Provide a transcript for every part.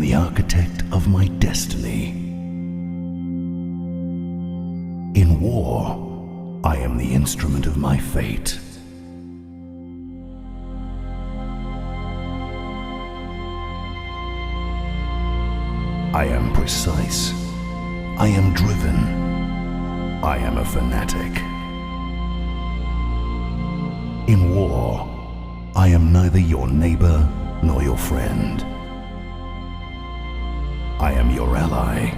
am the architect of my destiny. In war, I am the instrument of my fate. I am precise. I am driven. I am a fanatic. In war, I am neither your neighbor nor your friend. I am your ally,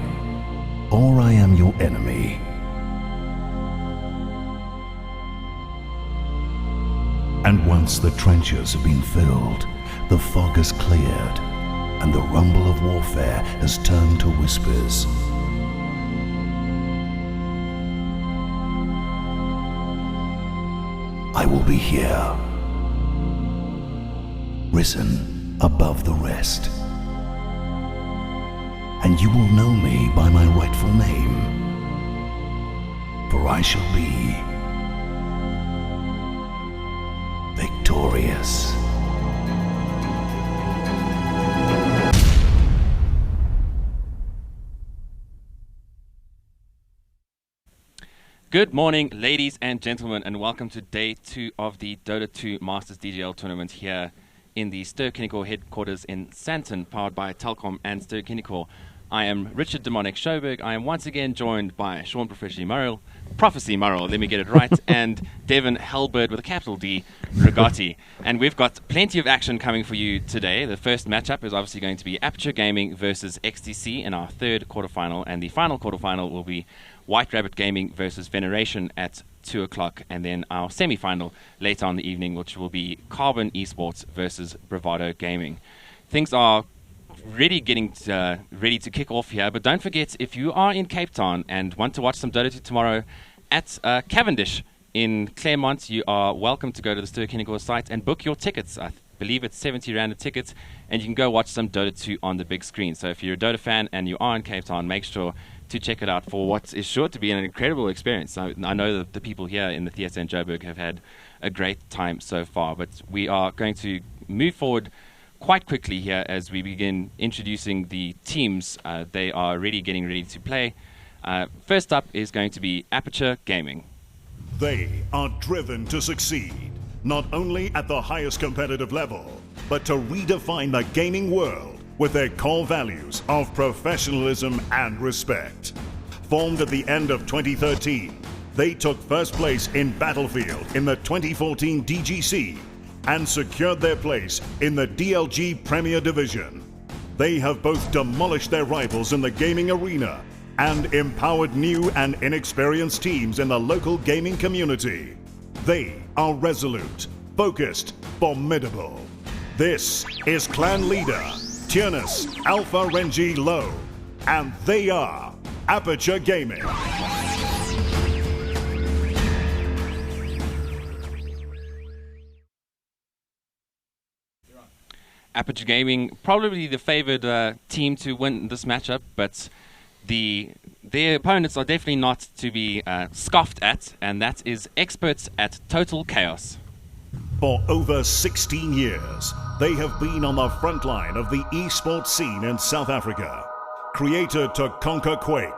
or I am your enemy. And once the trenches have been filled, the fog has cleared, and the rumble of warfare has turned to whispers. I will be here, risen above the rest. And you will know me by my rightful name, for I shall be victorious. Good morning, ladies and gentlemen, and welcome to day 2 of the Dota 2 Masters DGL tournament here in the Ster-Kinekor headquarters in Sandton, powered by Telkom and Ster-Kinekor. I am Richard Demonic Schoberg. I am once again joined by Sean Prophecy Murrell, let me get it right, and Devin Hellbird with a capital D, Rigatti. And we've got plenty of action coming for you today. The first matchup is obviously going to be Aperture Gaming versus XTC in our third quarterfinal, and the final quarterfinal will be White Rabbit Gaming versus Veneration at 2 o'clock, and then our semi-final later on in the evening, which will be Carbon eSports versus Bravado Gaming. Things are really getting ready to kick off here, but don't forget, if you are in Cape Town and want to watch some Dota 2 tomorrow at Cavendish in Claremont, you are welcome to go to the Ster-Kinekor site and book your tickets. I believe it's 70 Rand a ticket, and you can go watch some Dota 2 on the big screen. So if you're a Dota fan and you are in Cape Town, make sure to check it out for what is sure to be an incredible experience. I know that the people here in the theatre in Joburg have had a great time so far, but we are going to move forward quite quickly here as we begin introducing the teams. They are really getting ready to play. First up is going to be Aperture Gaming. They are driven to succeed, not only at the highest competitive level, but to redefine the gaming world with their core values of professionalism and respect. Formed at the end of 2013, they took first place in Battlefield in the 2014 DGC and secured their place in the DLG Premier Division. They have both demolished their rivals in the gaming arena and empowered new and inexperienced teams in the local gaming community. They are resolute, focused, formidable. This is clan leader Turnus Alpha Renji Low, and they are Aperture Gaming. Aperture Gaming, probably the favored team to win this matchup, but their opponents are definitely not to be scoffed at, and that is Xperts at Total Chaos. For over 16 years, they have been on the front line of the eSports scene in South Africa. Created to conquer Quake,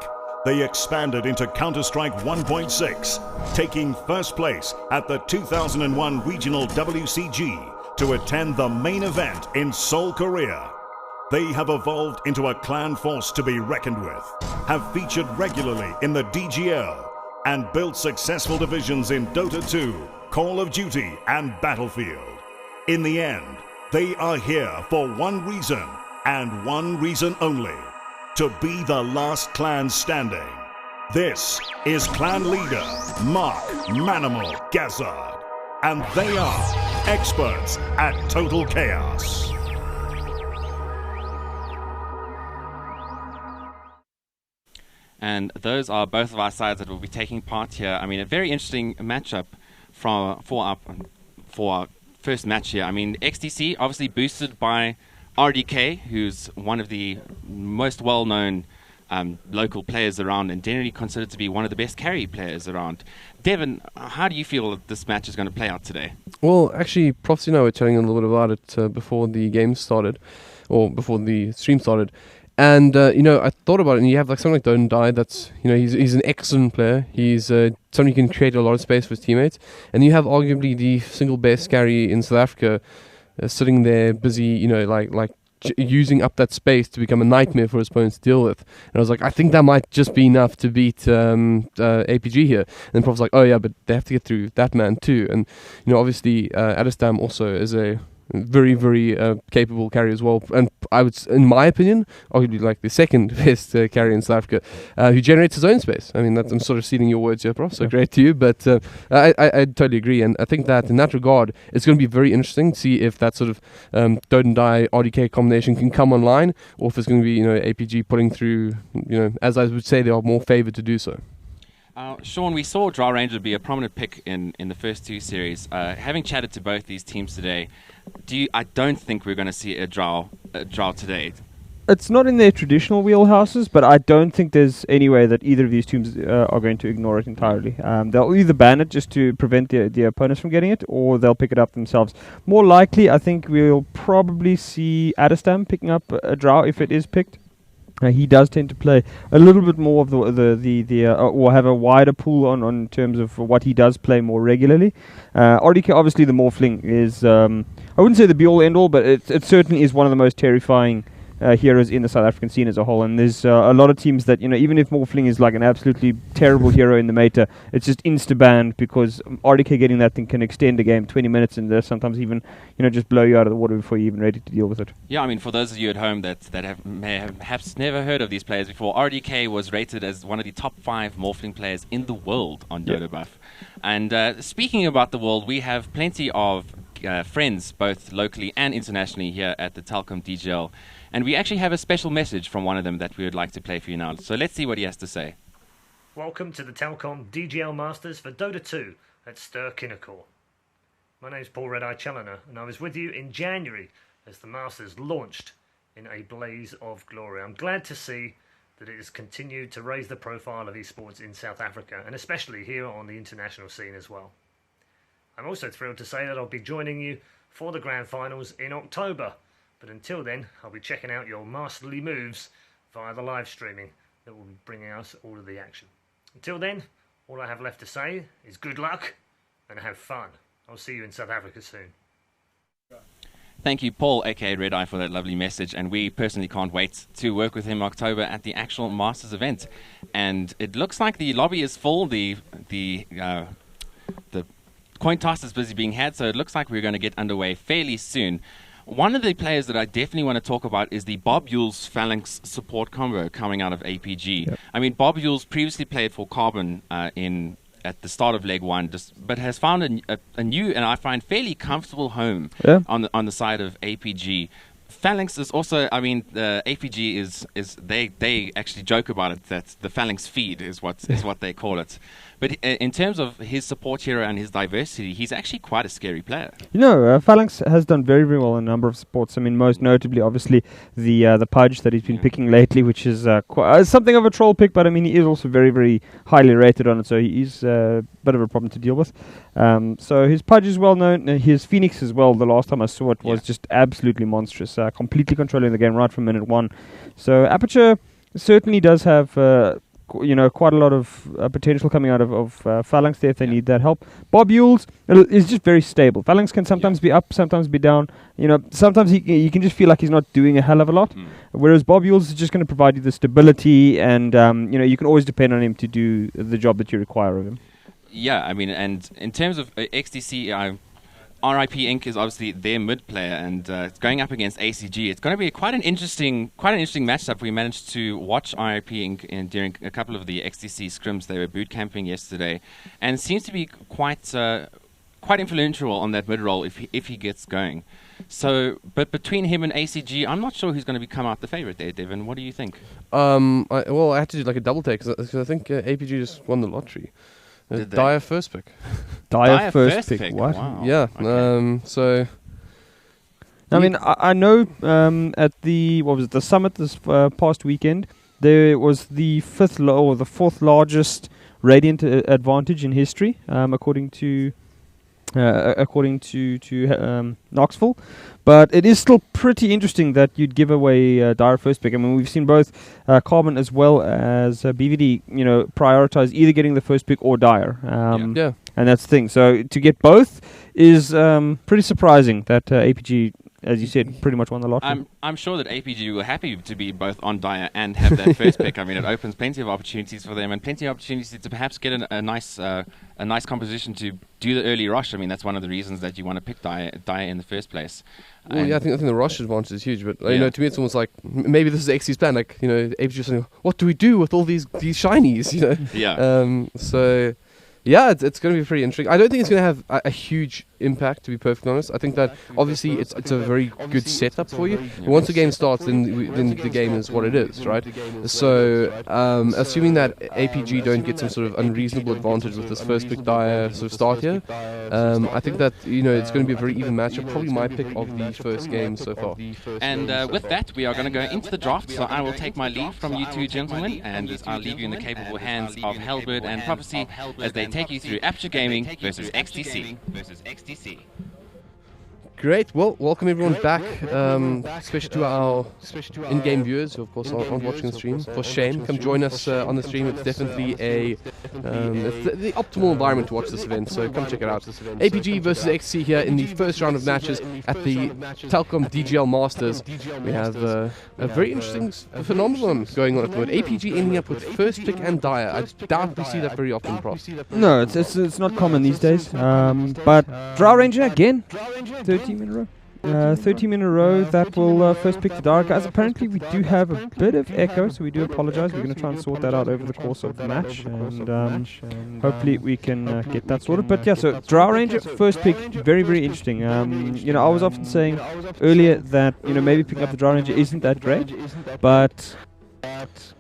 they expanded into Counter-Strike 1.6, taking first place at the 2001 Regional WCG to attend the main event in Seoul, Korea. They have evolved into a clan force to be reckoned with, have featured regularly in the DGL, and built successful divisions in Dota 2, Call of Duty, and Battlefield. In the end, they are here for one reason, and one reason only: to be the last clan standing. This is clan leader Mark Manimal Gazzard, and they are Xperts at Total Chaos. And those are both of our sides that will be taking part here. I mean, a very interesting matchup for our first match here. I mean, XTC obviously boosted by RDK, who's one of the most well-known local players around and generally considered to be one of the best carry players around. Devin, how do you feel that this match is going to play out today? Well, actually, Profs and I were chatting a little bit about it before the game started. or before the stream started. And I thought about it, and you have like someone like Don't Die. That's he's an excellent player. He's someone who can create a lot of space for his teammates. And you have arguably the single best carry in South Africa, sitting there busy, using up that space to become a nightmare for his opponents to deal with. And I was like, I think that might just be enough to beat APG here. And Prof's like, oh yeah, but they have to get through that man too. And obviously Adestam also is a very, very capable carry as well, and I would, in my opinion, arguably like the second best carry in South Africa, who generates his own space. I mean, I'm sort of stealing your words here, Prof. So great to you, but I totally agree, and I think that in that regard, it's going to be very interesting to see if that sort of Don't Die RDK combination can come online, or if it's going to be APG putting through, as I would say, they are more favoured to do so. Sean, we saw Drow Ranger be a prominent pick in the first two series. Having chatted to both these teams today, I don't think we're going to see a Drow today. It's not in their traditional wheelhouses, but I don't think there's any way that either of these teams are going to ignore it entirely. They'll either ban it just to prevent the opponents from getting it, or they'll pick it up themselves. More likely, I think we'll probably see Adestam picking up a Drow if it is picked. He does tend to play a little bit more of or have a wider pool on terms of what he does play more regularly. RDK, obviously, the Morphling is, I wouldn't say the be-all, end-all, but it certainly is one of the most terrifying heroes in the South African scene as a whole. And there's a lot of teams that, even if Morphling is like an absolutely terrible hero in the meta, it's just insta-banned because RDK getting that thing can extend a game 20 minutes and sometimes even, just blow you out of the water before you're even ready to deal with it. Yeah, I mean, for those of you at home that may have perhaps never heard of these players before, RDK was rated as one of the top 5 Morphling players in the world on Dota Buff. And speaking about the world, we have plenty of friends, both locally and internationally, here at the Telkom DGL. And we actually have a special message from one of them that we would like to play for you now. So let's see what he has to say. Welcome to the Telkom DGL Masters for Dota 2 at Ster-Kinekor. My name's Paul Red-Eye Challoner, and I was with you in January as the Masters launched in a blaze of glory. I'm glad to see that it has continued to raise the profile of eSports in South Africa, and especially here on the international scene as well. I'm also thrilled to say that I'll be joining you for the Grand Finals in October. But until then, I'll be checking out your masterly moves via the live streaming that will be bringing us all of the action. Until then, all I have left to say is good luck and have fun. I'll see you in South Africa soon. Thank you, Paul, aka Red Eye, for that lovely message. And we personally can't wait to work with him in October at the actual Masters event. And it looks like the lobby is full. The coin toss is busy being had, so it looks like we're going to get underway fairly soon. One of the players that I definitely want to talk about is the Bob Yules Phalanx support combo coming out of APG. Yep. I mean, Bob Yules previously played for Carbon at the start of Leg 1, but has found a new and I find fairly comfortable home on the side of APG. Phalanx is also, I mean, the APG is they actually joke about it that the Phalanx feed is what they call it. But in terms of his support hero and his diversity, he's actually quite a scary player. Phalanx has done very, very well in a number of supports. I mean, most notably, obviously, the Pudge that he's been picking lately, which is something of a troll pick, but I mean, he is also very, very highly rated on it, so he's a bit of a problem to deal with. So his Pudge is well known. His Phoenix as well, the last time I saw it, was just absolutely monstrous, completely controlling the game right from minute 1. So Aperture certainly does have quite a lot of potential coming out of Phalanx there if they need that help. Bob Yules is just very stable. Phalanx can sometimes be up, sometimes be down. Sometimes you can just feel like he's not doing a hell of a lot. Whereas Bob Yules is just going to provide you the stability, and you can always depend on him to do the job that you require of him. Yeah, I mean, and in terms of XTC, RIP Inc. is obviously their mid player, and going up against ACG, it's going to be quite an interesting matchup. We managed to watch RIP Inc. during a couple of the XTC scrims. They were boot camping yesterday, and seems to be quite influential on that mid role if he gets going. So, but between him and ACG, I'm not sure who's going to come out the favorite there, Devin. What do you think? I had to do like a double take because I think APG just won the lottery. Dire first pick. Dire first pick. What? Wow. Yeah. Okay. So. I mean, I know at the summit this past weekend, there was the fourth largest Radiant advantage in history, according to according to Knoxville. But it is still pretty interesting that you'd give away Dire first pick. I mean, we've seen both Carbon as well as BVD, prioritize either getting the first pick or Dire. Yeah. And that's the thing. So to get both is pretty surprising that APG, as you said, pretty much won the lottery. I'm sure that APG were happy to be both on Dire and have that first pick. I mean, it opens plenty of opportunities for them and plenty of opportunities to perhaps get a nice composition to do the early rush. I mean, that's one of the reasons that you want to pick Dire in the first place. Well, yeah, I think the rush advantage is huge, but to me it's almost like maybe this is XC's plan. Like, APG is saying, what do we do with all these shinies? Yeah. So. Yeah, it's going to be pretty interesting. I don't think it's going to have a huge impact, to be perfectly honest. I think that obviously it's a very good setup for you. Once the game starts, then the game is what it is, right? So, assuming that APG don't get some sort of unreasonable advantage with this first pick Dire sort of start here, I think that it's going to be a very even matchup. Probably my pick of the first game so far. And with that, we are going to go into the draft. So I will take my lead from you two gentlemen, and I'll leave you in the capable hands of Hellbird and Prophecy as they take you through Aperture Gaming versus XTC. Great. Well, welcome everyone back, especially to our in-game viewers who, of course, aren't watching the stream. For shame, come join us on the stream. It's definitely it's the optimal environment to watch this event, so come check it out. APG versus XC here in the first round of matches at the Telkom DGL Masters. We have a very interesting phenomenon going on at the moment. APG ending up with first pick and Dire. I doubt we see that very often, Prof. No, it's not common these days. But Drow Ranger again, 13 in a row. 13 in a row that will first pick the Dire. Guys, apparently we do have a bit of echo, so we do apologize. We're going to try and sort that out over the course of the match, and hopefully we can get that sorted. But yeah, so Drow Ranger, first pick, very, very interesting. I was often saying earlier that, maybe picking up the Drow Ranger isn't that great, but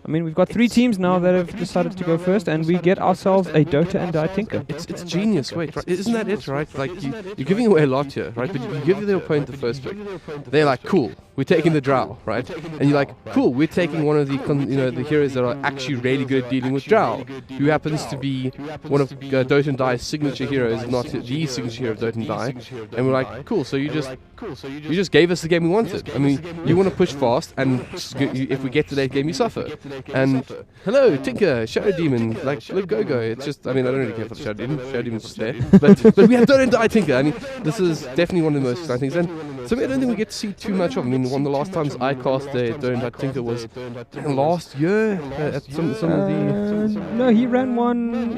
I mean, we've got 3 teams now that have decided to go first, and we get ourselves a Dota and Die Tinker. It's genius. Wait, right? Isn't that it, right? Like, you're giving away a lot here, right? But you give the opponent the first pick. They're like, cool, we're taking the Drow, right? And you're like, cool, we're taking one of the the heroes that are actually really good at dealing with Drow, who happens to be one of Dota and Die's signature heroes, if not the signature hero of Dota and Die. And we're like, cool, so you just gave us the game we wanted. I mean, you want to push fast, and if we get to that game, you suffer. And hello, Tinker, Shadow Demon, like, look, go. It's just, I mean, I don't really care for the Shadow Demon. Shadow Demon's just there. But we have Dota and Die Tinker. I mean, this is definitely one of the most exciting things. And something I don't think we get to see too much of. I mean, one of the last times I cast a Dota and Die Tinker was last year at some of the... No, he ran one,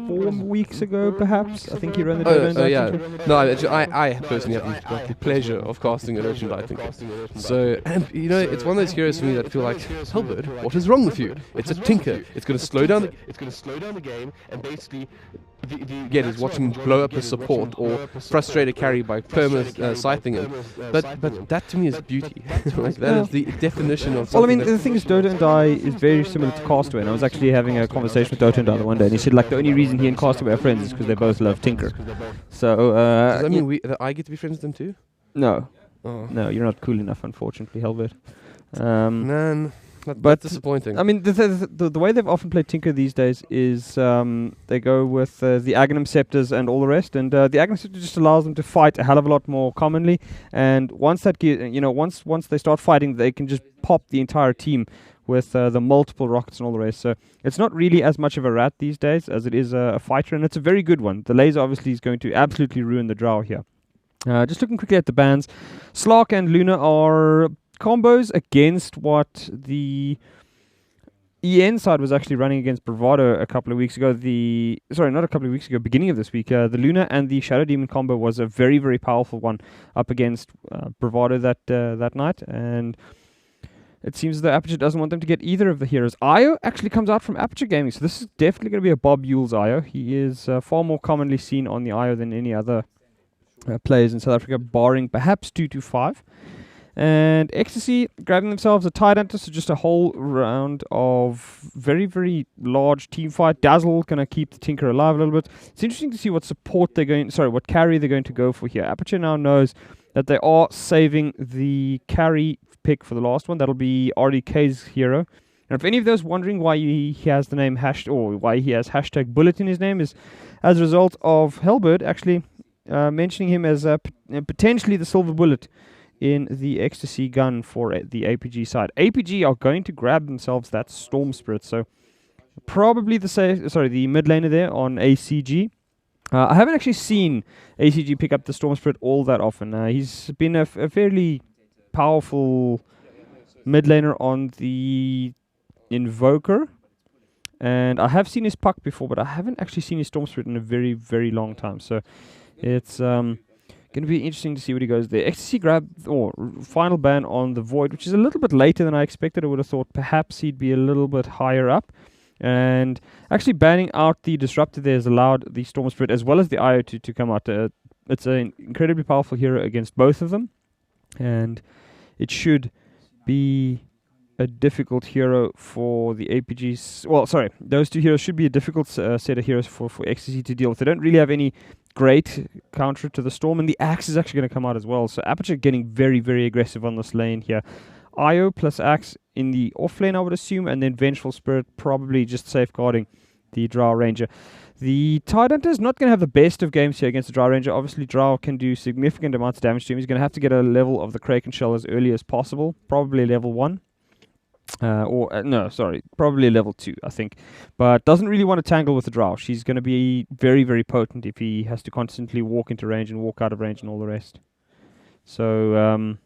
4 weeks ago, perhaps? I think he ran the Dota and Die Tinker. No, I personally haven't got the pleasure of casting a Dota and Die Tinker. So, and, it's one of those heroes for me that feel like, Hellbird, what is wrong with you? It's a Tinker. It's going to slow down the game, and basically get is watching blow up a support or frustrate a carry by scything him. But that to me is beauty. Like, that is the definition of. Well, I mean, the thing is, Dota and Die is very similar to Castaway. And I was actually having a conversation with Dota and Die the one day, and he said like the only reason he and Castaway are friends is because they both love Tinker. So does that mean I get to be friends with them too? No. Oh. No, you're not cool enough, unfortunately, Hellbird. Man. That's disappointing. I mean, the way they've often played Tinker these days is they go with the Aghanim Scepters and all the rest, and the Aghanim Scepter just allows them to fight a hell of a lot more commonly. And once that once they start fighting, they can just pop the entire team with the multiple rockets and all the rest. So it's not really as much of a rat these days as it is a fighter, and it's a very good one. The laser obviously is going to absolutely ruin the Drow here. Just looking quickly at the bans, Slark and Luna are combos against what the EN side was actually running against Bravado a couple of weeks ago. Not a couple of weeks ago, beginning of this week. The Luna and the Shadow Demon combo was a very, very powerful one up against Bravado that night. And it seems that Aperture doesn't want them to get either of the heroes. Io actually comes out from Aperture Gaming, so this is definitely going to be a Bob Yule's Io. He is far more commonly seen on the Io than any other players in South Africa, barring perhaps 225. And Ecstasy grabbing themselves a Tidehunter, so just a whole round of very, very large team fight. Dazzle gonna keep the Tinker alive a little bit. It's interesting to see what what carry they're going to go for here. Aperture now knows that they are saving the carry pick for the last one. That'll be RDK's hero. And if any of those wondering why he has the name why he has hashtag bullet in his name, is as a result of Hellbird actually mentioning him as potentially the silver bullet in the ecstasy gun for the APG side. APG are going to grab themselves that Storm Spirit, so probably the mid laner there on ACG. I haven't actually seen ACG pick up the Storm Spirit all that often. He's been a fairly powerful mid laner on the Invoker, and I have seen his puck before, but I haven't actually seen his Storm Spirit in a very, very long time. So it's going to be interesting to see what he goes there. XTC grab or final ban on the Void, which is a little bit later than I expected. I would have thought perhaps he'd be a little bit higher up. And actually banning out the Disruptor there has allowed the Storm Spirit as well as the IO to come out. It's an incredibly powerful hero against both of them. And it should be a difficult hero for the APGs. Well, sorry, those two heroes should be a difficult set of heroes for XTC to deal with. They don't really have any great counter to the Storm, and the Axe is actually going to come out as well. So Aperture getting very, very aggressive on this lane here. IO plus Axe in the off lane, I would assume, and then Vengeful Spirit probably just safeguarding the Drow Ranger. The Tide Hunter is not going to have the best of games here against the Drow Ranger. Obviously, Drow can do significant amounts of damage to him. He's going to have to get a level of the Kraken Shell as early as possible, probably level 1. Probably level 2, I think. But doesn't really want to tangle with the Drow. She's going to be very, very potent if he has to constantly walk into range and walk out of range and all the rest. So,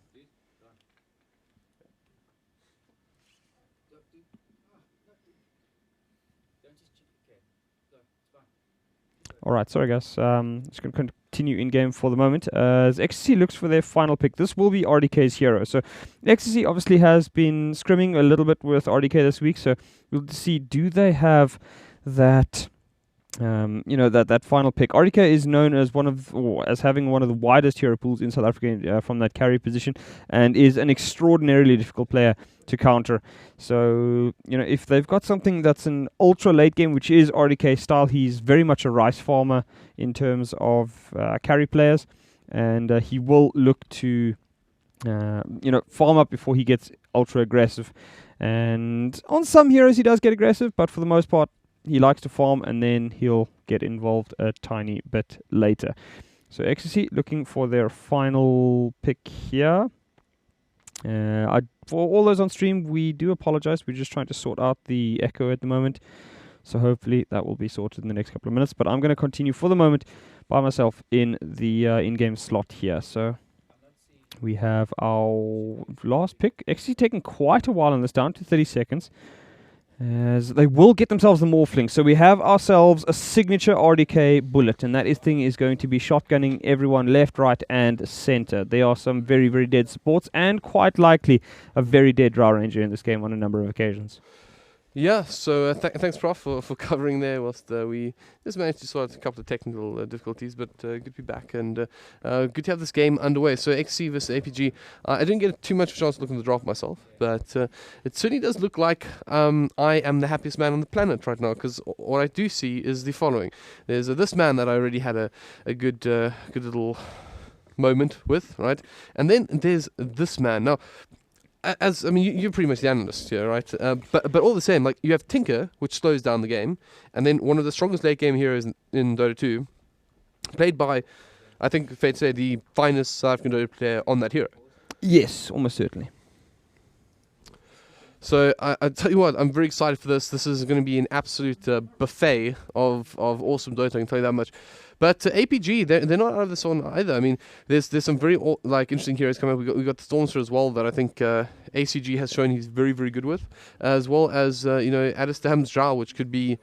alright, sorry guys. Just going to continue in-game for the moment. As XTC looks for their final pick, this will be RDK's hero. So XTC obviously has been scrimming a little bit with RDK this week, so we'll see, do they have that that final pick. RDK is known as having one of the widest hero pools in South Africa from that carry position, and is an extraordinarily difficult player to counter. So, if they've got something that's an ultra late game, which is RDK style, he's very much a rice farmer in terms of carry players, and he will look to farm up before he gets ultra aggressive. And on some heroes he does get aggressive, but for the most part he likes to farm, and then he'll get involved a tiny bit later. So XTC looking for their final pick here. For all those on stream, we do apologize. We're just trying to sort out the echo at the moment. So hopefully that will be sorted in the next couple of minutes. But I'm going to continue for the moment by myself in the in-game slot here. So we have our last pick. XTC taking quite a while on this, down to 30 seconds. As they will get themselves the Morphling. So we have ourselves a signature RDK bullet, and that thing is going to be shotgunning everyone left, right, and center. There are some very, very dead supports, and quite likely a very dead Drow Ranger in this game on a number of occasions. Yeah, so thanks, Prof, for covering there. Whilst we just managed to sort out a couple of technical difficulties, but good to be back, and good to have this game underway. So XC versus APG. I didn't get too much of a chance to look in the draft myself, but it certainly does look like I am the happiest man on the planet right now, because what I do see is the following. There's this man that I already had a good little moment with, right? And then there's this man. Now, you're pretty much the analyst here, right? But all the same, like, you have Tinker, which slows down the game, and then one of the strongest late game heroes in Dota 2, played by, I think, fair to say, the finest South African Dota player on that hero. Yes, almost certainly. So I tell you what, I'm very excited for this. This is going to be an absolute buffet of awesome Dota, I can tell you that much. But APG, they're not out of this one either. I mean, there's some very interesting heroes coming up. We got the Stormster as well, that I think ACG has shown he's very, very good with, as well as Adistam's Drow, which could be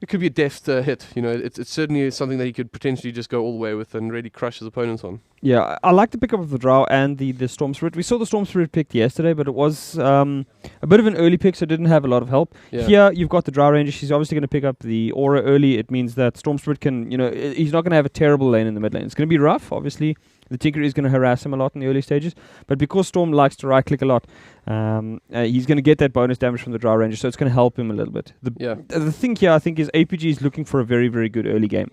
a deft hit. It's certainly something that he could potentially just go all the way with and really crush his opponents on. Yeah, I like the pickup of the Drow and the Storm Spirit. We saw the Storm Spirit picked yesterday, but it was a bit of an early pick, so it didn't have a lot of help. Yeah. Here, you've got the Drow Ranger. She's obviously going to pick up the Aura early. It means that Storm Spirit can, he's not going to have a terrible lane in the mid lane. It's going to be rough, obviously. The Tinker is going to harass him a lot in the early stages, but because Storm likes to right-click a lot, he's going to get that bonus damage from the Drow Ranger, so it's going to help him a little bit. The thing here, I think, is APG is looking for a very, very good early game.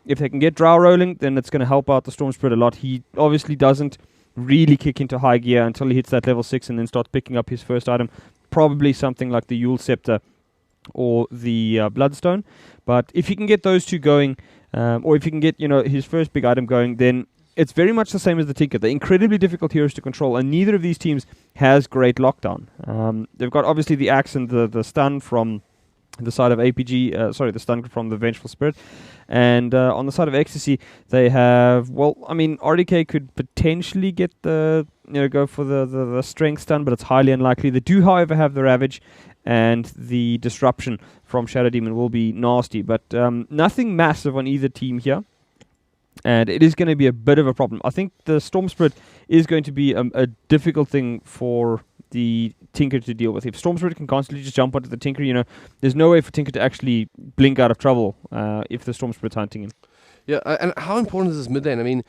If they can get Drow rolling, then it's going to help out the Storm Spirit a lot. He obviously doesn't really kick into high gear until he hits that level 6 and then starts picking up his first item, probably something like the Yule Scepter or the Bloodstone. But if he can get those two going, or if you can get, his first big item going, then it's very much the same as the Tinker. They're incredibly difficult heroes to control, and neither of these teams has great lockdown. They've got obviously the axe and the stun from the side of APG, the stun from the Vengeful Spirit. And on the side of Ecstasy, they have, RDK could potentially get go for the strength stun, but it's highly unlikely. They do, however, have the Ravage, and the Disruption from Shadow Demon will be nasty, but nothing massive on either team here. And it is going to be a bit of a problem. I think the Storm Spirit is going to be a difficult thing for the Tinker to deal with. If Storm Spirit can constantly just jump onto the Tinker, there's no way for Tinker to actually blink out of trouble if the Storm Spirit's hunting him. Yeah, and how important is this mid lane? I mean,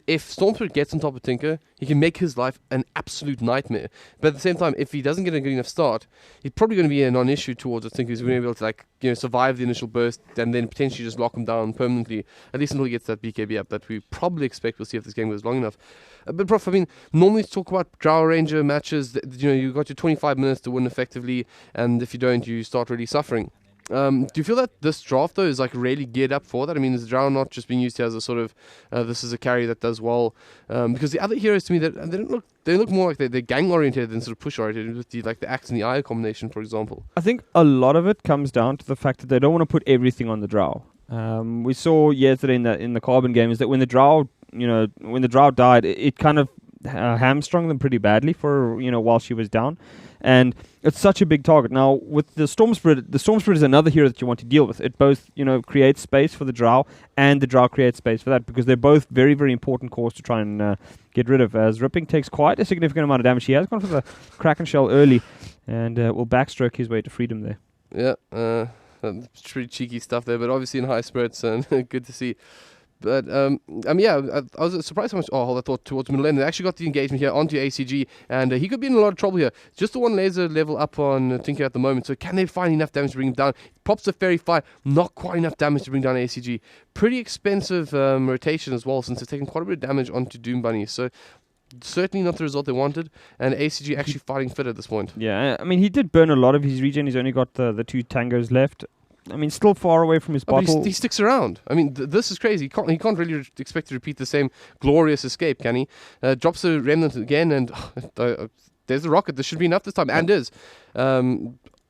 if Storm Spirit gets on top of Tinker, he can make his life an absolute nightmare. But at the same time, if he doesn't get a good enough start, he's probably going to be a non-issue towards the Tinker. He's going to be able to survive the initial burst and then potentially just lock him down permanently, at least until he gets that BKB up that we probably expect we'll see if this game goes long enough. But Prof, normally to talk about Drow Ranger matches, you've got your 25 minutes to win effectively, and if you don't, you start really suffering. Do you feel that this draft, though, is really geared up for that? I mean, is Drow not just being used here as a sort of, this is a carry that does well? Because the other heroes, to me, they look more like they're gang-oriented than sort of push-oriented, with the Axe and the Eye combination, for example. I think a lot of it comes down to the fact that they don't want to put everything on the Drow. We saw yesterday in the Carbon game is that when the Drow, died, it kind of hamstrung them pretty badly for, while she was down. And it's such a big target. Now, with the Storm Spirit is another hero that you want to deal with. It both, creates space for the Drow, and the Drow creates space for that, because they're both very, very important cores to try and get rid of. As Ripping takes quite a significant amount of damage. He has gone for the Kraken Shell early, and will backstroke his way to freedom there. Yeah, it's pretty cheeky stuff there, but obviously in high spirits, and good to see. But, I was surprised how much I thought towards middle lane. They actually got the engagement here onto ACG, and he could be in a lot of trouble here. Just the one laser level up on Tinker at the moment, so can they find enough damage to bring him down? Pops the Fairy Fire, not quite enough damage to bring down ACG. Pretty expensive rotation as well, since they're taking quite a bit of damage onto Doom Bunny, so certainly not the result they wanted, and ACG actually fighting fit at this point. Yeah, he did burn a lot of his regen. He's only got the two tangos left. Still far away from his bottle. But he sticks around. This is crazy. He can't really expect to repeat the same glorious escape, can he? Drops the Remnant again, and there's the rocket. This should be enough this time, and is.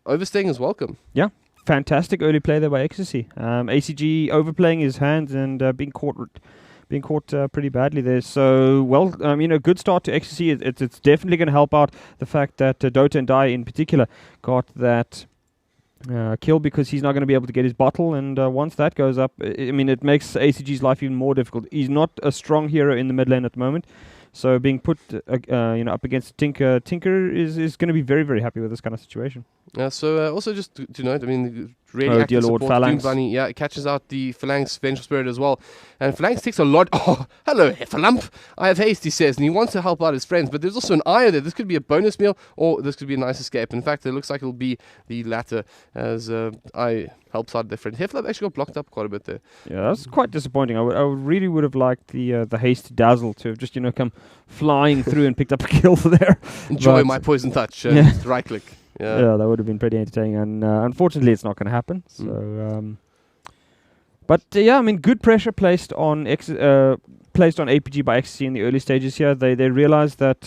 Overstaying is welcome. Yeah, fantastic early play there by Ecstasy. ACG overplaying his hands and being caught pretty badly there. So, good start to Ecstasy. It's definitely going to help out the fact that Dota and Dai in particular got that kill, because he's not going to be able to get his bottle, and once that goes up, it makes ACG's life even more difficult. He's not a strong hero in the mid lane at the moment, so being put up against Tinker is going to be very, very happy with this kind of situation. So also just to note, really active support. Phalanx. Doom Bunny, it catches out the Phalanx Vengeful Spirit as well. And Phalanx takes a lot. Oh, hello, Heffalump. I have haste, he says, and he wants to help out his friends. But there's also an eye there. This could be a bonus meal, or this could be a nice escape. In fact, it looks like it'll be the latter, as I helps out their friend. Heffalump actually got blocked up quite a bit there. Yeah, that's quite disappointing. I really would have liked the haste dazzle to have just come flying through and picked up a kill there. Enjoy my poison touch. Right click. Yeah, that would have been pretty entertaining, and unfortunately, it's not going to happen. So, good pressure placed on APG by XC in the early stages here. They realized that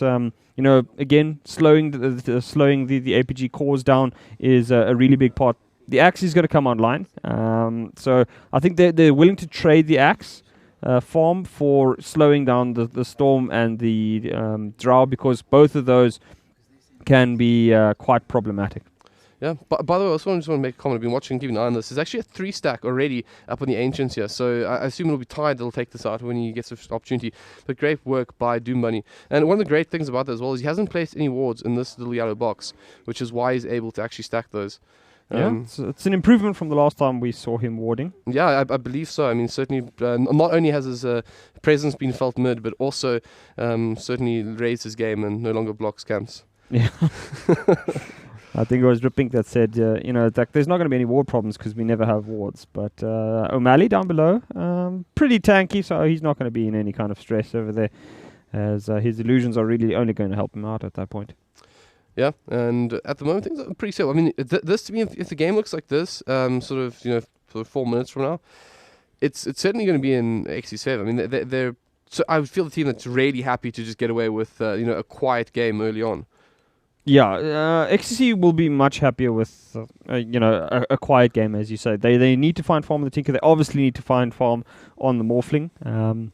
again, slowing the APG cores down is a really big part. The axe is going to come online, so I think they're willing to trade the axe farm for slowing down the storm and the drow, because both of those can be quite problematic. Yeah, but by the way, I also just want to make a comment. I've been watching, keeping an eye on this. There's actually a 3-stack already up on the Ancients here, so I assume it'll be Tide that'll take this out when he gets the opportunity. But great work by Doom Bunny. And one of the great things about that as well is he hasn't placed any wards in this little yellow box, which is why he's able to actually stack those. It's an improvement from the last time we saw him warding. Yeah, I believe so. Certainly, not only has his presence been felt mid, but also certainly raised his game and no longer blocks camps. Yeah. I think it was Ripping that said, that there's not going to be any ward problems because we never have wards. But O'Malley down below, pretty tanky, so he's not going to be in any kind of stress over there, as his illusions are really only going to help him out at that point. Yeah, and at the moment things are pretty simple. This to me, if the game looks like this, for 4 minutes from now, it's certainly going to be in XC7. I mean, they're so I would feel the team that's really happy to just get away with a quiet game early on. Yeah, XCC will be much happier with a quiet game, as you say. They need to find farm on the Tinker. They obviously need to find farm on the Morphling.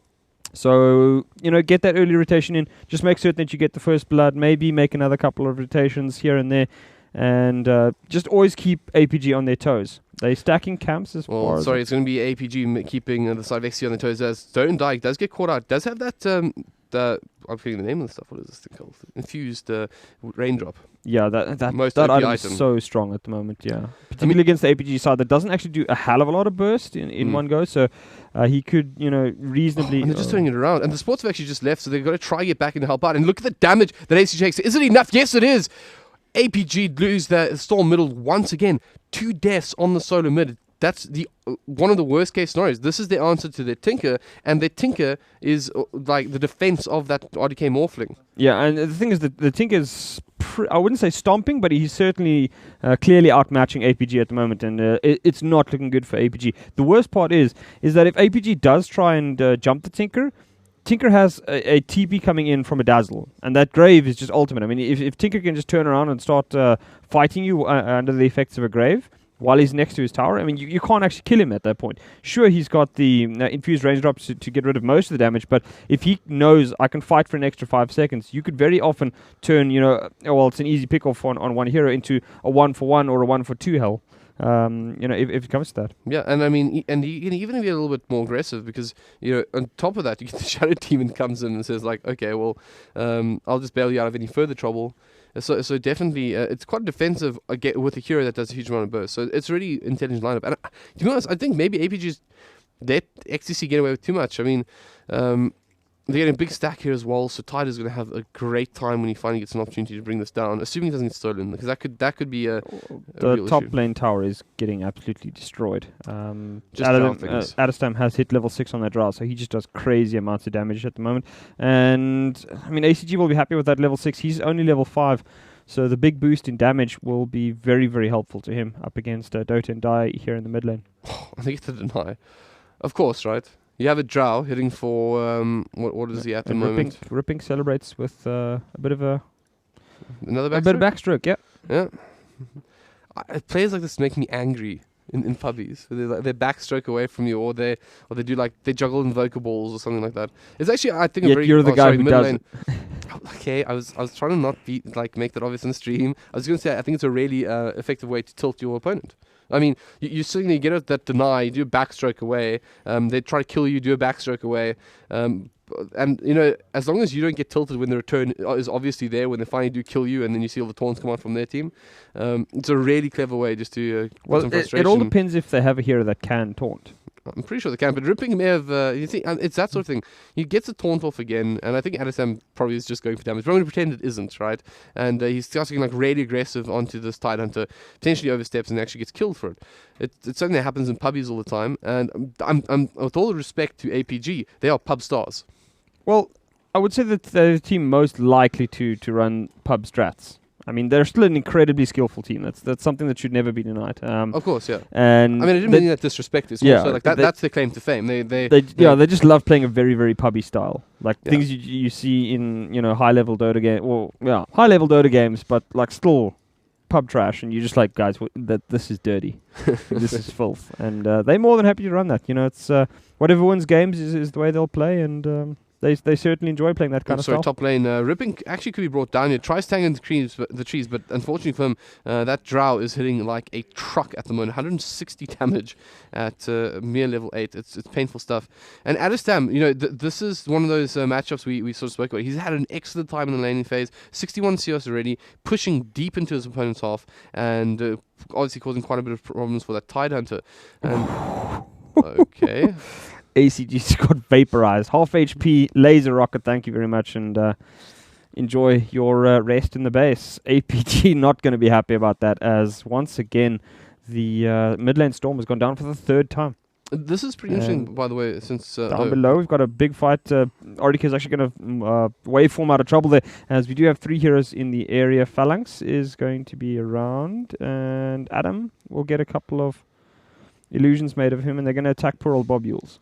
So get that early rotation in. Just make certain that you get the first blood. Maybe make another couple of rotations here and there, and just always keep APG on their toes. They're stacking camps as far as... Sorry, it's going to be APG keeping the side of XC on their toes. As Don't Die does get caught out. Does have that... I'm forgetting the name of the stuff. What is this thing called? Infused raindrop. Yeah, that Most that OP item is so strong at the moment. Yeah, particularly against the APG side that doesn't actually do a hell of a lot of burst in one go. So he could reasonably. And they're just turning it around. And the sports have actually just left, so they've got to try to get back in to help out. And look at the damage that AC takes. Is it enough? Yes, it is. APG lose the Storm middle once again. 2 deaths on the solo mid. That's the one of the worst case scenarios. This is the answer to their Tinker, and their Tinker is like the defense of that RDK Morphling. Yeah, and the thing is that the Tinker's, I wouldn't say stomping, but he's certainly clearly outmatching APG at the moment, and it's not looking good for APG. The worst part is that if APG does try and jump the Tinker has a TP coming in from a Dazzle, and that Grave is just ultimate. I mean, if Tinker can just turn around and start fighting you under the effects of a Grave, while he's next to his tower, I mean, you can't actually kill him at that point. Sure, he's got the infused range drops to get rid of most of the damage, but if he knows I can fight for an extra 5 seconds, you could very often turn, it's an easy pick-off on one hero into a 1-for-1 or a 1-for-2 hell. If it comes to that. Yeah, and I mean, and you can even be a little bit more aggressive because, on top of that, you get the Shadow Demon comes in and says, like, okay, well, I'll just bail you out of any further trouble. So definitely, it's quite defensive with a hero that does a huge amount of burst. So it's really intelligent lineup. And to be honest, I think maybe APG's let XTC get away with too much. I mean, they're getting a big stack here as well. So Tide is going to have a great time when he finally gets an opportunity to bring this down, assuming he doesn't get stolen, because that could be a the top lane tower is getting absolutely destroyed. Adderstam has hit level 6 on that draw, so he just does crazy amounts of damage at the moment. And I mean, ACG will be happy with that level 6. He's only level 5, so the big boost in damage will be very, very helpful to him up against Dota and Die here in the mid lane. I think it's a deny, of course, right? You have a Drow hitting for what is he at the moment? Ripping celebrates with a bit of another backstroke? A bit of backstroke, yeah. Players like this make me angry in pubbies. They backstroke away from you, or they do they juggle invocables or something like that. It's actually, I think, you're the guy who does it. Okay, I was trying to not make that obvious on the stream. I was going to say I think it's a really effective way to tilt your opponent. I mean, you certainly get out that deny, do a backstroke away. They try to kill you, do a backstroke away. And, as long as you don't get tilted when the return is obviously there, when they finally do kill you, and then you see all the taunts come out from their team, it's a really clever way just to put some frustration. It all depends if they have a hero that can taunt. I'm pretty sure they can, but Ripping may have... it's that sort of thing. He gets a taunt off again, and I think Adesam probably is just going for damage. But I'm going to pretend it isn't, right? And he's starting really aggressive onto this Tide Hunter, potentially oversteps and actually gets killed for it. It's something that happens in pubbies all the time, and I'm with all the respect to APG, they are pub stars. Well, I would say that they're the team most likely to run pub strats. I mean, they're still an incredibly skillful team. That's something that should never be denied. Of course, yeah. And I mean, I didn't mean that disrespect. It's also that's their claim to fame. They just love playing a very, very pubby style, things you see in high level Dota game, high level Dota games, but still pub trash, and you're just like, guys, this is dirty, this is filth, and they're more than happy to run that. It's whatever wins games is the way they'll play, and. They certainly enjoy playing that kind of style. Top lane, Ripping actually could be brought down here. Tries staying the trees, but unfortunately for him, that Drow is hitting like a truck at the moment. 160 damage at mere level 8. It's painful stuff. And Adestam, this is one of those matchups we sort of spoke about. He's had an excellent time in the laning phase. 61 CS already, pushing deep into his opponent's half, and obviously causing quite a bit of problems for that Tide Hunter. And okay. ACG's got vaporized. Half HP, laser rocket, thank you very much, and enjoy your rest in the base. APG not going to be happy about that, as once again the mid lane Storm has gone down for the 3rd time. This is pretty interesting, by the way, since... down below, we've got a big fight. RDK is actually going to waveform out of trouble there, as we do have 3 heroes in the area. Phalanx is going to be around, and Adam will get a couple of illusions made of him, and they're going to attack poor old Bob Yules.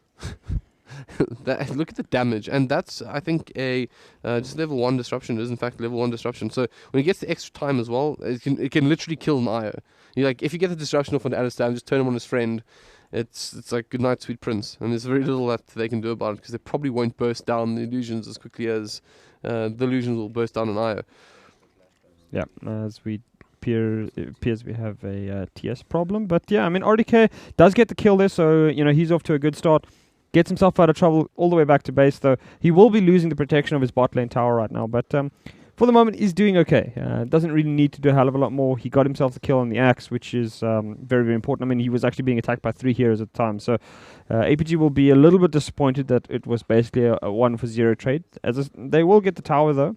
Look at the damage, and that's, I think, a just level 1 disruption. It is in fact level 1 disruption. So when it gets the extra time as well, it can literally kill an IO. You like, if you get the disruption off on Alistair, just turn him on his friend. It's like good night, sweet prince, and there's very little that they can do about it, because they probably won't burst down the illusions as quickly as the illusions will burst down an IO. Yeah, as it appears we have a TS problem, but yeah, I mean, RDK does get the kill there, so he's off to a good start. Gets himself out of trouble all the way back to base, though. He will be losing the protection of his bot lane tower right now, but for the moment, he's doing okay. Doesn't really need to do a hell of a lot more. He got himself the kill on the Axe, which is very, very important. I mean, he was actually being attacked by 3 heroes at the time, so APG will be a little bit disappointed that it was basically a 1-for-0 trade. They will get the tower, though,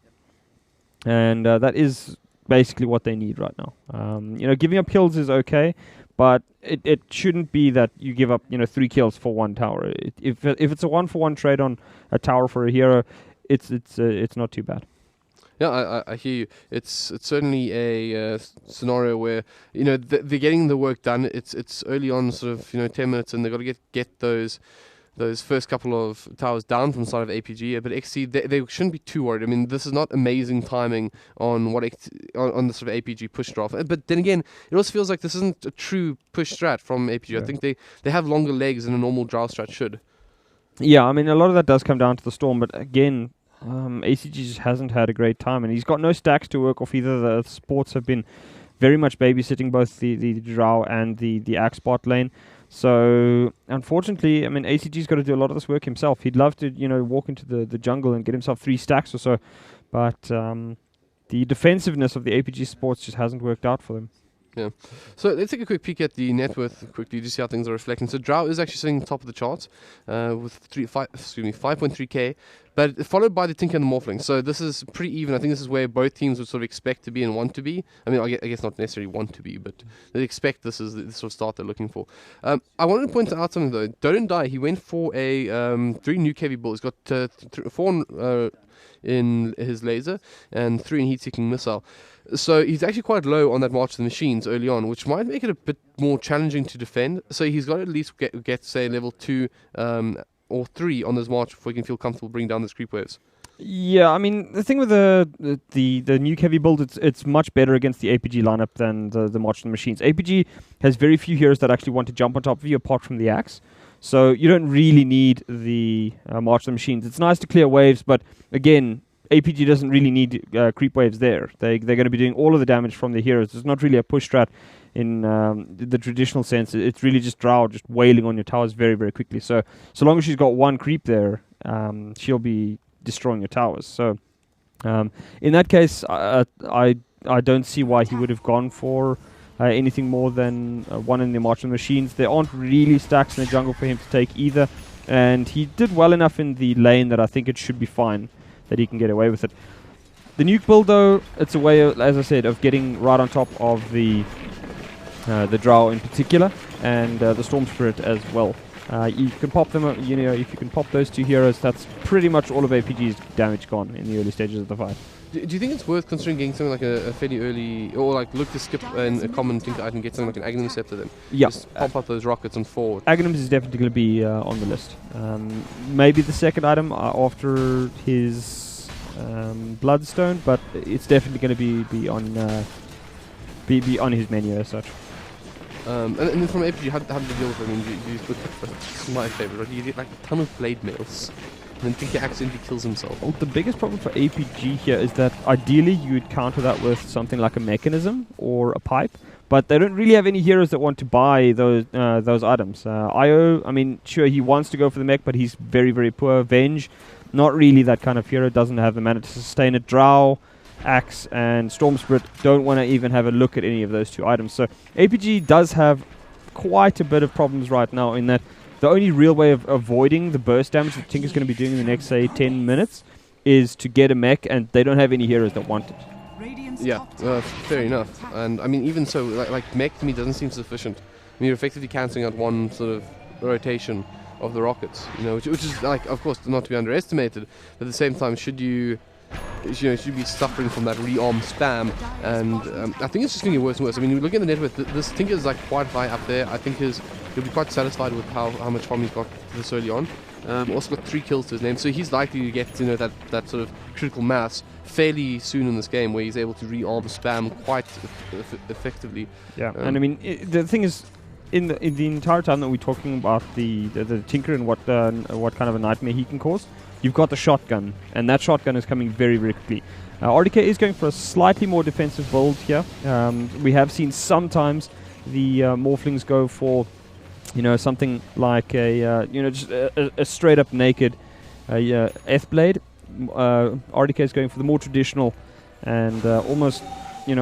and that is basically what they need right now. Giving up kills is okay, but it shouldn't be that you give up 3 kills for 1 tower. If it's a 1-for-1 trade on a tower for a hero, it's not too bad. Yeah, I hear you. It's certainly a scenario where they're getting the work done. It's early on, sort of 10 minutes, and they've got to get those first couple of towers down from the side of APG. But XC, they shouldn't be too worried. I mean, this is not amazing timing on on the sort of APG push draft. But then again, it also feels like this isn't a true push strat from APG. Yeah. I think they have longer legs than a normal draw strat should. Yeah, I mean, a lot of that does come down to the Storm, but again, ACG just hasn't had a great time, and he's got no stacks to work off either. The supports have been very much babysitting both the Drow and the Axe bot lane. So, unfortunately, I mean, ACG's got to do a lot of this work himself. He'd love to, walk into the jungle and get himself 3 stacks or so, but the defensiveness of the APG supports just hasn't worked out for them. Yeah. So let's take a quick peek at the net worth quickly to see how things are reflecting. So Drow is actually sitting top of the charts with 5.3k, but followed by the Tinker and the Morphling. So this is pretty even. I think this is where both teams would sort of expect to be and want to be. I mean, I guess not necessarily want to be, but they expect this is the sort of start they're looking for. I wanted to point out something though. Don't Die, he went for a 3 new KV bull. He's got 4 in his laser and 3 in heat-seeking missile. So he's actually quite low on that March of the Machines early on, which might make it a bit more challenging to defend. So he's got to at least get say, level 2 or 3 on this March before he can feel comfortable bringing down the creep waves. Yeah, I mean, the thing with the new heavy build, it's much better against the APG lineup than the March of the Machines. APG has very few heroes that actually want to jump on top of you apart from the Axe. So you don't really need the March of the Machines. It's nice to clear waves, but again, APG doesn't really need creep waves there. They're going to be doing all of the damage from the heroes. It's not really a push strat in the traditional sense. It's really just Drow just wailing on your towers very, very quickly. So long as she's got 1 creep there, she'll be destroying your towers. So in that case, I don't see why he would have gone for anything more than 1 in the March of the Machines. There aren't really stacks in the jungle for him to take either, and he did well enough in the lane that I think it should be fine that he can get away with it. The nuke build, though, it's a way, as I said, of getting right on top of the Drow in particular, and the Storm Spirit as well. You can pop them, if you can pop those 2 heroes, that's pretty much all of APG's damage gone in the early stages of the fight. Do you think it's worth considering getting something like a fairly early, or like look to skip a common thing that I can get something like an Aghanim Scepter then? Yeah. Just pop up those rockets and forward. Aghanims is definitely going to be on the list. Maybe the second item after his Bloodstone, but it's definitely going to be on his menu as such. And then from APG, how did you deal with it? I mean, you put, this is my favorite, right? You get like a ton of blade mails, and then Tinker accidentally kills himself. Well, the biggest problem for APG here is that ideally you would counter that with something like a mechanism or a pipe, but they don't really have any heroes that want to buy those items. IO, I mean, sure, he wants to go for the mech, but he's very, very poor. Venge, not really that kind of hero, doesn't have the mana to sustain it. Drow, Axe and Storm Spirit don't want to even have a look at any of those 2 items. So APG does have quite a bit of problems right now in that the only real way of avoiding the burst damage that Tinker's going to be doing in the next, say, 10 minutes is to get a mech, and they don't have any heroes that want it. Yeah, fair enough. And I mean, even so, like mech to me doesn't seem sufficient. I mean, you're effectively cancelling out 1 sort of rotation of the rockets, which is like, of course, not to be underestimated. But at the same time, should you should be suffering from that rearm spam, and I think it's just going to get worse and worse. I mean, looking at the net with this Tinker is like quite high up there. I think he'll be quite satisfied with how much farm he's got this early on. Also got 3 kills to his name, so he's likely to get that sort of critical mass fairly soon in this game, where he's able to rearm spam quite effectively. Yeah, and I mean the thing is, in the entire time that we're talking about the Tinker and what kind of a nightmare he can cause, you've got the shotgun, and that shotgun is coming very, very quickly. RDK is going for a slightly more defensive build here. We have seen sometimes the Morphlings go for something like just a straight up naked F-blade. RDK is going for the more traditional and almost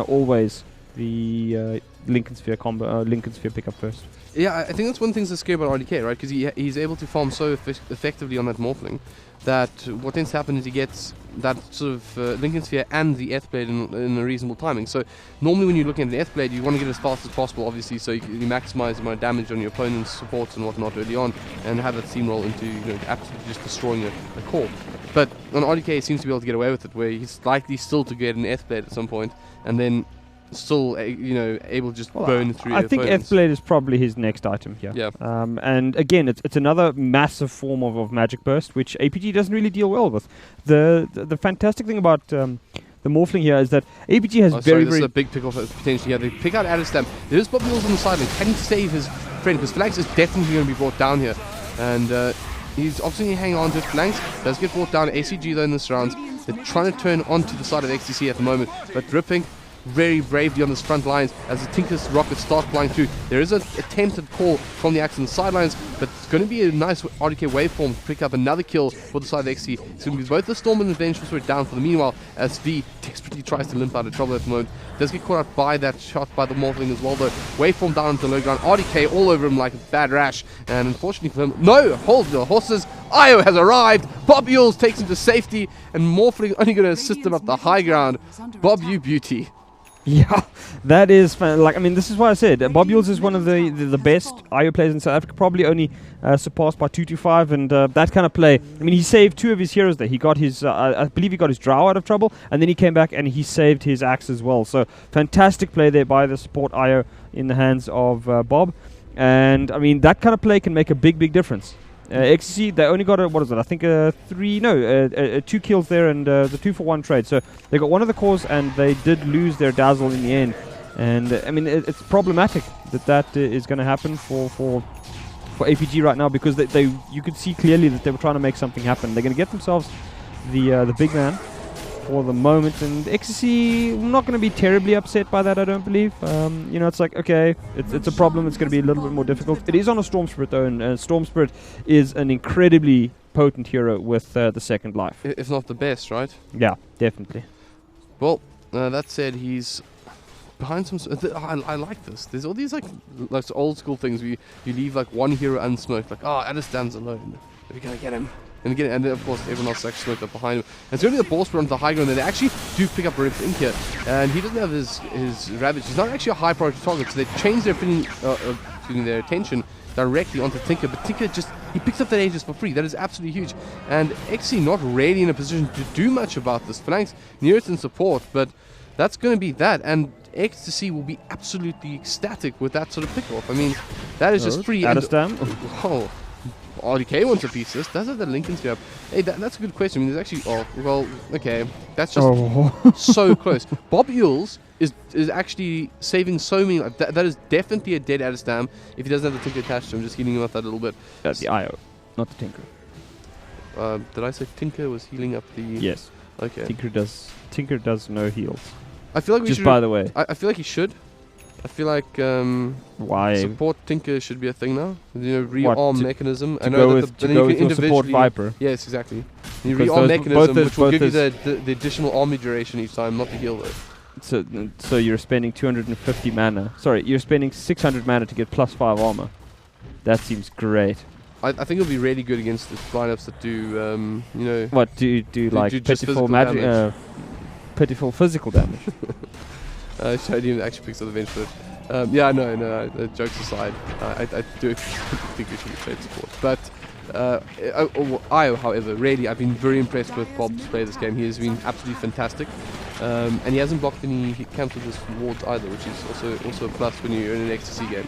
always the Lincoln Sphere combo, Lincoln Sphere pickup first. Yeah, I think that's one thing that's scary about RDK, right? Because he's able to farm so effectively on that Morphling that what tends to happen is he gets that sort of Lincoln Sphere and the F-blade in a reasonable timing. So normally when you're looking at the F-blade, you want to get it as fast as possible, obviously, so you maximize the amount of damage on your opponent's supports and whatnot early on, and have that steamroll into absolutely just destroying a core. But on RDK, he seems to be able to get away with it, where he's likely still to get an F-blade at some point, and then still able to just burn through. I think F-blade is probably his next item here. Yeah. And again, it's another massive form of magic burst, which APG doesn't really deal well with. The fantastic thing about the Morphling here is that APG has this is a big pick-off potentially. Yeah, they pick out Adderstam. There's Bob Mills on the sideline. Can he save his friend? Because Phalanx is definitely going to be brought down here, and he's obviously hanging on to it. Phalanx does get brought down. ACG though in this round, they're trying to turn onto the side of XTC at the moment, but Ripping very bravely on this front lines as the Tinker's rockets start flying through. There is an attempted call from the Axe on the sidelines, but it's going to be a nice RDK waveform to pick up another kill for the side of XC. It's going to be both the Storm and the Vengeful Spirit down for the meanwhile, as V desperately tries to limp out of trouble at the moment. Does get caught out by that shot by the Morphling as well though. Waveform down into the low ground. RDK all over him like a bad rash, and unfortunately for him, no! Hold the horses! Io has arrived! Bob Yules takes him to safety, and Morphling only going to assist him up the high ground. Bob, you beauty. Yeah, that is this is why I said Bob Yules is one of the best IO players in South Africa, probably only surpassed by 225, and that kind of play. I mean, he saved 2 of his heroes there. He got his, I believe he got his Drow out of trouble, and then he came back and he saved his Axe as well. So fantastic play there by the support IO in the hands of Bob, and I mean that kind of play can make a big difference. XCC, they only got I think 2 kills there and the 2-for-1 trade. So they got one of the cores and they did lose their Dazzle in the end. And I mean, it's problematic that is going to happen for APG right now, because you could see clearly that they were trying to make something happen. They're going to get themselves the big man for the moment, and XCC not going to be terribly upset by that, I don't believe. It's like, okay, it's a problem. It's going to be a little bit more difficult. It is on a Storm Spirit though, and Storm Spirit is an incredibly potent hero with the second life, if not the best, right? Yeah, definitely. Well, that said, he's behind some. I like this. There's all these like old school things where you leave like one hero unsmoked, like Adderstam's alone. We're gonna get him. And then of course everyone else actually smoked up behind him. And it's only the ball spread onto the high ground, and they actually do pick up Rip Ink here. And he doesn't have his Ravage. He's not actually a high priority target, so they change their attention directly onto Tinker. But Tinker he picks up that Aegis for free. That is absolutely huge. And XC not really in a position to do much about this. Phalanx near it in support, but that's going to be that. And Ecstasy will be absolutely ecstatic with that sort of pick-off. I mean, that is just free. Adderstam. RDK wants a piece of this. Does it the Lincoln Sphere? Hey, that's a good question. I mean, there's actually... okay. That's just so close. Bob Yules is actually saving so many... That is definitely a dead Adderstam if he doesn't have the Tinker attached to him, just healing him up that little bit. That's the IO, not the Tinker. Did I say Tinker was healing up the... Yes. Okay. Tinker does no heals. I feel like just by the way. I feel like he should. I feel like why support Tinker should be a thing now. Rearm mechanism. I know that then you can support Viper. Yes, exactly. You rearm mechanism, which will give you the additional army duration each time, not the heal though. So you're spending 250 mana. Sorry, you're spending 600 mana to get +5 armor. That seems great. I think it'll be really good against the lineups that do what do like pitiful magic, pitiful physical damage. Showed him actually picks up the bench for it. Jokes aside, I do think we should trade support. But Io, however, really, I've been very impressed with Bob's play this game. He has been absolutely fantastic. And he hasn't blocked any camps with his wards either, which is also a plus when you're in an ecstasy game.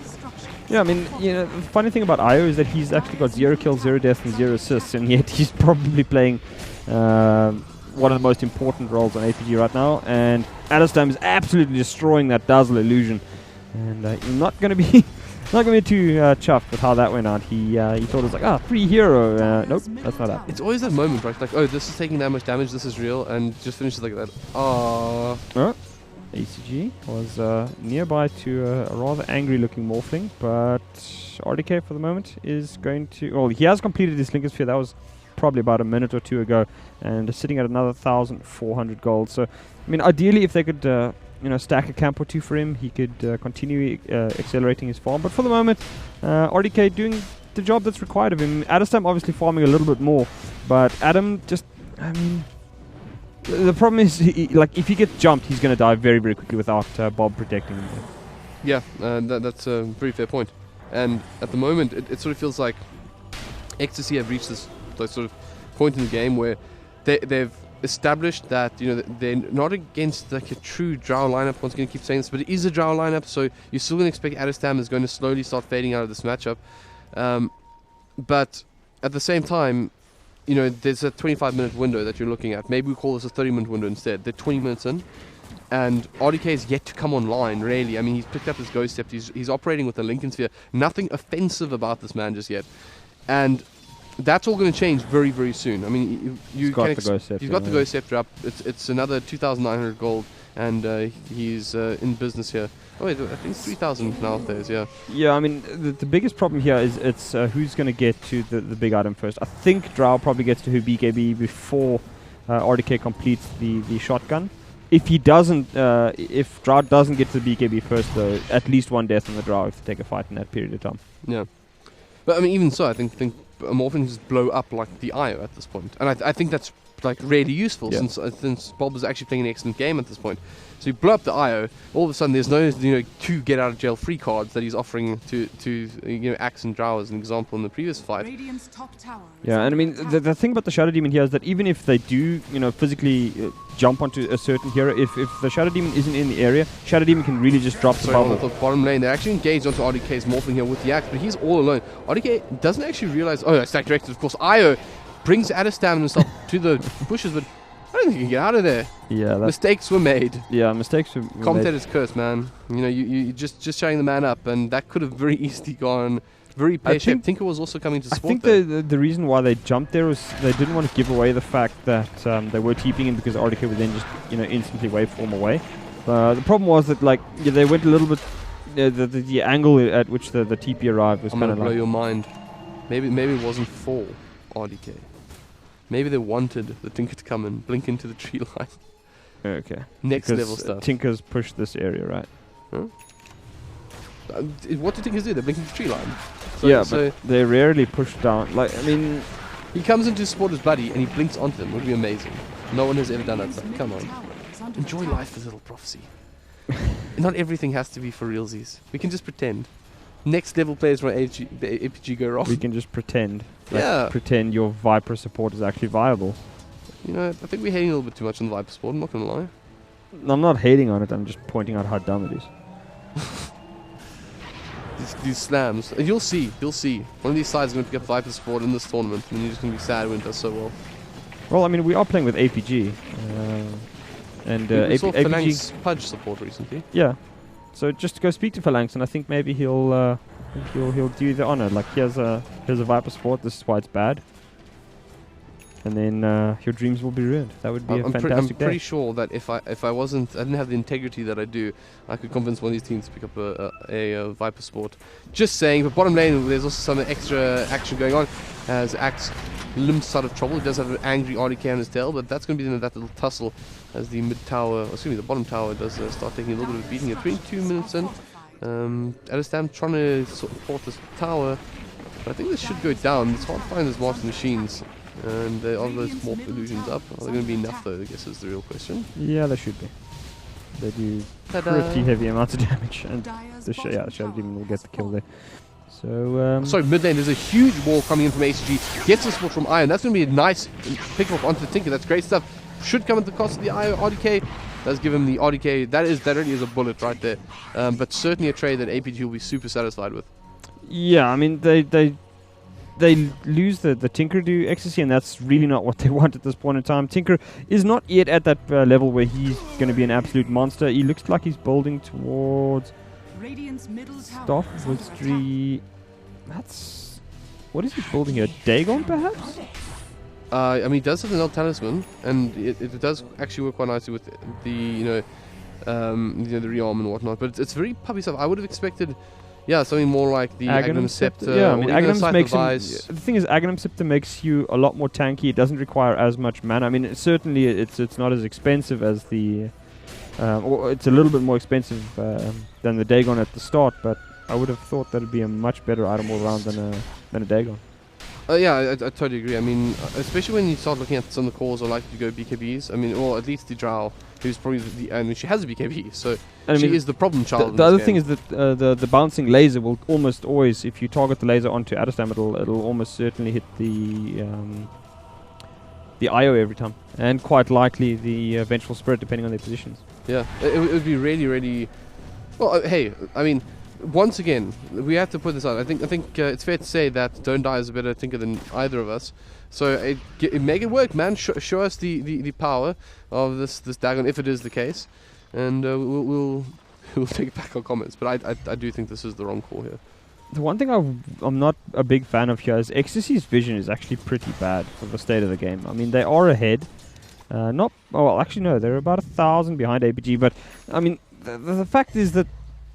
Yeah, I mean, the funny thing about Io is that he's actually got 0 kills, 0 deaths, and 0 assists, and yet he's probably playing one of the most important roles on APG right now. And Adestam is absolutely destroying that Dazzle illusion, and you're not going to be too chuffed with how that went out. He thought it was like, free hero. Nope, that's not that. It's always that moment, right? Like, oh, this is taking that much damage, this is real, and just finishes like that. ACG was nearby to a rather angry-looking Morphling, but RDK for the moment is going to... Well, he has completed his Linker Sphere. That was probably about a minute or two ago, and sitting at another 1,400 gold. So, I mean, ideally, if they could... stack a camp or two for him, he could continue accelerating his farm. But for the moment, RDK doing the job that's required of him. Adestam obviously farming a little bit more, but Adam just, I mean, the problem is, if he gets jumped, he's going to die very, very quickly without Bob protecting him. Yeah, that's a very fair point. And at the moment, it sort of feels like Ecstasy have reached this sort of point in the game where they've established that they're not against like a true Drow lineup. One's going to keep saying this, but it is a Drow lineup, so you're still going to expect Adestam is going to slowly start fading out of this matchup. But at the same time, there's a 25-minute window that you're looking at. Maybe we call this a 30-minute window instead. They're 20 minutes in, and RDK is yet to come online, really. I mean, he's picked up his Ghost Step. He's operating with the Lincoln Sphere. Nothing offensive about this man just yet. And that's all going to change very, very soon. I mean, he's got the Ghost Scepter up. It's another 2,900 gold, and he's in business here. Oh wait, I think it's 3,000 nowadays. Yeah. Yeah, I mean, the biggest problem here is it's who's going to get to the big item first. I think Drow probably gets to her BKB before RDK completes the shotgun. If he doesn't, if Drow doesn't get to the BKB first, though, at least one death on the Drow if they take a fight in that period of time. Yeah, but I mean, even so, I think Morphling just blow up like the IO at this point, and I think that's like really useful since Bob was actually playing an excellent game at this point. So you blow up the IO, all of a sudden there's no 2 get out of jail free cards that he's offering to Axe and Drow as an example in the previous fight. Yeah, and I mean the thing about the Shadow Demon here is that even if they do physically jump onto a certain hero, if the Shadow Demon isn't in the area, Shadow Demon can really just drop the bubble. On the bottom lane, they're actually engaged onto RDK's Morphling here with the Axe, but he's all alone. RDK doesn't actually realize, stack directed, of course. IO brings Adestam himself to the bushes, but I don't think he can get out of there. Yeah, mistakes were made. Yeah, mistakes were made. Commentator's curse, man. You just shutting the man up, and that could have very easily gone very pear-shaped. Tinker was also coming to support. I think the reason why they jumped there was they didn't want to give away the fact that they were TPing in, because RDK would then just instantly waveform away. The problem was that they went a little bit. The angle at which the TP arrived was kind of blow your mind. Maybe it wasn't for RDK. Maybe they wanted the Tinker to come and blink into the tree line. Okay. Next level stuff. Tinker's pushed this area, right? Huh? What do Tinkers do? They blink into the tree line. But they rarely push down. He comes in to support his buddy and he blinks onto them. It would be amazing. No one has ever done that stuff. Come on. Enjoy life, this little prophecy. Not everything has to be for realsies. We can just pretend. Next level players where APG go wrong. We can just pretend. Pretend your Viper support is actually viable. I think we're hating a little bit too much on the Viper support, I'm not going to lie. I'm not hating on it, I'm just pointing out how dumb it is. These slams. And you'll see. One of these sides is going to pick up Viper support in this tournament, and you're just going to be sad when it does so well. Well, I mean, we are playing with APG. And we saw Phalanx Pudge support recently. Yeah. So just go speak to Phalanx, and I think maybe he'll do you the honor. Here's a Viper support. This is why it's bad. And then your dreams will be ruined. That would be a fantastic day. I'm pretty sure that if I didn't have the integrity that I do, I could convince one of these teams to pick up a Viper support. Just saying. But bottom lane, there's also some extra action going on as Axe limps out of trouble. He does have an angry RDK on his tail, but that's going to be that little tussle as the the bottom tower does start taking a little bit of a beating. At 22 minutes in, Adestam trying to support this tower, but I think this should go down. It's hard to find those master machines, and there are those morph illusions up. Are they going to be enough though, I guess is the real question. Yeah, they should be. They do pretty heavy amounts of damage, and the Shadow Demon will get the kill there. So Sorry, mid lane, there's a huge wall coming in from ACG. Gets the support from Iron. That's going to be a nice pick up onto the Tinker. That's great stuff. Should come at the cost of the RDK. Does give him the RDK. That really is a bullet right there. But certainly a trade that APG will be super satisfied with. yeah, I mean they lose the Tinker to Ecstasy, and that's really not what they want at this point in time. Tinker is not yet at that level where he's going to be an absolute monster. He looks like he's building towards Stop Wizardry. That's what is he building here? Dagon, perhaps? I mean, he does have an old talisman, and it does actually work quite nicely with the the rearm and whatnot. But it's very puppy stuff. I would have expected, something more like the Aghanim Scepter. Yeah, I mean, or even a Aghanim Scythe makes Device. the thing is, Aghanim Scepter makes you a lot more tanky. It doesn't require as much mana. I mean, certainly it's not as expensive as the, or it's a little bit more expensive than the Dagon at the start. But I would have thought that'd be a much better item all around than a Dagon. I totally agree. I mean, especially when you start looking at some of the calls are likely to go BKBs. I mean, or at least the Drow, who's probably and she has a BKB, so she is the problem child. The other thing is that the bouncing laser will almost always, if you target the laser onto Adderstam, it'll almost certainly hit the IO every time, and quite likely the Vengeful Spirit, depending on their positions. Yeah, it would be really, really. Well, hey, I mean. Once again, we have to put this out. I think it's fair to say that Don't Die is a better Tinker than either of us. So make it work, man. Show us the power of this Dagon, if it is the case, and we'll take back our comments. But I do think this is the wrong call here. The one thing I'm not a big fan of here is Ecstasy's vision is actually pretty bad for the state of the game. I mean, they are ahead. Actually no, they're about 1,000 behind APG. But I mean, the fact is that,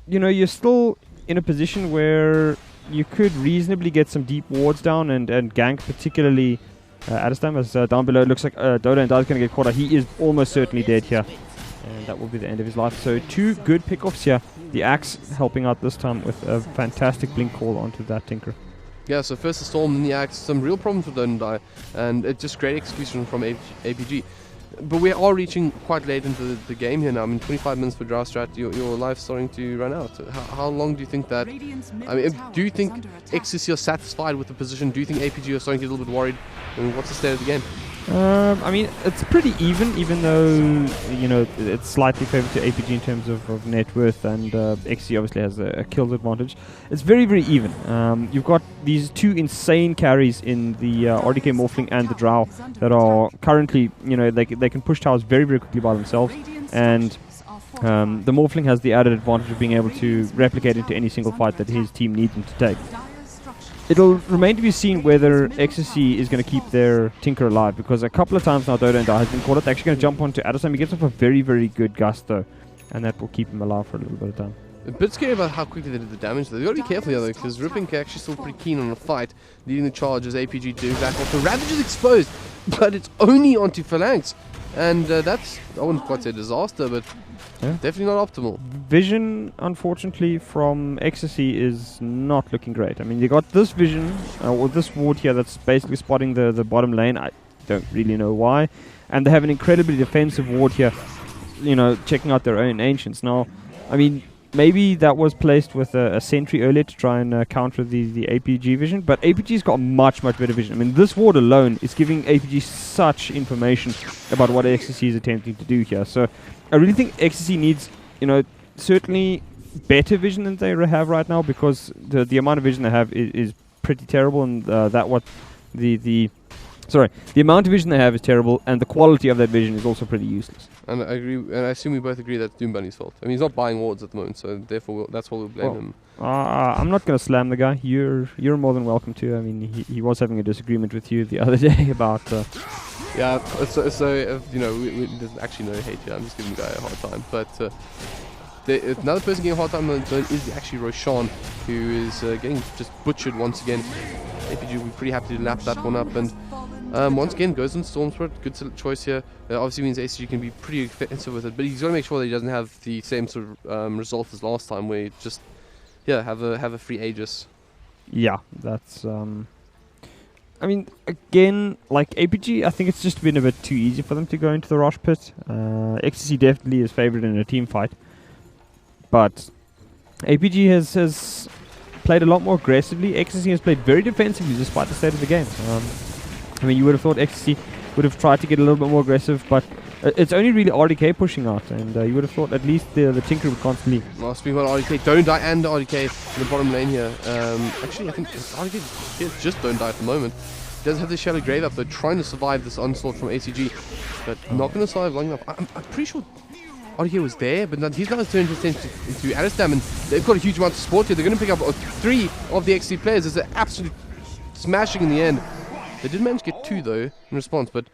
you know, you're still in a position where you could reasonably get some deep wards down and gank, particularly Adderstam, as down below it looks like Dota and Dada's going to get caught out. He is almost certainly dead here, and that will be the end of his life. So 2 good pickoffs here. The Axe helping out this time with a fantastic blink call onto that Tinker. Yeah, so first the Storm, then the Axe. Some real problems with Don't Die, and it's just great execution from APG. But we are reaching quite late into the game here now. I mean, 25 minutes for Drow Strat, your life's starting to run out. How long do you think that... I mean, do you think Ecstasy are satisfied with the position? Do you think APG are starting to get a little bit worried? I mean, what's the state of the game? I mean, it's pretty even though, you know, it's slightly favored to APG in terms of net worth, and XC obviously has a kills advantage. It's very, very even. You've got these 2 insane carries in the RDK Morphling and the Drow that are currently, you know, they can push towers very, very quickly by themselves, and the Morphling has the added advantage of being able to replicate into any single fight that his team needs him to take. It'll remain to be seen whether Ecstasy is going to keep their Tinker alive, because a couple of times now Dota and Dada has been caught up. They're actually going to jump onto Adderstam. He gets off a very, very good gust though, and that will keep him alive for a little bit of time. A bit scary about how quickly they did the damage though. They've got to be careful here though, because Ripping actually still pretty keen on a fight, leading the charge as APG doing back off. The Ravage is exposed, but it's only onto Phalanx. And that's, I wouldn't quite say disaster, but definitely not optimal. Vision, unfortunately, from Ecstasy is not looking great. I mean, you got this vision, or this ward here that's basically spotting the bottom lane. I don't really know why. And they have an incredibly defensive ward here, you know, checking out their own Ancients. Now, I mean, maybe that was placed with a sentry earlier to try and counter the APG vision, but APG's got much, much better vision. I mean, this ward alone is giving APG such information about what Ecstasy is attempting to do here. So I really think Ecstasy needs, you know, certainly better vision than they have right now, because the amount of vision they have is pretty terrible, and the amount of vision they have is terrible, and the quality of that vision is also pretty useless. And I agree, and I assume we both agree that's Doom Bunny's fault. I mean, he's not buying wards at the moment, so therefore that's why we'll blame him. I'm not going to slam the guy. You're more than welcome to. I mean, he was having a disagreement with you the other day about... Yeah, so you know, there's actually no hate here. I'm just giving the guy a hard time. But another person getting a hard time is actually Roshan, who is getting just butchered once again. APG will be pretty happy to lap that one up, and once again goes on Storm Spirit. Good choice here. Obviously means ACG can be pretty offensive with it, but he's got to make sure that he doesn't have the same sort of result as last time, where he just have a free Aegis. Yeah, that's I mean, again, like APG, I think it's just been a bit too easy for them to go into the Rosh Pit. Ecstasy definitely is favoured in a team fight, but APG has played a lot more aggressively. XSC has played very defensively despite the state of the game. I mean, you would have thought XSC would have tried to get a little bit more aggressive, but it's only really RDK pushing out, and you would have thought at least the Tinker would constantly... Well, speaking about RDK, Don't Die and RDK in the bottom lane here. Actually, I think RDK just Don't Die at the moment. He does have the Shallow Grave up, though, trying to survive this onslaught from ACG, but not going to survive long enough. I'm pretty sure RDK was there, but he's now turned his attention into Adistam, and they've got a huge amount of support here. They're going to pick up 3 of the XC players. It's absolutely smashing in the end. They did manage to get 2, though, in response, but...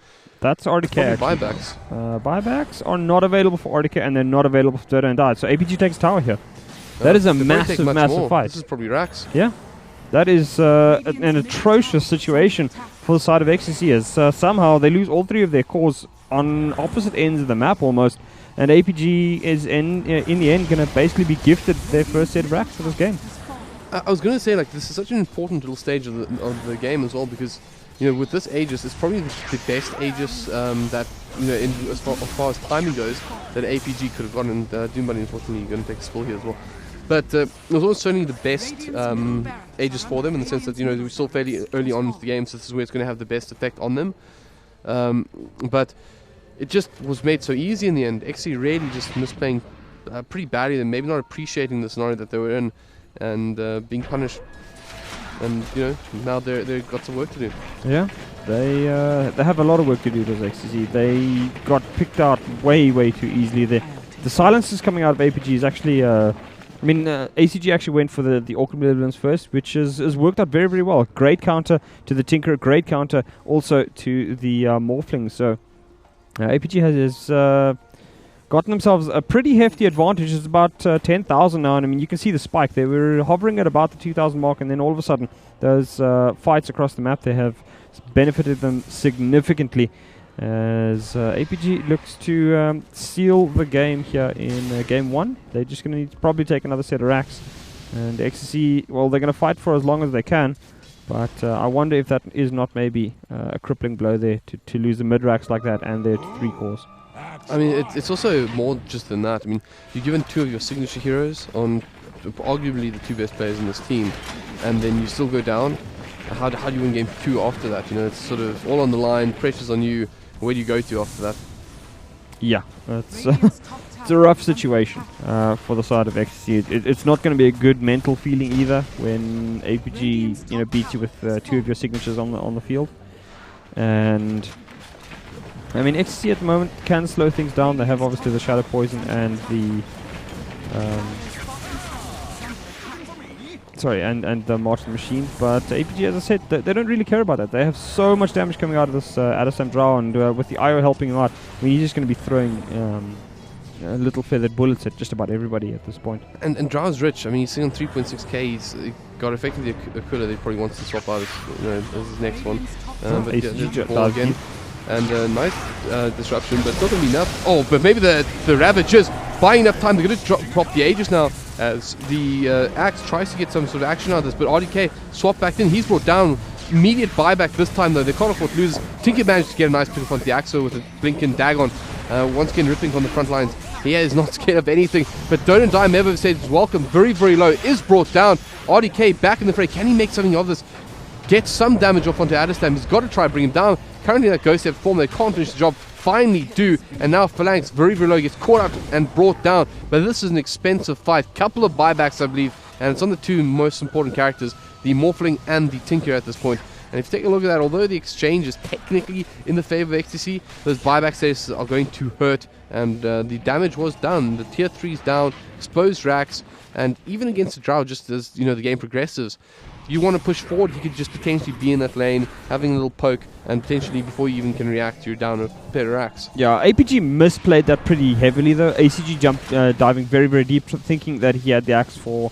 That's RDK. Buybacks. Buybacks are not available for RDK, and they're not available for Dota and Die. So APG takes tower here. That is a massive fight. This is probably Rax. Yeah. That is an atrocious situation for the side of XCC, as somehow they lose all 3 of their cores on opposite ends of the map almost. And APG is in the end going to basically be gifted their first set of Rax for this game. I was going to say, like, this is such an important little stage of the game as well, because with this Aegis, it's probably the best Aegis that, as far as timing goes, that APG could have gotten. And Doombuddy, unfortunately, going to take a spill here as well. But it was also certainly the best Aegis for them, in the sense that, we're still fairly early on into the game, so this is where it's going to have the best effect on them. But it just was made so easy in the end. XC really just misplaying pretty badly, and maybe not appreciating the scenario that they were in, and being punished. And now they've got some work to do. Yeah, they have a lot of work to do, those XCC. They got picked out way too easily. The silences coming out of APG is actually, ACG actually went for the Awkward Malevolence first, which has worked out very well. Great counter to the Tinker, great counter also to the Morphling. So APG has gotten themselves a pretty hefty advantage. It's about 10,000 now, and you can see the spike. They were hovering at about the 2,000 mark, and then all of a sudden those fights across the map, they have benefited them significantly, as APG looks to seal the game here in game 1. They're just going to need to probably take another set of racks, and XCC, well, they're going to fight for as long as they can, but I wonder if that is not maybe a crippling blow there to lose the mid racks like that and their 3 cores. I mean, it's also more just than that. I mean, you're given 2 of your signature heroes on arguably the 2 best players in this team, and then you still go down. How do you win game 2 after that? It's sort of all on the line, pressure's on you. Where do you go to after that? Yeah, it's a rough situation for the side of XC. It's not going to be a good mental feeling either when APG beats you with 2 of your signatures on the field. And I mean, XC at the moment can slow things down. They have obviously the Shadow Poison and the and the March of the Machine, but APG, as I said, they don't really care about that. They have so much damage coming out of this Adistam Drow, and with the IO helping him out, he's just going to be throwing little feathered bullets at just about everybody at this point. And Drow's rich. I mean, he's sitting on 3.6k. He's got effectively a Aquila that he probably wants to swap out as his next one. But ACG does again. And nice disruption, but it's not going to be enough. Oh, but maybe the Ravagers buying enough time. They're going to drop the Aegis now, as the Axe tries to get some sort of action out of this, but RDK swapped back in. He's brought down. Immediate buyback this time, though. They can't afford to lose. Tinker managed to get a nice pick on the Axo with a Blinking Dagon. Once again, ripping on the front lines. He is not scared of anything, but Don't Die Never says welcome. Very low. Is brought down. RDK back in the fray. Can he make something of this? Get some damage off onto Adistam. He's got to try and bring him down. Currently that Ghost Step form, they can't finish the job. Finally do, and now Phalanx very low, gets caught up and brought down. But this is an expensive fight. Couple of buybacks, I believe, and it's on the 2 most important characters, the Morphling and the Tinker at this point. And if you take a look at that, although the exchange is technically in the favor of XTC, those buyback status are going to hurt, and the damage was done. The tier 3 is down, exposed racks, and even against the Drow, just as the game progresses, you want to push forward, he could just potentially be in that lane, having a little poke, and potentially before you even can react, you're down a pair of racks. Yeah, APG misplayed that pretty heavily though. ACG jumped diving very deep, thinking that he had the axe for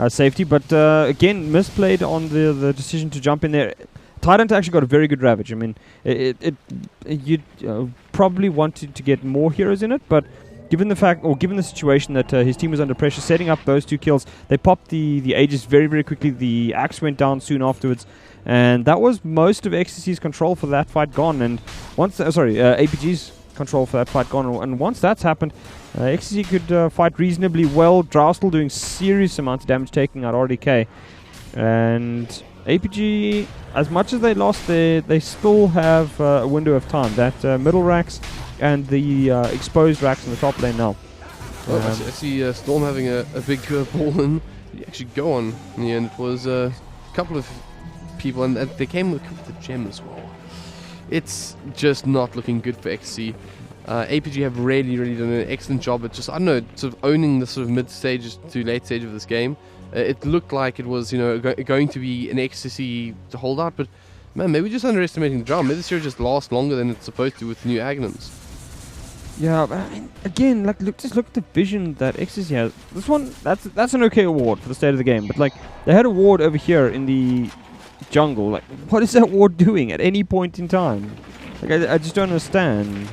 safety, but again, misplayed on the decision to jump in there. Tyrant actually got a very good Ravage. I mean, you'd probably want to get more heroes in it, but given the situation that his team was under pressure, setting up those 2 kills, they popped the Aegis very quickly. The Axe went down soon afterwards, and that was most of XTC's control for that fight gone. And once, APG's control for that fight gone, and once that's happened, XTC could fight reasonably well. Drow still doing serious amounts of damage, taking out RDK. And APG, as much as they lost, they still have a window of time. That middle racks and the exposed racks in the top lane now. I see Storm having a big ball in. He actually go on in the end. It was a couple of people, and they came with the gem as well. It's just not looking good for XC. APG have really done an excellent job at just, I don't know, sort of owning the sort of mid stages to late stage of this game. It looked like it was, going to be an ecstasy to hold out, but man, maybe just underestimating the drama. Maybe this hero just lasts longer than it's supposed to with new Agnums. Yeah, but I mean, again, just look at the vision that Ecstasy has. This one, that's an okay award for the state of the game, but like they had a ward over here in the jungle. Like, what is that ward doing at any point in time? Like, I just don't understand.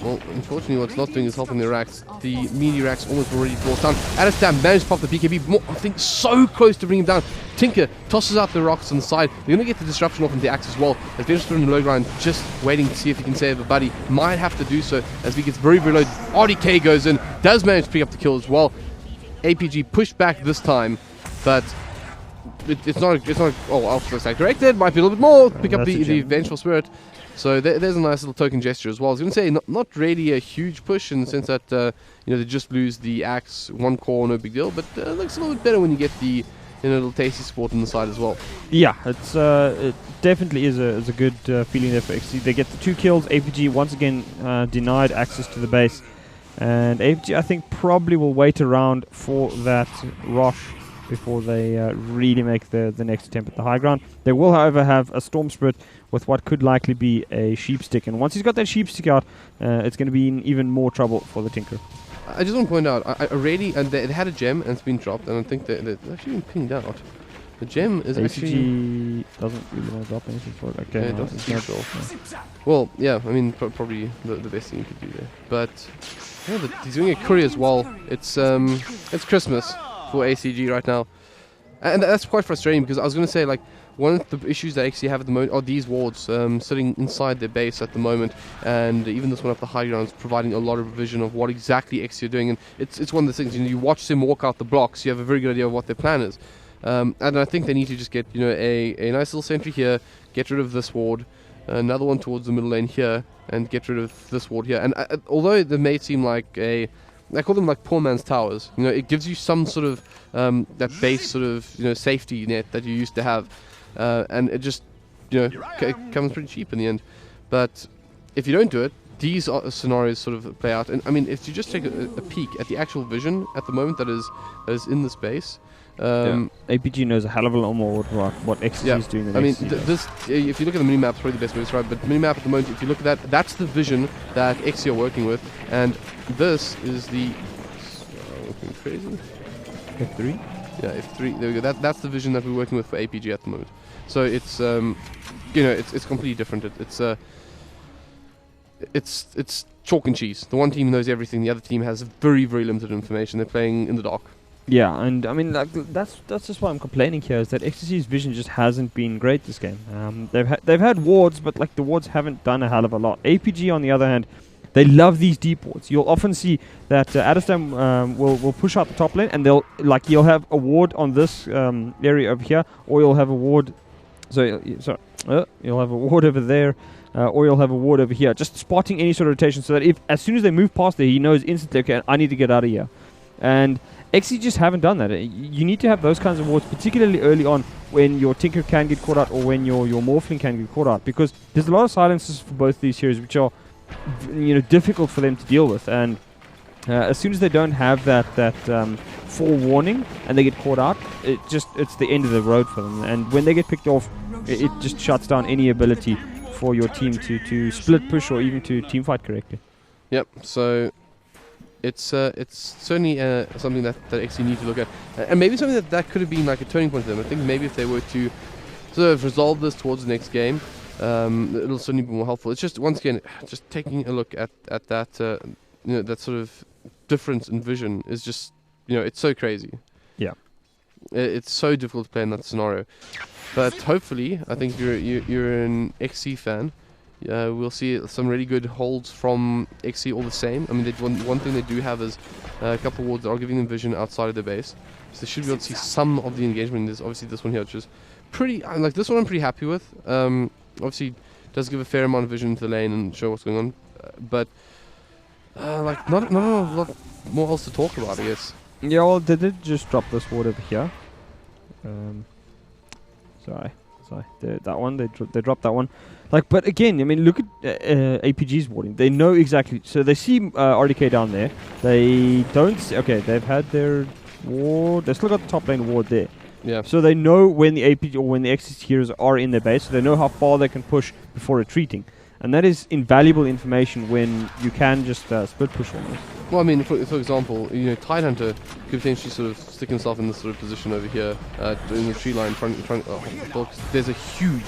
Well, unfortunately, what's not doing is helping the racks. The melee racks almost already brought down. Advertised managed to pop the BKB. I think so close to bring him down. Tinker tosses out the rocks on the side. They're going to get the disruption off into the axe as well. As Venus in the low ground, just waiting to see if he can save a buddy. Might have to do so as he gets very low. RDK goes in, does manage to pick up the kill as well. APG pushed back this time, but it's not. Oh, Alpha Stack directed. Might be a little bit more. Pick up the Vengeful Spirit. So there's a nice little token gesture as well. I was going to say not really a huge push in the sense that they just lose the axe, one core, no big deal. But it looks a little bit better when you get the little tasty support on the side as well. Yeah, it definitely is a good feeling there for XC. They get the 2 kills. APG once again denied access to the base, and APG I think probably will wait around for that Rosh before they really make the next attempt at the high ground. They will, however, have a Storm Spirit with what could likely be a Sheep Stick, and once he's got that Sheep Stick out, it's going to be in even more trouble for the Tinker. I just want to point out, and they had a gem and it's been dropped, and I think they're actually been pinged out. The gem is actually doesn't really want to drop anything for it. Okay, yeah, it's not sure. Well, yeah, I mean probably the best thing you could do there. But yeah, he's doing a courier as well. It's Christmas for ACG right now, and that's quite frustrating because I was going to say, like, one of the issues that actually have at the moment are these wards sitting inside their base at the moment, and even this one up the high ground is providing a lot of vision of what exactly XC are doing, and it's one of the things, you watch them walk out the blocks, you have a very good idea of what their plan is, and I think they need to just get a nice little sentry here, get rid of this ward, another one towards the middle lane here, and get rid of this ward here. And although they may seem like I call them like poor man's towers. It gives you some sort of that base sort of safety net that you used to have, and it just comes pretty cheap in the end. But if you don't do it, these scenarios sort of play out. And I mean, if you just take a peek at the actual vision at the moment that is in the space. APG knows a hell of a lot more what XC is doing. I mean, this if you look at the minimap, it's probably the best way to describe it. But minimap at the moment, if you look at that, that's the vision that XC are working with, and this is the crazy F3. Yeah, F3. There we go. That's the vision that we're working with for APG at the moment. So it's it's completely different. It's chalk and cheese. The one team knows everything. The other team has very limited information. They're playing in the dark. Yeah, and I mean that's just why I'm complaining here, is that XTC's vision just hasn't been great this game. They've had wards, but like the wards haven't done a hell of a lot. APG on the other hand, they love these deep wards. You'll often see that Adestam will push out the top lane, and you'll have a ward on this area over here, or you'll have a ward. You'll have a ward over there. Or you'll have a ward over here, just spotting any sort of rotation, so that if as soon as they move past there, he knows instantly, okay, I need to get out of here. And XC just haven't done that. You need to have those kinds of wards, particularly early on, when your Tinker can get caught out, or when your Morphling can get caught out, because there's a lot of silences for both these heroes, which are difficult for them to deal with. And as soon as they don't have that forewarning and they get caught out, it's the end of the road for them. And when they get picked off, it just shuts down any ability for your team to split push or even to team fight correctly. Yep. So it's certainly something that XC need to look at, and maybe something that could have been like a turning point for them. I think maybe if they were to sort of resolve this towards the next game, it'll certainly be more helpful. It's just, once again, just taking a look at that that sort of difference in vision is just it's so crazy. Yeah, it's so difficult to play in that scenario. But hopefully, I think you're an XC fan. We'll see some really good holds from XC all the same. I mean, one thing they do have is a couple of wards that are giving them vision outside of their base. So they should be able to see some of the engagement. There's obviously this one here, which is pretty... like this one I'm pretty happy with. Obviously, does give a fair amount of vision into the lane and show what's going on. But, like, not a lot more else to talk about, I guess. Yeah, well, they did just drop this ward over here. Sorry, that one, they dropped that one. Like, but again, I mean, look at APG's warding. They know exactly. So they see RDK down there. They don't. Okay, they've had their ward. They still got the top lane ward there. Yeah. So they know when the APG or when the XCC heroes are in their base. So they know how far they can push before retreating, and that is invaluable information when you can just split push almost. Well, I mean, for example, you know, Tidehunter could potentially sort of stick himself in this sort of position over here, in the tree line, there's a huge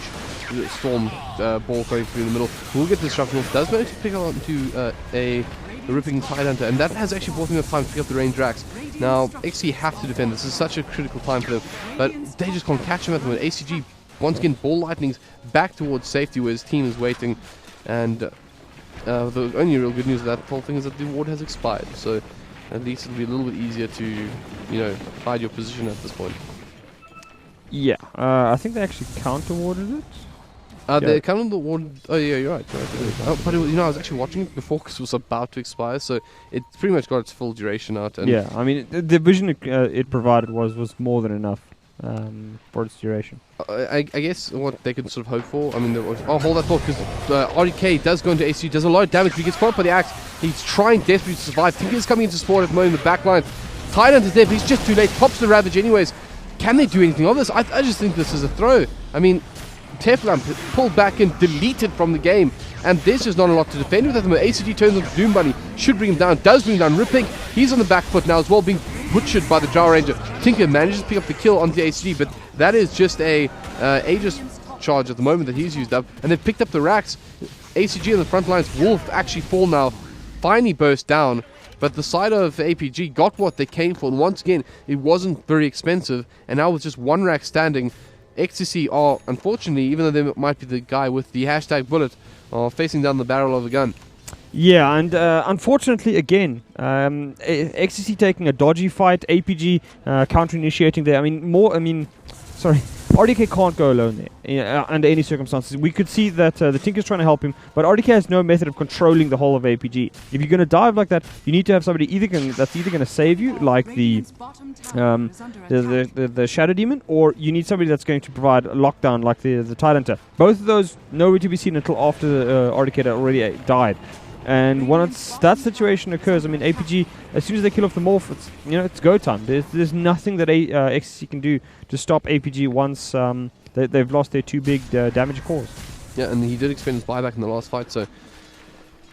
storm ball going through in the middle. We'll get this disruption off. Does manage to pick up into a ripping Tidehunter, and that has actually bought him enough time to pick up the range Drax. Now, XC have to defend. This is such a critical time for them, but they just can't catch him at the moment. ACG, once again, ball lightning's back towards safety where his team is waiting, and the only real good news of that whole thing is that the ward has expired, so at least it'll be a little bit easier to, you know, hide your position at this point. Yeah, I think they actually counter-warded it. They countered the ward. Oh yeah, you're right. But it was, you know, I was actually watching it before because it was about to expire, so it pretty much got its full duration out. And yeah, I mean, the vision it provided was more than enough for its duration. I guess what they could sort of hope for, I mean, hold that thought, because RDK does go into AC, does a lot of damage, but he gets caught by the axe. He's trying desperately to survive. Tinker's coming into support at the moment in the back line. Tidehunter's there, but he's just too late. Pops the Ravage anyways. Can they do anything of this? I just think this is a throw. I mean, Teflon pulled back and deleted from the game, and there's just not a lot to defend with at the moment. ACG turns on Doom Bunny, should bring him down, does bring him down. Ripping, he's on the back foot now as well, being butchered by the Drow Ranger. Tinker manages to pick up the kill on the ACG, but that is just a Aegis charge at the moment that he's used up, and they've picked up the racks. ACG on the front lines will actually fall now, finally burst down, but the side of APG got what they came for, and once again, it wasn't very expensive, and now with just one rack standing, XTC are, unfortunately, even though they might be the guy with the hashtag bullet, are facing down the barrel of a gun. Yeah, and unfortunately, again, XTC taking a dodgy fight, APG counter-initiating there. Sorry, RDK can't go alone there under any circumstances. We could see that the Tinker's trying to help him, but RDK has no method of controlling the whole of APG. If you're going to dive like that, you need to have somebody that's either going to save you, like the Shadow Demon, or you need somebody that's going to provide a lockdown, like the Tidehunter. Both of those nowhere to be seen until after RDK had already died. And once that situation occurs, I mean, APG, as soon as they kill off the Morph, it's go time. There's nothing that XCC can do to stop APG once they've lost their two big damage cores. Yeah, and he did expend his buyback in the last fight, so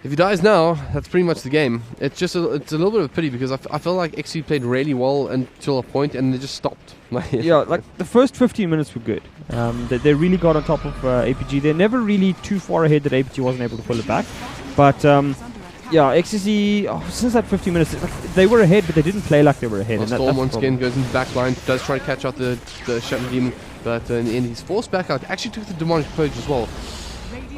if he dies now, that's pretty much the game. It's just it's a little bit of a pity, because I feel like XC played really well until a point, and they just stopped. Yeah, like the first 15 minutes were good. They really got on top of APG. They're never really too far ahead that APG wasn't able to pull it back. But yeah, XCC, since that 15 minutes, they were ahead, but they didn't play like they were ahead. Well, and Storm once again goes in the back line, does try to catch out the Shadow Demon, but in the end he's forced back out. Actually took the Demonic Purge as well.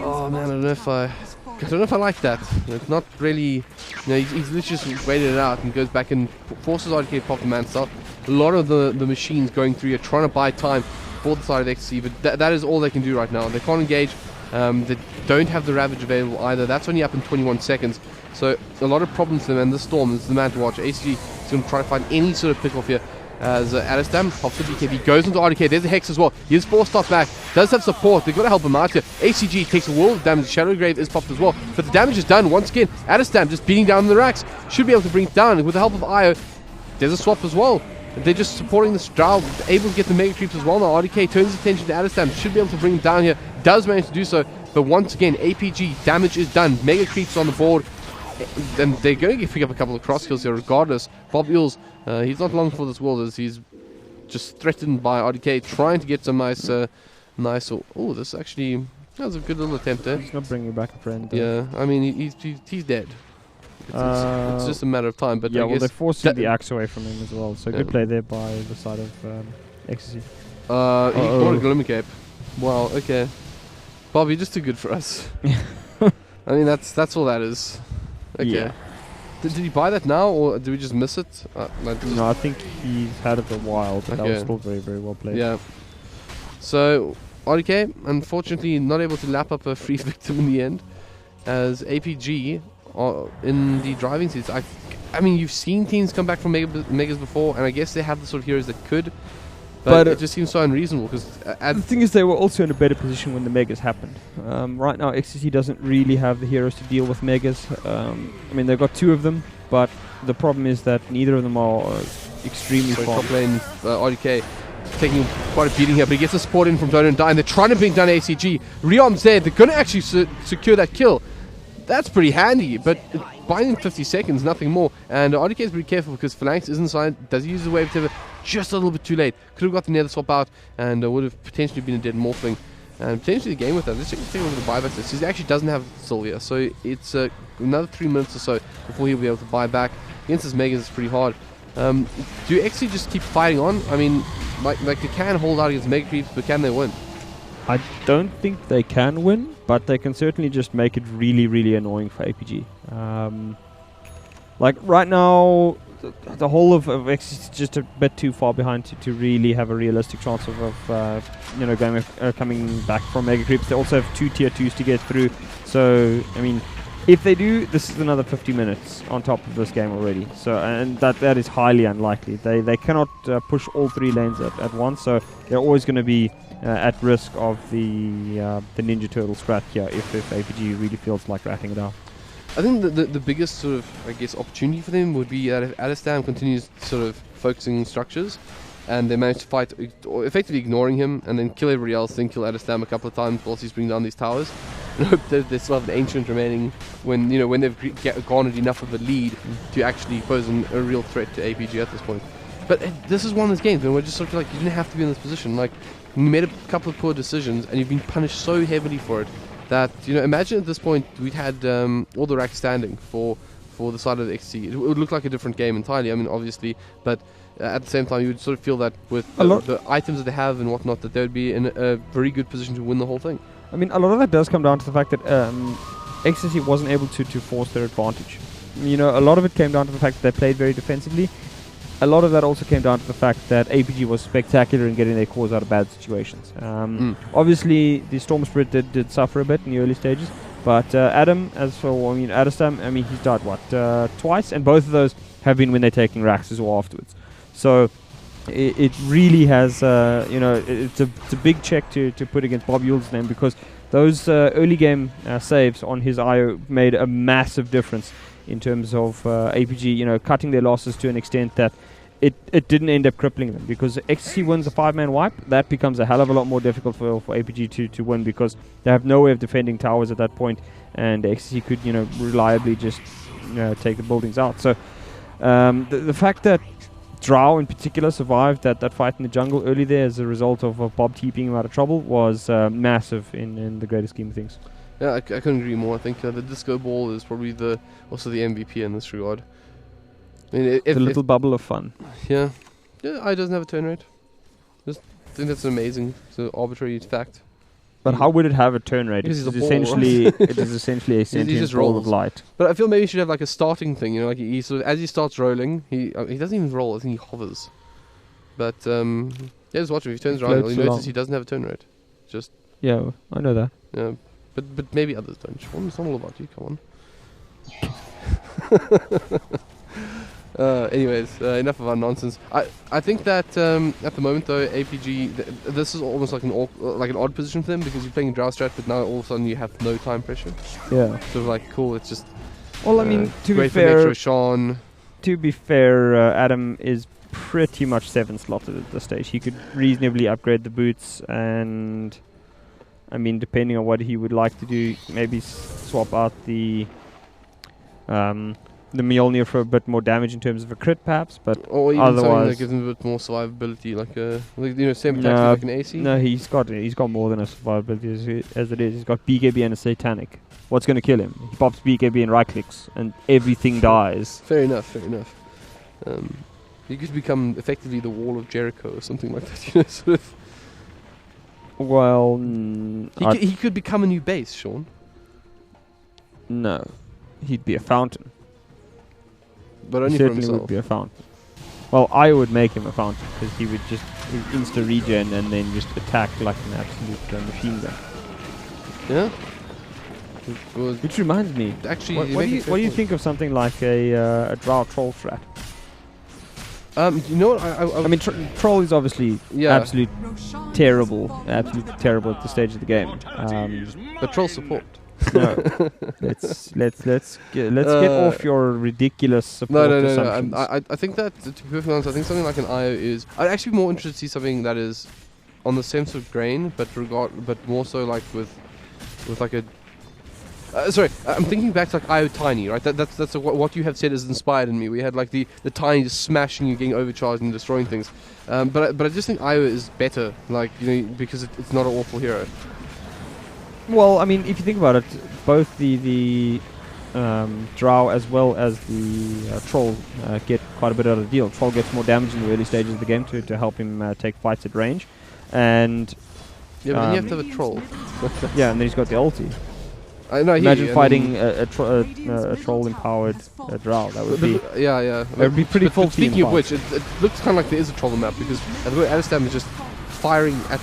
Oh man, I don't know if I like that. It's not really, he's literally just waited it out and goes back and forces RDK to pop the man start. A lot of the machines going through here trying to buy time for the side of XC, but that is all they can do right now. They can't engage. They don't have the Ravage available either. That's only up in 21 seconds. So a lot of problems for them, and the Storm is the man to watch. ACG is going to try to find any sort of pick-off here. As Adestam pops the BKB, goes into RDK. There's a Hex as well. He is forced off back. Does have support. They've got to help him out here. ACG takes a world of damage. Shadow Grave is popped as well. But the damage is done once again. Adestam just beating down the racks. Should be able to bring it down with the help of IO. There's a swap as well. They're just supporting the Drow, able to get the Mega Creeps as well. Now RDK turns his attention to Adestam. Should be able to bring him down here. Does manage to do so. But once again, APG damage is done. Mega Creeps on the board. And they're going to pick up a couple of cross kills here regardless. Bob Eels, he's not long for this world, as he's just threatened by RDK, trying to get some nice. Oh, this actually, that was a good little attempt there. He's not bringing back a friend. Yeah, I mean, he's dead. It's just a matter of time. But yeah, I well, guess they're forcing the axe away from him as well. So good play there by the side of XC. He bought a Glimmer Cape. Wow, okay. Bob, you're just too good for us. I mean, that's all that is. Okay. Yeah. Did he buy that now, or did we just miss it? No, I think he's had it a while, but that was Okay. still very, very well played. Yeah. So, RDK, unfortunately, not able to lap up a free victim in the end, as APG are in the driving seats. I mean, you've seen teams come back from Megas before, and I guess they have the sort of heroes that could, but it just seems so unreasonable, because The thing is, they were also in a better position when the Megas happened. Right now, XTC doesn't really have the heroes to deal with Megas. I mean, they've got 2 of them, but the problem is that neither of them are extremely fast. top lane, RDK taking quite a beating here, but he gets the support in from Dota and Die, and they're trying to bring down ACG. Riom's there, they're going to actually secure that kill. That's pretty handy, but buying 50 seconds, nothing more. And RDK is pretty careful, because Phalanx is inside. Does he use the wave tether just a little bit too late? Could have got the nether swap out, and would have potentially been a dead morphling. And potentially the game with that. Let's take a look at the buyback list. He actually doesn't have Sylvia, so it's another 3 minutes or so before he'll be able to buy back. Against his Megas, it's pretty hard. Do XC just keep fighting on? I mean, like they can hold out against Mega Creeps, but can they win? I don't think they can win, but they can certainly just make it really, really annoying for APG. Like right now, the whole of X is just a bit too far behind to really have a realistic chance of coming back from Mega Creeps. They also have 2 tier 2s to get through. So I mean, if they do, this is another 50 minutes on top of this game already. So and that is highly unlikely. They cannot push all 3 lanes at once. So they're always going to be at risk of the Ninja Turtle strat here if APG really feels like ratting it out. I think the biggest sort of, I guess, opportunity for them would be that if Adestam continues sort of focusing structures, and they manage to fight, or effectively ignoring him, and then kill everybody else, then kill Adestam a couple of times whilst he's bringing down these towers, and hope that they still have an Ancient remaining when they've garnered enough of a lead to actually pose a real threat to APG at this point. But this is one of those games, and we're just sort of like, you didn't have to be in this position. Like, you made a couple of poor decisions, and you've been punished so heavily for it that, imagine at this point we'd had all the racks standing for the side of the XC. It would look like a different game entirely, I mean, obviously, but at the same time you would sort of feel that with the items that they have and whatnot, that they would be in a very good position to win the whole thing. I mean, a lot of that does come down to the fact that XTC wasn't able to force their advantage. A lot of it came down to the fact that they played very defensively. A lot of that also came down to the fact that APG was spectacular in getting their cores out of bad situations. Obviously, the Storm Spirit did suffer a bit in the early stages, but Adestam, he's died, twice, and both of those have been when they're taking racks as well afterwards. So it really has, it's a big check to put against Bob Yule's name, because those early game saves on his IO made a massive difference in terms of APG, cutting their losses to an extent that it didn't end up crippling them, because XTC wins a 5-man wipe. That becomes a hell of a lot more difficult for APG to win, because they have no way of defending towers at that point, and XTC could reliably just take the buildings out. So the fact that Drow in particular survived that fight in the jungle early there as a result of Bob TPing him out of trouble was massive in the greater scheme of things. Yeah, I couldn't agree more. I think the disco ball is probably also the MVP in this regard. I mean, the little bubble of fun. Yeah, I doesn't have a turn rate. I think that's an amazing, arbitrary fact. But how would it have a turn rate? Because it is essentially a sentient ball of light. But I feel maybe you should have like a starting thing. Like he sort of, as he starts rolling, he doesn't even roll. I think he hovers. But just watch him. If he turns around, you'll notice he doesn't have a turn rate. Just I know that. Yeah. But maybe others don't. It's not all about you. Come on. Anyways, enough of our nonsense. I think that at the moment though, APG this is almost like an odd position for them, because you're playing Drow strat, but now all of a sudden you have no time pressure. Yeah. So like cool. It's just. Well, I mean, to be fair, Adam is pretty much 7 slotted at this stage. He could reasonably upgrade the boots, and I mean, depending on what he would like to do, maybe swap out the Mjolnir for a bit more damage in terms of a crit, perhaps. But or even otherwise, something that gives him a bit more survivability, like same attack like an AC. No, he's got more than a survivability as it is. He's got BKB and a Satanic. What's going to kill him? He pops BKB and right clicks, and everything dies. Fair enough. He could become effectively the Wall of Jericho or something like that. Sort of. Well, He could become a new base, Sean. no, he'd be a fountain. But He only for certainly would himself. be a fountain. Well, I would make him a fountain because he would just insta regen and then just attack like an absolute machine gun. Yeah. Well, Which reminds me, actually, what you do make you a fair what do you point. think of something like a drow troll strat? You know what? I mean, troll is obviously Yeah. absolutely terrible at the stage of the game. the troll support. No, let's get off your ridiculous support No. assumptions. I think that, to be perfectly honest, I think something like an IO is. I'd actually be more interested to see something that is on the sense of grain, but more so like with like a. Sorry, I'm thinking back to like IO Tiny, right? That's what you have said has inspired in me. We had like the Tiny just smashing you, getting overcharged and destroying things. But I just think IO is better, like, you know, because it's not an awful hero. Well, I mean, if you think about it, both the drow as well as the troll get quite a bit out of the deal. Troll gets more damage in the early stages of the game to help him take fights at range, and Yeah, but then you have to have a troll. yeah, and then he's got the ulti. I know. Imagine fighting a troll-empowered drow. That would be yeah. that would be pretty full. But speaking team of which, fight. it looks kind of like there is a troll on the map, because at the way Adestam is just firing at,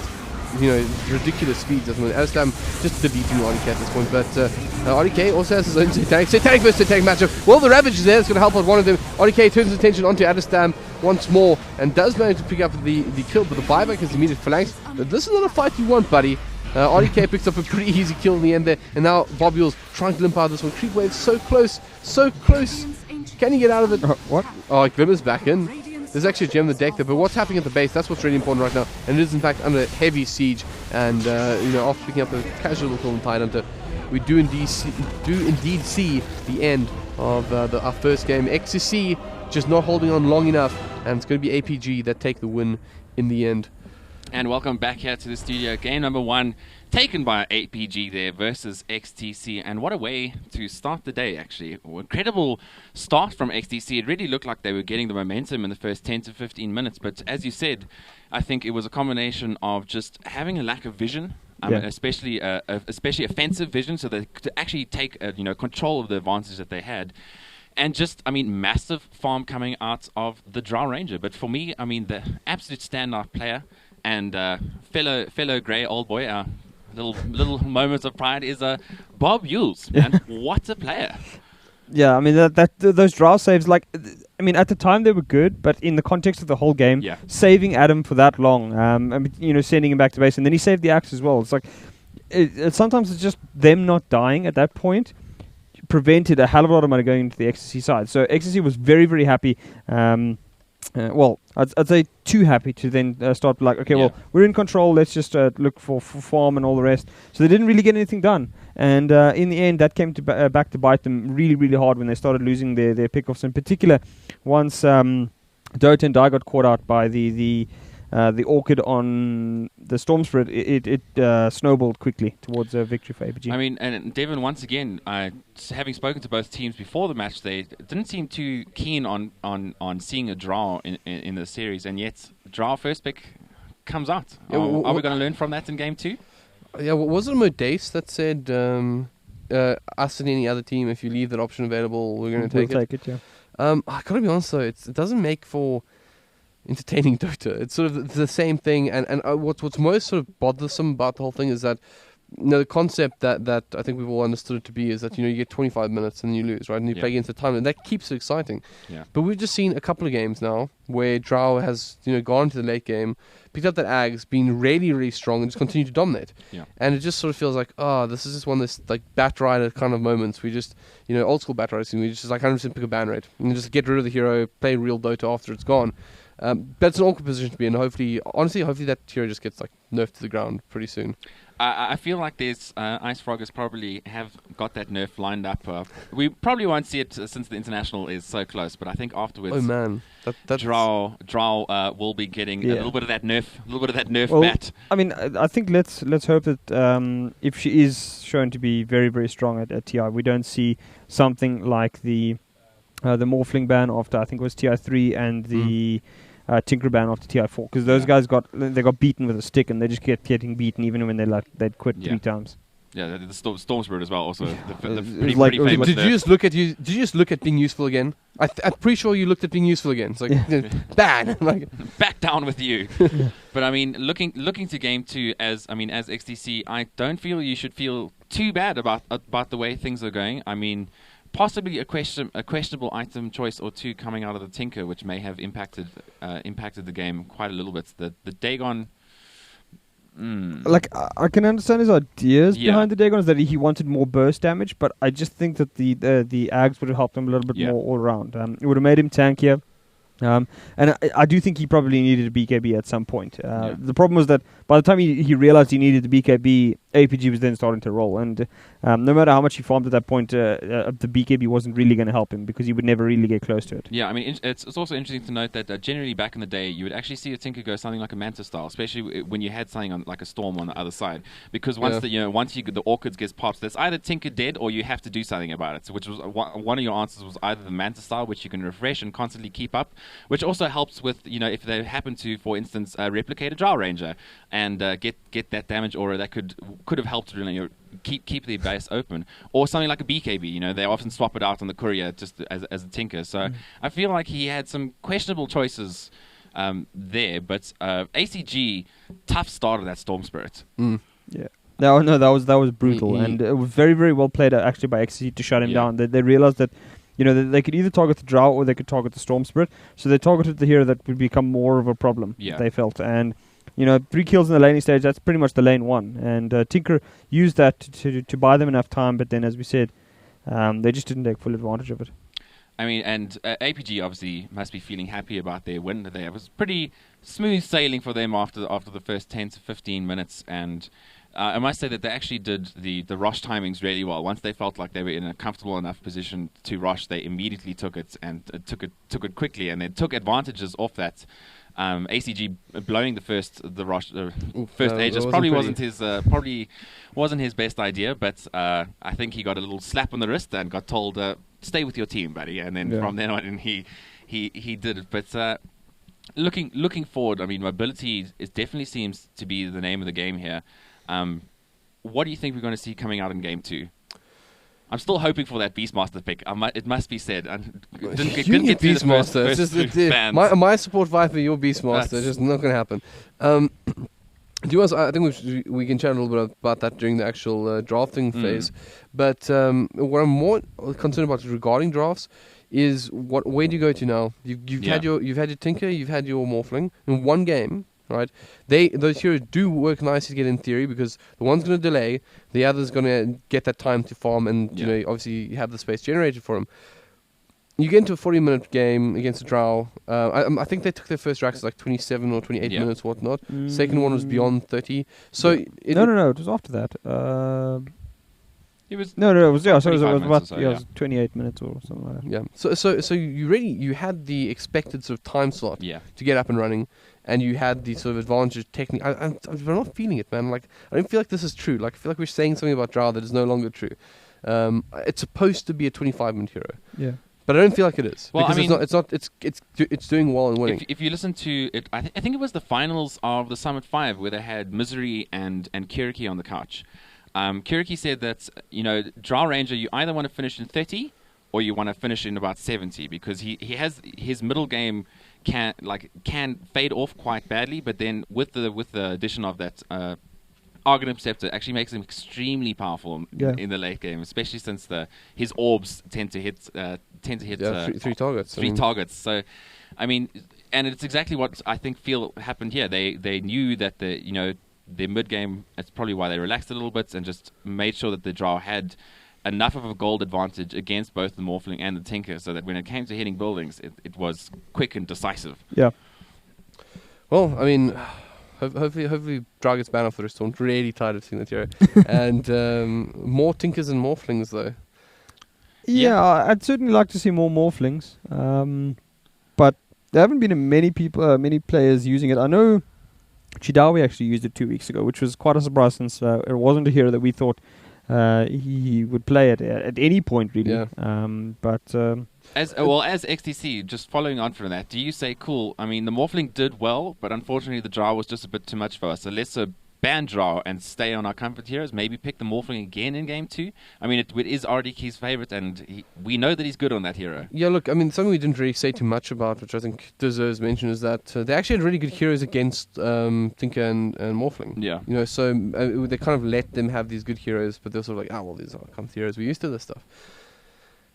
you know, ridiculous speeds at the moment. Adestam just deleting RDK at this point, but RDK also has his own satanic versus satanic matchup. Well, the Ravage is there, it's going to help out one of them. RDK turns his attention onto Adestam once more and does manage to pick up the kill, but the buyback is immediate phalanx. But this is not a fight you want, buddy. RDK picks up a pretty easy kill in the end there, and now Bobules trying to limp out of this one. Creep wave so close, so close. Can he get out of it? What? Oh, Glimmer's back in. There's actually a gem in the deck there, but what's happening at the base, that's what's really important right now. And it is in fact under heavy siege, and you know, after picking up a casual little Tidehunter, we do indeed see the end of our first game. XCC just not holding on long enough, and it's going to be APG that take the win in the end. And welcome back here to the studio. Game number 1 taken by APG there versus XTC. And what a way to start the day, actually. Incredible start from XTC. It really looked like they were getting the momentum in the first 10 to 15 minutes. But as you said, I think it was a combination of just having a lack of vision. Especially offensive vision, so they could actually take control of the advantage that they had. And just, I mean, massive farm coming out of the Drow Ranger. But for me, I mean, the absolute standout player and fellow grey old boy, little moments of pride is Bob Yules, man. What a player! Yeah, I mean those draw saves, like, I mean, at the time they were good, but in the context of the whole game, saving Adam for that long, I mean, you know, sending him back to base, and then he saved the axe as well. It's like sometimes it's just them not dying at that point prevented a hell of a lot of money going into the XTC side. So XTC was very, very happy. Well, I'd say too happy to then start like, okay, well, we're in control. Let's just look for farm and all the rest. So they didn't really get anything done. And in the end, that came to back to bite them really, really hard when they started losing their pickoffs. In particular, once Dota and Dai got caught out by the Orchid on the Storm Spirit, it snowballed quickly towards a victory for APG. I mean, and Devin, once again, having spoken to both teams before the match, they didn't seem too keen on seeing a draw in the series, and yet draw first pick comes out. Yeah, are we going to learn from that in game 2? Yeah, was it Modeste that said us and any other team, if you leave that option available, we're going to take it? Yeah. I gotta be honest though, it doesn't make for entertaining Dota. It's sort of the same thing, and what's most sort of bothersome about the whole thing is that, you know, the concept that I think we've all understood it to be is that, you know, you get 25 minutes and then you lose, right? And you play against the time, and that keeps it exciting. Yeah. But we've just seen a couple of games now where Drow has, you know, gone to the late game, picked up that Ags, been really, really strong, and just continued to dominate. Yeah. And it just sort of feels like, this is just one of those like Bat Rider kind of moments. We just, you know, old school Bat Rider, we just like 100% pick a ban rate and just get rid of the hero, play real Dota after it's gone. But it's an awkward position to be in. Hopefully that hero just gets like nerfed to the ground pretty soon. I feel like there's Ice Froggers probably have got that nerf lined up. We probably won't see it since the international is so close, but I think afterwards, Oh man, Drow will be getting a little bit of that nerf bat. I mean, I think let's hope that if she is shown to be very, very strong at TI, we don't see something like the Morphling ban after, I think it was TI3 and the Tinker ban after TI4 because those guys got beaten with a stick and they just kept getting beaten even when they'd quit 3 times. Yeah, the Storm Spirit as well. Also, the it was pretty famous. Did you just look at being useful again? I'm pretty sure you looked at being useful again. It's like bad. Like, back down with you. But I mean, looking to game 2 as XTC, I don't feel you should feel too bad about the way things are going. I mean, possibly a questionable item choice or 2 coming out of the Tinker, which may have impacted the game quite a little bit. The Dagon. Like I can understand his ideas behind the Dagon is that he wanted more burst damage, but I just think that the Ags would have helped him a little bit more all around. It would have made him tankier. And I do think he probably needed a BKB at some point. The problem was that by the time he realized he needed the BKB, APG was then starting to roll. And no matter how much he farmed at that point, the BKB wasn't really going to help him because he would never really get close to it. Yeah, I mean, it's also interesting to note that generally back in the day, you would actually see a Tinker go something like a Manta style, especially when you had something on, like a Storm on the other side. Because once the Orchids gets popped, there's either Tinker dead or you have to do something about it. So which was one of your answers was either the Manta style, which you can refresh and constantly keep up, which also helps with, if they happen to, for instance, replicate a Drow Ranger and get that damage aura that could have helped keep the base open, or something like a BKB. They often swap it out on the courier just as a Tinker. So I feel like he had some questionable choices there, but ACG, tough start of that Storm Spirit. Yeah. No, that was brutal, and it was very, very well played actually by XC to shut him down. They realized that they could either target the Drow or they could target the Storm Spirit. So they targeted the hero that would become more of a problem, they felt. And, 3 kills in the laning stage, that's pretty much the lane 1. And Tinker used that to buy them enough time, but then, as we said, they just didn't take full advantage of it. I mean, and APG obviously must be feeling happy about their win there. It was pretty smooth sailing for them after the first 10 to 15 minutes, and I must say that they actually did the rush timings really well. Once they felt like they were in a comfortable enough position to rush, they immediately took it and took it quickly, and they took advantages off that. ACG blowing the first Aegis probably wasn't his best idea, but I think he got a little slap on the wrist and got told, "Stay with your team, buddy." And then from then on, he did it. But looking forward, I mean, mobility definitely seems to be the name of the game here. What do you think we're going to see coming out in game 2? I'm still hoping for that Beastmaster pick. It must be said. Didn't get Beastmaster. My support Viper, your Beastmaster. It's just not going to happen. I think we can chat a little bit about that during the actual drafting phase. But what I'm more concerned about regarding drafts is where do you go to now? You've had your Tinker, you've had your Morphling in one game. Right, those heroes do work nicely to get in theory because the one's going to delay, the other's going to get that time to farm, and obviously you have the space generated for him. You get into a 40-minute game against a Drow. I think they took their first racks like 27 or 28 minutes, whatnot. Second one was beyond 30. So no, it was after that. It was it was it was 28 minutes or something like that. Yeah. So you had the expected sort of time slot to get up and running. And you had the sort of advantage technique. I'm not feeling it, man. Like, I don't feel like this is true. Like, I feel like we're saying something about Drow that is no longer true. It's supposed to be a 25-minute hero. Yeah. But I don't feel like it is. Well, because it's doing well and winning. If you listen to it, I think it was the finals of the Summit 5 where they had Misery and Kiriki on the couch. Kiriki said that, Drow Ranger, you either want to finish in 30 or you want to finish in about 70 because he has his middle game can fade off quite badly, but then with the addition of that Argonaup Scepter actually makes him extremely powerful in the late game, especially since his orbs tend to hit three targets. Three targets. So, I mean, and it's exactly what I think happened here. They knew that their mid game. That's probably why they relaxed a little bit and just made sure that the Drow had enough of a gold advantage against both the Morphling and the Tinker, so that when it came to hitting buildings, it was quick and decisive. Yeah. Well, I mean, hopefully Drow gets banned off the restore. I'm really tired of seeing that hero. And more Tinkers and Morphlings, though. Yeah, I'd certainly like to see more Morphlings. But there haven't been many players using it. I know Chidawi actually used it 2 weeks ago, which was quite a surprise since it wasn't a hero that we thought he would play at any point really. Yeah. As XTC, just following on from that, do you say, cool, I mean, the Morphling did well, but unfortunately the draw was just a bit too much for us. So let's ban draw and stay on our comfort heroes, maybe pick the Morphling again in Game 2? I mean, it is RDK's favorite, and we know that he's good on that hero. Yeah, look, I mean, something we didn't really say too much about, which I think deserves mention, is that they actually had really good heroes against Tinker and Morphling. Yeah. You know, so they kind of let them have these good heroes, but they're sort of like, well, these are comfort heroes. We're used to this stuff.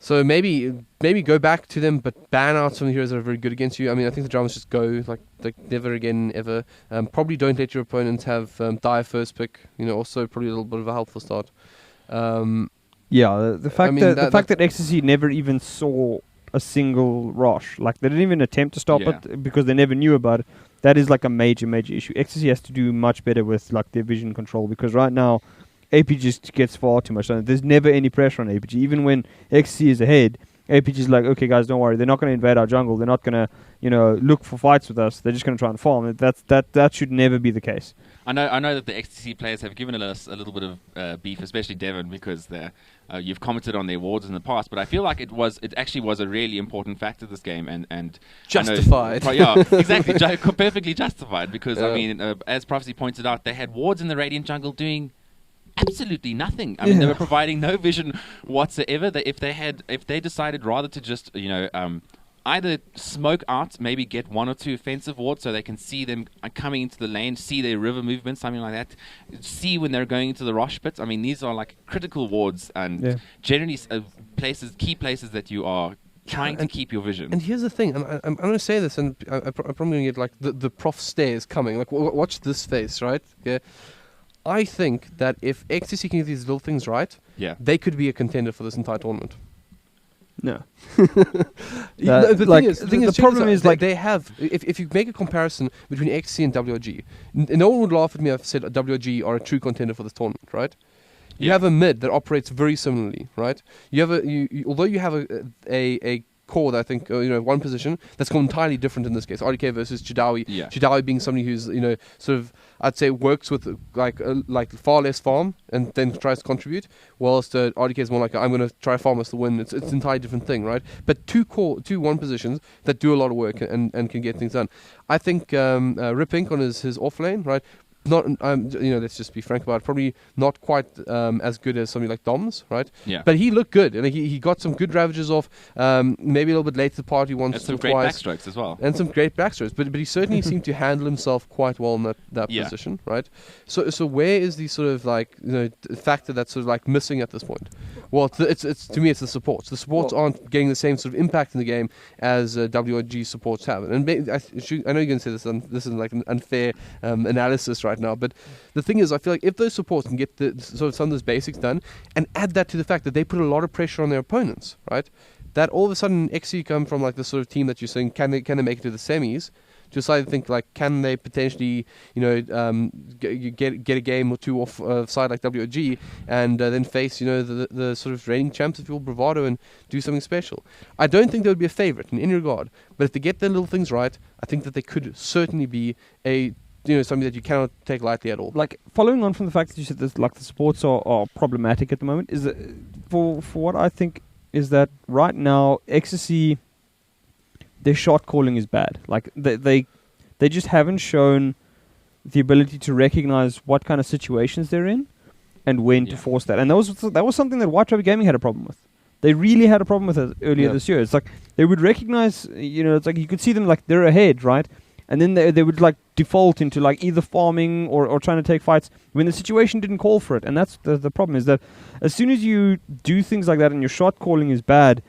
So maybe go back to them, but ban out some of the heroes that are very good against you. I mean, I think the dramas just go like never again ever. Probably don't let your opponents have die first pick. You know, also probably a little bit of a helpful start. The fact that Ecstasy never even saw a single Rosh, like they didn't even attempt to stop it because they never knew about it. That is like a major issue. Ecstasy has to do much better with like their vision control, because right now APG just gets far too much. There's never any pressure on APG. Even when XC is ahead, APG is like, okay, guys, don't worry. They're not going to invade our jungle. They're not going to, look for fights with us. They're just going to try and farm. That should never be the case. I know that the XTC players have given us a little bit of beef, especially Devon, because you've commented on their wards in the past. But I feel like it actually was a really important factor this game, and justified. Exactly, perfectly justified. Because I mean, as Prophecy pointed out, they had wards in the Radiant jungle doing absolutely nothing. I mean, they were providing no vision whatsoever. If they decided rather to just either smoke out, maybe get 1 or 2 offensive wards so they can see them coming into the lane, see their river movement, something like that, see when they're going into the Rosh pits. I mean, these are like critical wards and generally key places that you are trying to keep your vision. And here's the thing, and I'm going to say this, and I'm probably going to get like the prof stares coming. Like, watch this face, right? Yeah. I think that if XTC can get these little things right, they could be a contender for this entire tournament. No. The problem is they have. If you make a comparison between XTC and WRG, no one would laugh at me if I said WRG are a true contender for this tournament, right? You have a mid that operates very similarly, right? You have although you have a core that I think one position that's entirely different in this case. RDK versus Chidawi. Yeah. Chidawi being somebody who's sort of, I'd say, works with like far less farm and then tries to contribute, whilst RDK is more like, I'm going to try farm us to win. It's an entirely different thing, right? But two one positions that do a lot of work and can get things done. I think Rip Inc on his off lane, right? Not, let's just be frank about it, probably not quite as good as somebody like Dom's, right? Yeah. But he looked good, and he got some good ravages off. Maybe a little bit late to the party once or twice. And some great backstrokes as well. And some great backstrokes, but he certainly seemed to handle himself quite well in that position, right? So where is the sort of like factor that's sort of like missing at this point? Well, it's to me it's the supports. The supports aren't getting the same sort of impact in the game as WRG supports have. And I know you're going to say this is like an unfair analysis right now, but the thing is, I feel like if those supports can get sort of some of those basics done, and add that to the fact that they put a lot of pressure on their opponents, right? That all of a sudden XC come from like the sort of team that you're saying, can they make it to the semis? To decide to think like, can they potentially get a game or two off side like WG and then face the sort of reigning champs of your bravado and do something special. I don't think they would be a favorite in any regard, but if they get their little things right, I think that they could certainly be something that you cannot take lightly at all. Like, following on from the fact that you said this, like the supports are problematic at the moment, is that for what I think is that right now Ecstasy, their shot calling is bad. Like they just haven't shown the ability to recognize what kind of situations they're in and when to force that. And that was something that White Rabbit Gaming had a problem with. They really had a problem with it earlier this year. It's like they would recognize, it's like you could see them like they're ahead, right? And then they would like default into like either farming or trying to take fights when the situation didn't call for it. And that's the problem, is that as soon as you do things like that and your shot calling is bad,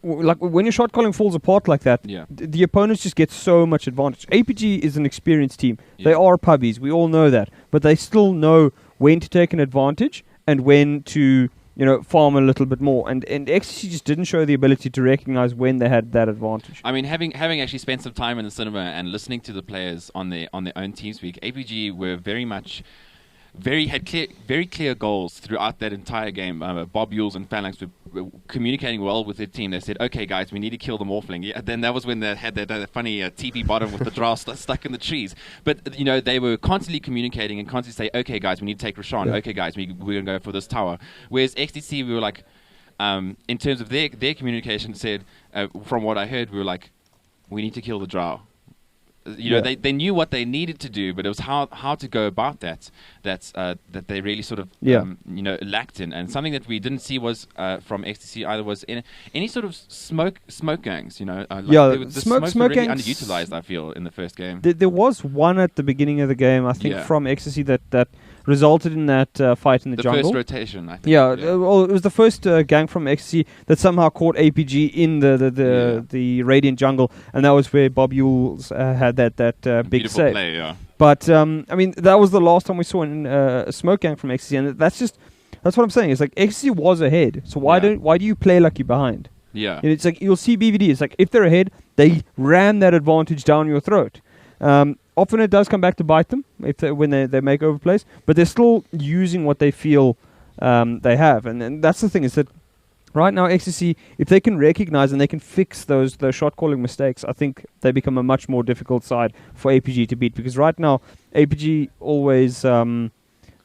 like when your shot calling falls apart like that, the opponents just get so much advantage. APG is an experienced team. They are pubbies. We all know that. But they still know when to take an advantage and when to farm a little bit more. And XTC just didn't show the ability to recognize when they had that advantage. I mean, having actually spent some time in the cinema and listening to the players on their own team speak, APG were very much very clear goals throughout that entire game. Bob Yules and Phalanx were communicating well with their team. They said, "Okay, guys, we need to kill the Morphling." Yeah, then that was when they had that funny TP bottom with the draw stuck in the trees. But they were constantly communicating and constantly say, "Okay, guys, we need to take Rashawn. Okay, guys, we're gonna go for this tower." Whereas XTC, we were like, in terms of their communication, said, from what I heard, we were like, "We need to kill the draw." They knew what they needed to do, but it was how to go about that they really sort of lacked in. And something that we didn't see was from XTC either was in any sort of smoke gangs. The smokes were really underutilized, I feel, in the first game. There was one at the beginning of the game, I think, from XTC that resulted in that fight in the jungle. The first rotation, I think. Well, it was the first gang from XTC that somehow caught APG in the Radiant jungle, and that was where Bob Yules had that big save. Play, yeah. But that was the last time we saw a smoke gang from XTC, and that's what I'm saying. It's like XTC was ahead, so why do you play like you're behind? Yeah, and it's like you'll see BVD. It's like if they're ahead, they ram that advantage down your throat. Often it does come back to bite them when they make overplays, but they're still using what they feel they have, and that's the thing is that right now XTC, if they can recognize and they can fix those shot calling mistakes, I think they become a much more difficult side for APG to beat, because right now APG always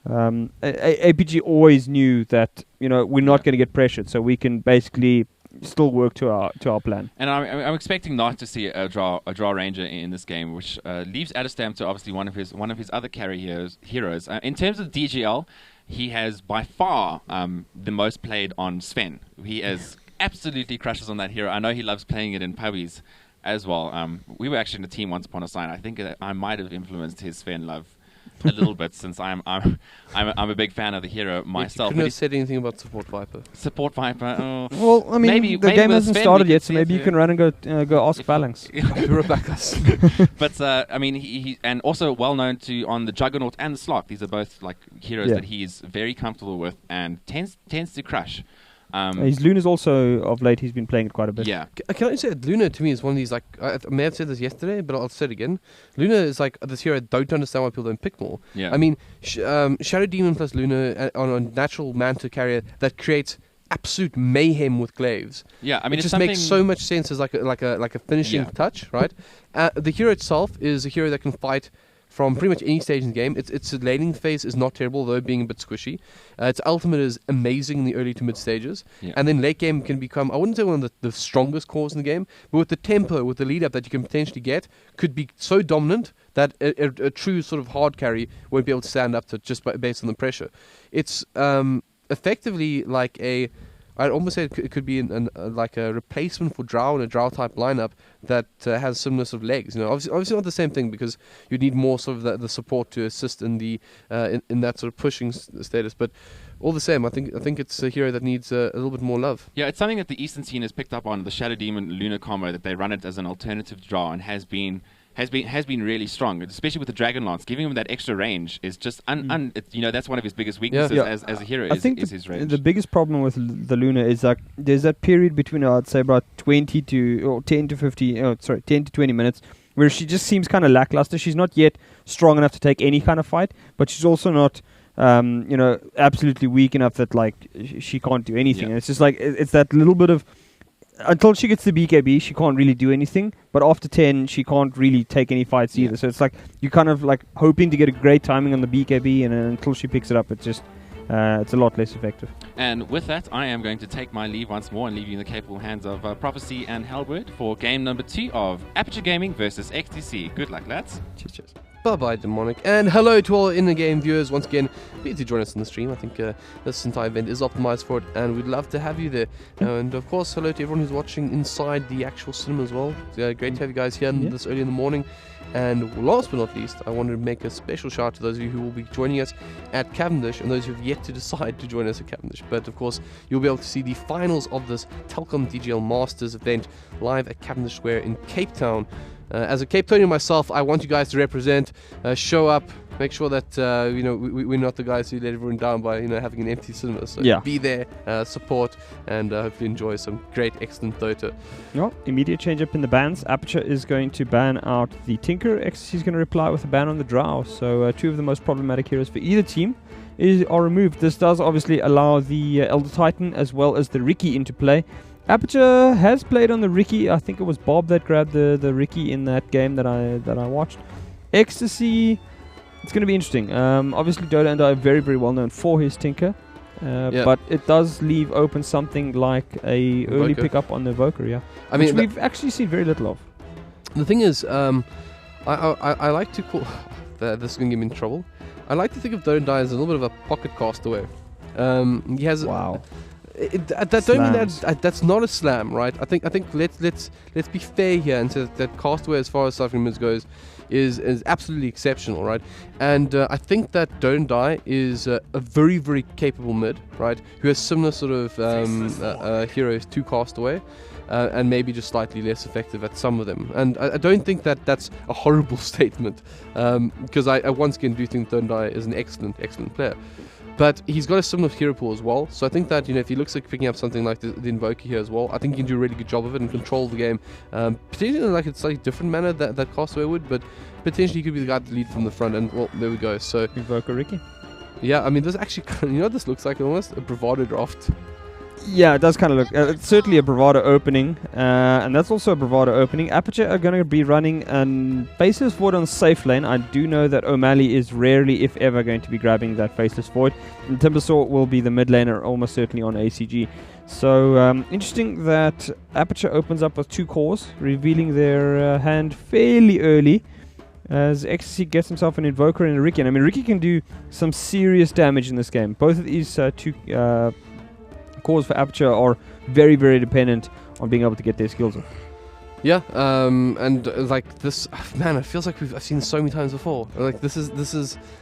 APG always knew that we're not going to get pressured, so we can basically still work to our plan. And I'm expecting not to see a draw ranger in this game, which leaves Adderstam to obviously one of his other carry heroes. In terms of DGL, he has by far the most played on Sven. He has absolutely crushes on that hero. I know he loves playing it in pubbies as well. We were actually in a team once upon a time. I think that I might have influenced his Sven love a little bit, since I'm a big fan of the hero myself. You couldn't have said anything about Support Viper. Support Viper. Oh. Well, I mean, maybe the game hasn't started yet, so maybe you you can run and go ask Phalanx. But I mean, he and also well known on the Juggernaut and the Slot. These are both like heroes that he is very comfortable with and tends to crush. His Luna's also, of late, he's been playing it quite a bit. Yeah. Can I say that Luna to me is one of these, like, I may have said this yesterday, but I'll say it again. Luna is like this hero I don't understand why people don't pick more. Yeah. I mean, Shadow Demon plus Luna on a natural Manta carrier that creates absolute mayhem with glaives. Yeah, I mean, it just makes so much sense as like a finishing touch, right? The hero itself is a hero that can fight from pretty much any stage in the game. Its laning phase is not terrible, though being a bit squishy. Its ultimate is amazing in the early to mid stages. Yeah. And then late game can become, I wouldn't say one of the strongest cores in the game, but with the tempo, with the lead up that you can potentially get, could be so dominant that a true sort of hard carry won't be able to stand up to it just based on the pressure. It's effectively like I'd almost say it could be like a replacement for Drow in a Drow type lineup that has similar sort of legs. Obviously not the same thing, because you need more sort of the support to assist in the in that sort of pushing status. But all the same, I think it's a hero that needs a little bit more love. Yeah, it's something that the Eastern scene has picked up on, the Shadow Demon Luna combo, that they run it as an alternative to Drow, and has been really strong, especially with the Dragon Lance. Giving him that extra range is just that's one of his biggest weaknesses as a hero. I think his range. The biggest problem with the Luna is that there's that period between I'd say about 10 to 20 minutes where she just seems kind of lackluster. She's not yet strong enough to take any kind of fight, but she's also not absolutely weak enough that like she can't do anything. And it's just like it's that little bit of, until she gets to BKB, she can't really do anything. But after 10, she can't really take any fights either. So it's like you're kind of like hoping to get a great timing on the BKB, and until she picks it up, it's just it's a lot less effective. And with that, I am going to take my leave once more and leave you in the capable hands of Prophecy and Hellword for game number 2 of Aperture Gaming versus XTC. Good luck, lads. Cheers. Bye-bye, Demonic. And hello to all in-the-game viewers. Once again, please do join us on the stream. I think this entire event is optimized for it, and we'd love to have you there. And, of course, hello to everyone who's watching inside the actual cinema as well. Great to have you guys here this early in the morning. And last but not least, I wanted to make a special shout out to those of you who will be joining us at Cavendish and those who have yet to decide to join us at Cavendish. But, of course, you'll be able to see the finals of this Telkom DGL Masters event live at Cavendish Square in Cape Town. As a Cape Townian myself, I want you guys to represent, show up, Make sure that we're not the guys who let everyone down by having an empty cinema. So be there, support, and hopefully enjoy some great, excellent Dota. Well, immediate change up in the bans. Aperture is going to ban out the Tinker. XC is going to reply with a ban on the Drow. So 2 of the most problematic heroes for either team are removed. This does obviously allow the Elder Titan as well as the Riki into play. Aperture has played on the Riki. I think it was Bob that grabbed the Riki in that game that I watched. Ecstasy, it's going to be interesting. Obviously, Dota and I are very, very well known for his Tinker. But it does leave open something like a early pickup on the Evoker, which we've actually seen very little of. The thing is, I like to call... this is going to get me in trouble. I like to think of Dota as a little bit of a pocket castaway. He has... Wow. That don't mean that's not a slam, right? I think let's be fair here and say that Castaway, as far as South African goes, is absolutely exceptional, right? And I think that Don't Die is a very, very capable mid, right? Who has similar sort of heroes to Castaway. And maybe just slightly less effective at some of them. And I don't think that that's a horrible statement, because I once again do think Don't Die is an excellent, excellent player. But he's got a similar hero pool as well, so I think that if he looks like picking up something like the Invoker here as well, I think he can do a really good job of it and control the game, potentially in like a slightly different manner that Castaway would, but potentially he could be the guy to lead from the front. And well, there we go. So Invoker Riki. Yeah, I mean, this actually, what this looks like? Almost a Bravado draft. Yeah, it does kind of look... it's certainly a Bravado opening, and that's also a Bravado opening. Aperture are going to be running an Faceless Void on safe lane. I do know that O'Malley is rarely, if ever, going to be grabbing that Faceless Void. And Timbersaw will be the mid laner, almost certainly on ACG. So, interesting that Aperture opens up with 2 cores, revealing their hand fairly early, as Ecstasy gets himself an Invoker and a Riki. And I mean, Riki can do some serious damage in this game. Both of these 2... cores for Aperture are very, very dependent on being able to get their skills off. Yeah, and like this, man, it feels like I've seen this so many times before. Like this is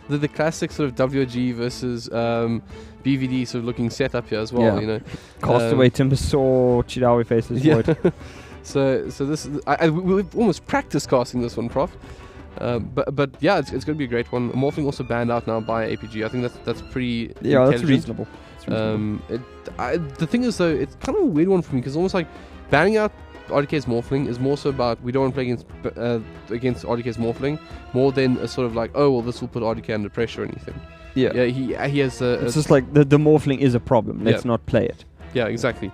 the classic sort of WG versus BVD sort of looking setup here as well. Yeah. Castaway, Timbersaw, Chidawi Faceless Void. So this we've almost practiced casting this one, Prof. But yeah, it's going to be a great one. Morphling also banned out now by APG. I think that's pretty. Yeah, that's reasonable. The thing is though, it's kind of a weird one for me because almost like banning out RDK's Morphling is more so about we don't want to play against RDK's Morphling more than a sort of like, oh well, this will put RDK under pressure or anything. Yeah, he has. It's just like the Morphling is a problem. Let's not play it. Yeah, exactly.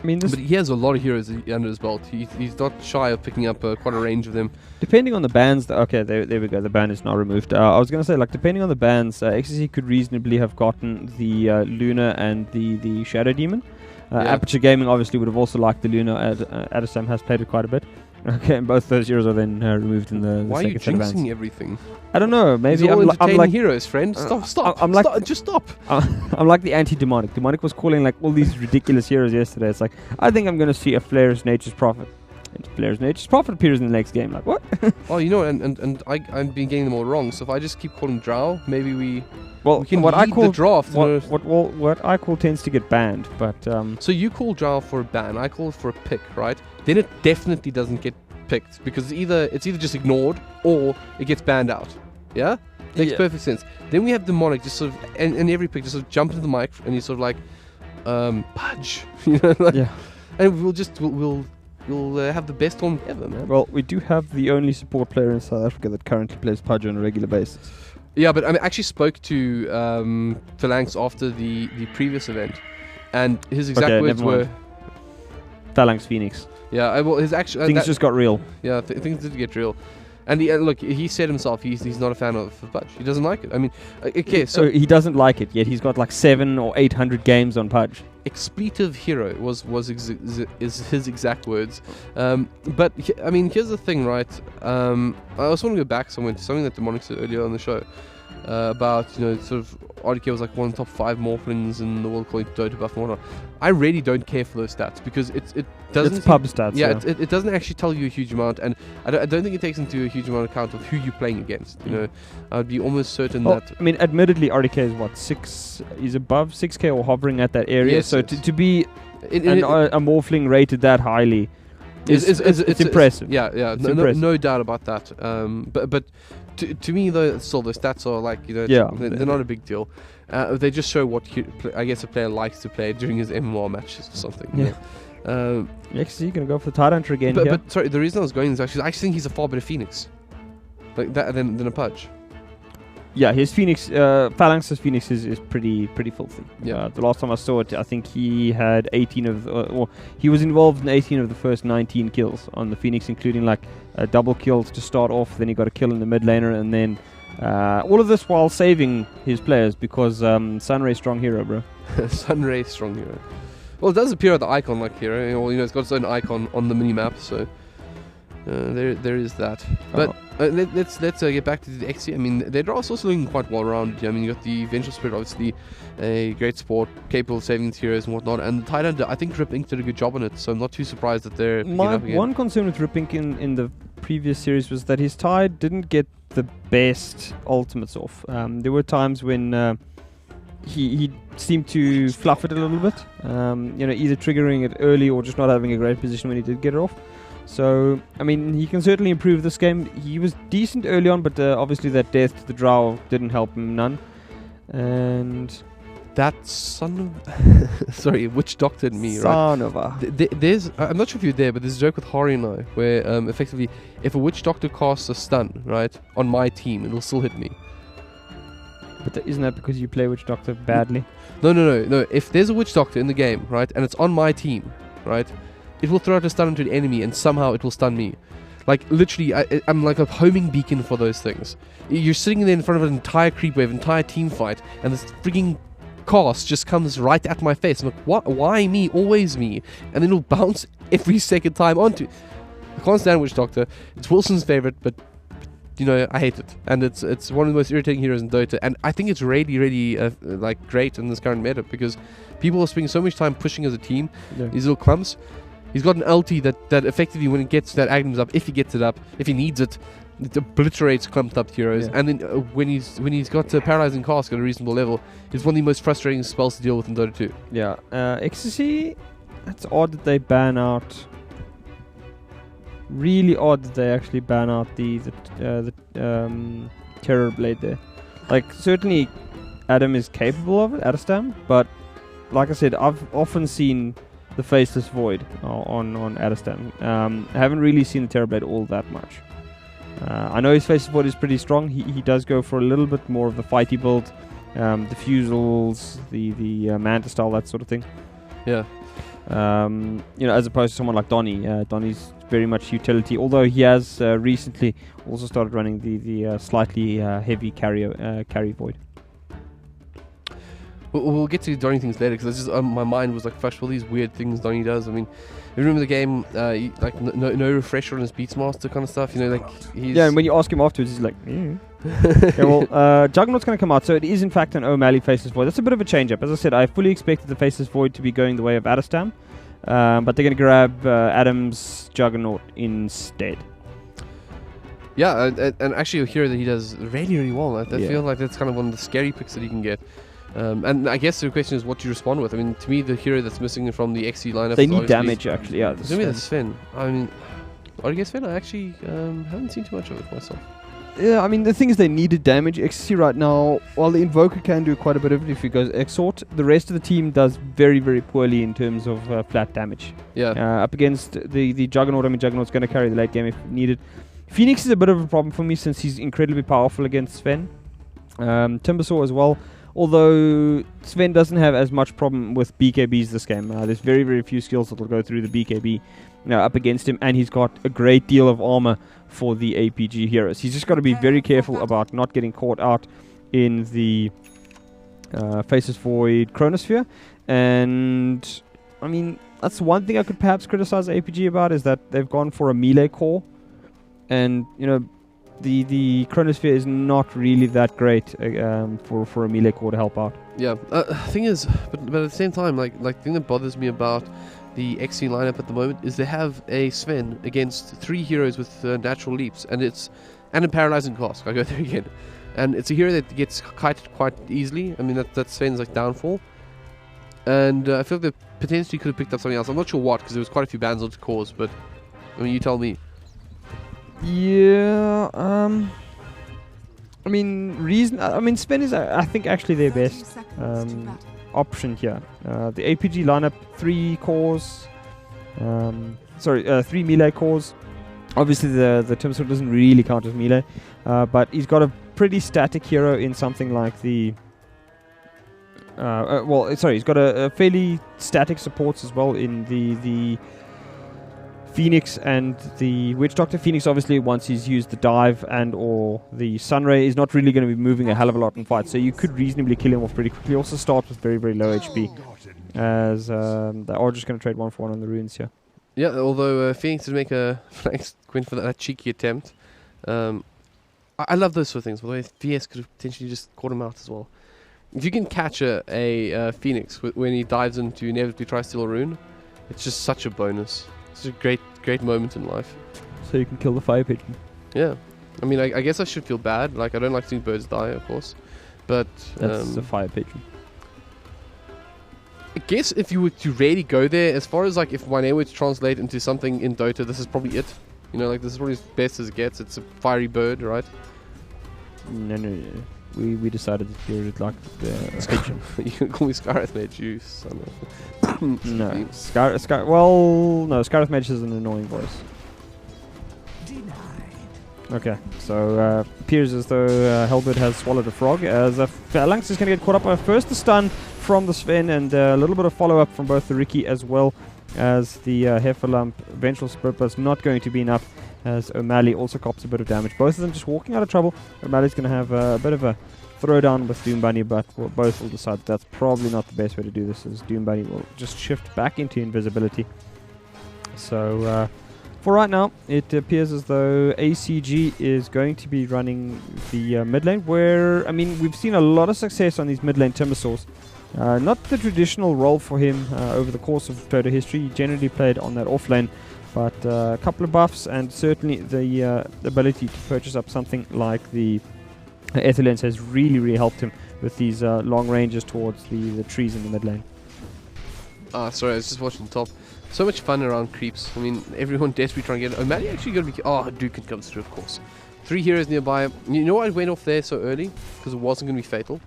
I mean, but he has a lot of heroes under his belt. He's not shy of picking up quite a range of them. Depending on the bans, okay, there we go. The ban is now removed. I was going to say, like, depending on the bans, XCC could reasonably have gotten the Luna and the Shadow Demon. Aperture Gaming obviously would have also liked the Luna. Adesam has played it quite a bit. Okay, and both those heroes are then removed in the Why second set of bans. Why are you jinxing everything? I don't know. Maybe I'm like heroes, friend. Stop. Just stop. I'm like the anti-demonic. Demonic was calling like all these ridiculous heroes yesterday. It's like, I think I'm going to see a Flair's Nature's Prophet. And Flair's Nature's Prophet appears in the next game. Like, what? Oh, and I've been getting them all wrong. So if I just keep calling Drow, maybe we can what lead I call the draft. What I call tends to get banned. But so you call Drow for a ban. I call it for a pick, right? Then it definitely doesn't get picked because it's either just ignored or it gets banned out. Yeah? Makes perfect sense. Then we have Demonic just sort of and every pick just sort of jump into the mic and he's sort of like Pudge. And we'll have the best one ever, man. Well, we do have the only support player in South Africa that currently plays Pudge on a regular basis. Yeah, but I actually spoke to Phalanx after the previous event and his exact words were Phalanx Phoenix. Yeah, well, his actual things just got real. Yeah, things did get real, and look, he said himself he's not a fan of Pudge. He doesn't like it. I mean, okay, so he doesn't like it yet. He's got like 700 or 800 games on Pudge. Expletive hero is his exact words. But I mean, here's the thing, right? I also want to go back somewhere to something that Demonic said earlier on the show about sort of RDK was like one of the top 5 Morphlings in the world according to Dota buff and whatnot. I really don't care for those stats because it doesn't... It's pub stats. Yeah, it doesn't actually tell you a huge amount, and I don't think it takes into a huge amount of account of who you're playing against. I would be almost certain that... I mean, admittedly, RDK is what, 6... He's above 6k or hovering at that area, yes, so to be a Morphling rated that highly It's impressive. Yeah, It's no, impressive. no doubt about that. But to me though, still the stats are like Yeah. they're not a big deal. They just show what I guess a player likes to play during his MMR matches or something. Yeah. XC gonna go for the tight hunter again. But sorry, the reason I was going is actually I actually think he's a far better Phoenix, like that than a Pudge. Yeah, his Phoenix, Phalanx's Phoenix is pretty filthy. Yeah. The last time I saw it, I think he had 18 of, or he was involved in 18 of the first 19 kills on the Phoenix, including like double kills to start off. Then he got a kill in the mid laner, and then all of this while saving his players because Sunray strong hero, bro. Sunray strong hero. Well, it does appear at the icon like hero. Well, it's got its own icon on the mini map, so there is that. But let's get back to the XC. I mean, their draw is also looking quite well rounded. I mean, you got the Vengeful Spirit, obviously a great support, capable of saving its heroes and whatnot. And the tight end, I think Rip Inc did a good job on it, so I'm not too surprised that they're picking My up again. one concern with Rip Inc in the previous series was that his tide didn't get the best ultimates off. There were times when he seemed to fluff it a little bit, either triggering it early or just not having a great position when he did get it off. So, I mean, he can certainly improve this game. He was decent early on, but obviously that death to the Drow didn't help him none. And that son of... sorry, Witch Doctor and me, right? son of a... There's... I'm not sure if you're there, but there's a joke with Hari and I, where effectively, if a Witch Doctor casts a stun, right, on my team, it'll still hit me. But isn't that because you play Witch Doctor badly? No. If there's a Witch Doctor in the game, right, and it's on my team, right, it will throw out a stun into an enemy and somehow it will stun me. Like, literally, I'm like a homing beacon for those things. You're sitting there in front of an entire creep wave, entire team fight, and this freaking cast just comes right at my face. I'm like, what? Why me? Always me. And then it'll bounce every second time onto... I can't stand Witch Doctor. It's Wilson's favorite, but I hate it. And it's one of the most irritating heroes in Dota. And I think it's really, like, great in this current meta, because people are spending so much time pushing as a team, these little clumps. He's got an ulti that effectively, when it gets that Aghanim's up, if he gets it up, if he needs it, it obliterates clumped up heroes. Yeah. And then when he's got Paralyzing Cask at a reasonable level, it's one of the most frustrating spells to deal with in Dota 2. Yeah. Ecstasy, that's odd that they ban out... Really odd that they actually ban out the Terror Blade there. Like, certainly Adam is capable of it, Adastam, but like I said, I've often seen the Faceless Void on Adastam. I haven't really seen the Terror Blade all that much. I know his Faceless Void is pretty strong. He does go for a little bit more of the fighty build, diffusals, the Manta style, that sort of thing. Yeah. As opposed to someone like Donny. Donny's very much utility, although he has recently also started running the slightly heavy carry void. We'll get to Donny things later, because just my mind was like fresh with all these weird things Donny does. I mean, you remember the game, like no refresher on his Beatsmaster kind of stuff. He's... Yeah, and when you ask him afterwards, he's like, Okay, well, Juggernaut's going to come out, so it is in fact an O'Malley Faceless Void. That's a bit of a change-up. As I said, I fully expected the Faceless Void to be going the way of Adastam, but they're going to grab Adam's Juggernaut instead. Yeah, and actually a hero that he does really well. I Yeah. feel like that's kind of one of the scary picks that he can get. And I guess the question is what you respond with. I mean, to me, the hero that's missing from the XC lineup They is need obviously damage, actually. Yeah, It's going to be the Sven. I mean, Artigas Sven, I actually haven't seen too much of it myself. Yeah, I mean, the thing is they needed damage. XC right now, while the Invoker can do quite a bit of it if he goes Exort, the rest of the team does very, very poorly in terms of flat damage. Yeah. Up against the Juggernaut, I mean, Juggernaut's going to carry the late game if needed. Phoenix is a bit of a problem for me since he's incredibly powerful against Sven. Timbersaw as well, although Sven doesn't have as much problem with BKBs this game. There's very, very few skills that will go through the BKB up against him, and he's got a great deal of armor for the APG heroes. He's just got to be very careful about not getting caught out in the Faceless Void Chronosphere. And, I mean, that's one thing I could perhaps criticize APG about, is that they've gone for a melee core. And, the Chronosphere is not really that great for a melee core to help out. Yeah, thing is, but at the same time, like the thing that bothers me about the XC lineup at the moment is they have a Sven against 3 heroes with natural leaps, and a Paralyzing Cask. I go there again, and it's a hero that gets kited quite easily. I mean, that's Sven's like downfall, and I feel like they potentially could have picked up something else. I'm not sure what, because there was quite a few bans on cores, but I mean, you tell me. Yeah. I mean, Sven is, I think, actually their best option here. The APG lineup, 3 cores. 3 melee cores. Obviously, the Timsword doesn't really count as melee, but he's got a pretty static hero in something like the. He's got a fairly static supports as well in the Phoenix and the Witch Doctor. Phoenix, obviously, once he's used the dive and or the Sunray, is not really going to be moving a hell of a lot in fights, so you could reasonably kill him off pretty quickly. He also starts with very, very low HP, as they are just going to trade 1 for 1 on the runes here. Yeah, although Phoenix did make a flank went for that cheeky attempt. I love those sort of things. By the way, VS could have potentially just caught him out as well. If you can catch a Phoenix when he dives in to inevitably try to steal a rune, it's just such a bonus. It's a great moment in life. So you can kill the fire pigeon. Yeah. I mean, I guess I should feel bad. Like, I don't like seeing birds die, of course. But that's a fire pigeon. I guess if you were to really go there, as far as like if my name were to translate into something in Dota, this is probably it. You know, like this is probably as best as it gets. It's a fiery bird, right? No. We decided that you would like the You can call me Skyrath Mage, you son of... No. Skyrath Mage has an annoying voice. Okay, so appears as though Hellbird has swallowed a frog, as Phalanx is going to get caught up by first the stun from the Sven and a little bit of follow-up from both the Ricky as well as the Heffalump. Vengeful Spirit, but it's not going to be enough, as O'Malley also cops a bit of damage. Both of them just walking out of trouble. O'Malley's going to have a bit of a throwdown with Doom Bunny, but both will decide that's probably not the best way to do this, as Doom Bunny will just shift back into invisibility. So for right now, it appears as though ACG is going to be running the mid lane, where, I mean, we've seen a lot of success on these mid lane Timbersaws. Not the traditional role for him over the course of Dota history. He generally played on that off lane, but a couple of buffs and certainly the ability to purchase up something like the Ethelens has really helped him with these long ranges towards the trees in the mid lane. Sorry, I was just watching the top. So much fun around creeps. I mean, everyone desperately trying to get... O'Malley actually going to be... Duke can come through, of course. 3 heroes nearby. You know why I went off there so early? Because it wasn't going to be fatal.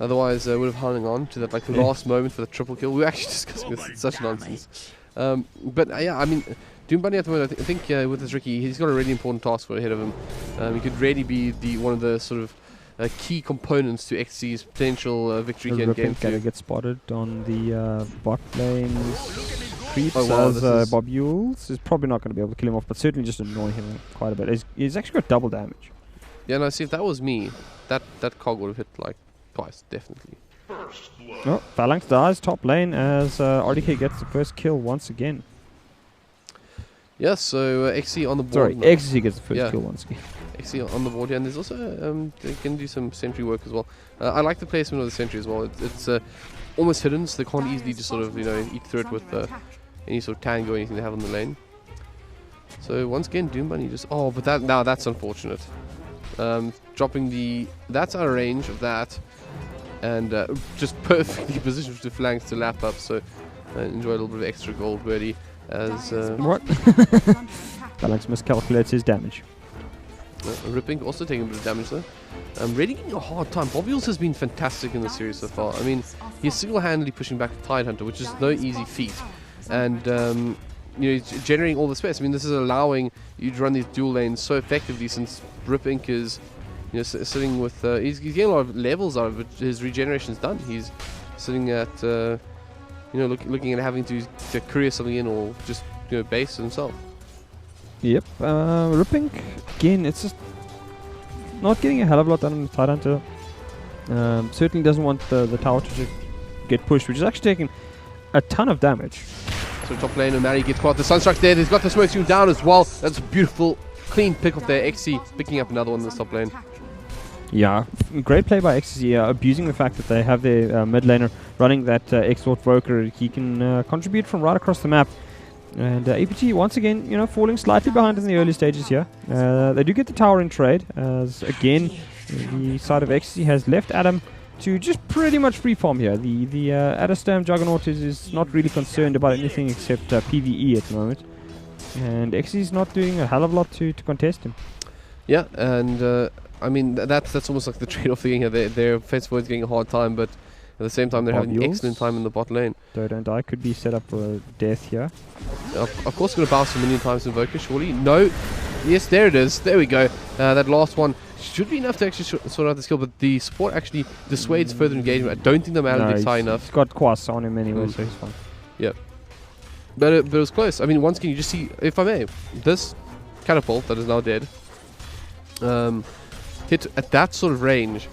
Otherwise, I would have hung on to that last moment for the triple kill. We were actually discussing this. It's such nonsense. Yeah, I mean, Doom Bunny at the moment, I think with this Ricky, he's got a really important task ahead of him. He could really be one of the sort of key components to XC's potential victory here in game 2. Get spotted on the bot lane's creeps, as Bob Yules is probably not going to be able to kill him off, but certainly just annoy him quite a bit. He's actually got double damage. Yeah, no, see, if that was me, that cog would have hit like twice, definitely. Oh, Phalanx dies top lane as RDK gets the first kill once again. Yeah, so XC on the board. Sorry, XC gets the first kill once again. XC on the board, yeah, and there's also they can do some sentry work as well. I like the placement of the sentry as well. It's almost hidden, so they can't easily just sort of eat through it with any sort of tango or anything they have on the lane. So once again, Doom Bunny just but that's unfortunate. Dropping that's out of range of that, and just perfectly positioned to flanks to lap up. So enjoy a little bit of extra gold, Birdie. As what? Phalanx miscalculates his damage. Ripping also taking a bit of damage though. Really getting a hard time. Bobules has been fantastic in the series so far. I mean, he's single-handedly pushing back the Tidehunter, which is no easy feat, and he's generating all the space. I mean, this is allowing you to run these dual lanes so effectively, since Ripping is sitting with he's getting a lot of levels out of it. His regeneration's done. He's sitting at looking at having to career something in, or just base himself. Yep. Ripping again, it's just not getting a hell of a lot done on the Tidehunter. Certainly doesn't want the tower to get pushed, which is actually taking a ton of damage. So top lane, O'Malley gets caught. The Sunstruck there. He's got the smoke screen down as well. That's a beautiful, clean pick off there. XC picking up another one in the top lane. Yeah, great play by XC, abusing the fact that they have their mid laner running that Exort Broker. He can contribute from right across the map. And APG, once again, falling slightly behind in the early stages here. They do get the tower in trade, as again, the side of XC has left Adam to just pretty much free farm here. The Adderstam Juggernaut is not really concerned about anything except PvE at the moment. and XC's not doing a hell of a lot to contest him. Yeah, and I mean that's almost like the trade-off thing here. Their offensive forward's getting a hard time, but at the same time they're having excellent time in the bot lane. Dota and Die could be set up for a death here. Of course, going to bounce a million times Invoker, surely. No. Yes, there it is. There we go. That last one should be enough to actually sort out the skill, but the support actually dissuades further engagement. I don't think the Maledict's high enough. He's got Quas on him anyway, so he's fine. Yeah. But it was close. I mean, once again, you just see, if I may, this catapult that is now dead hit at that sort of range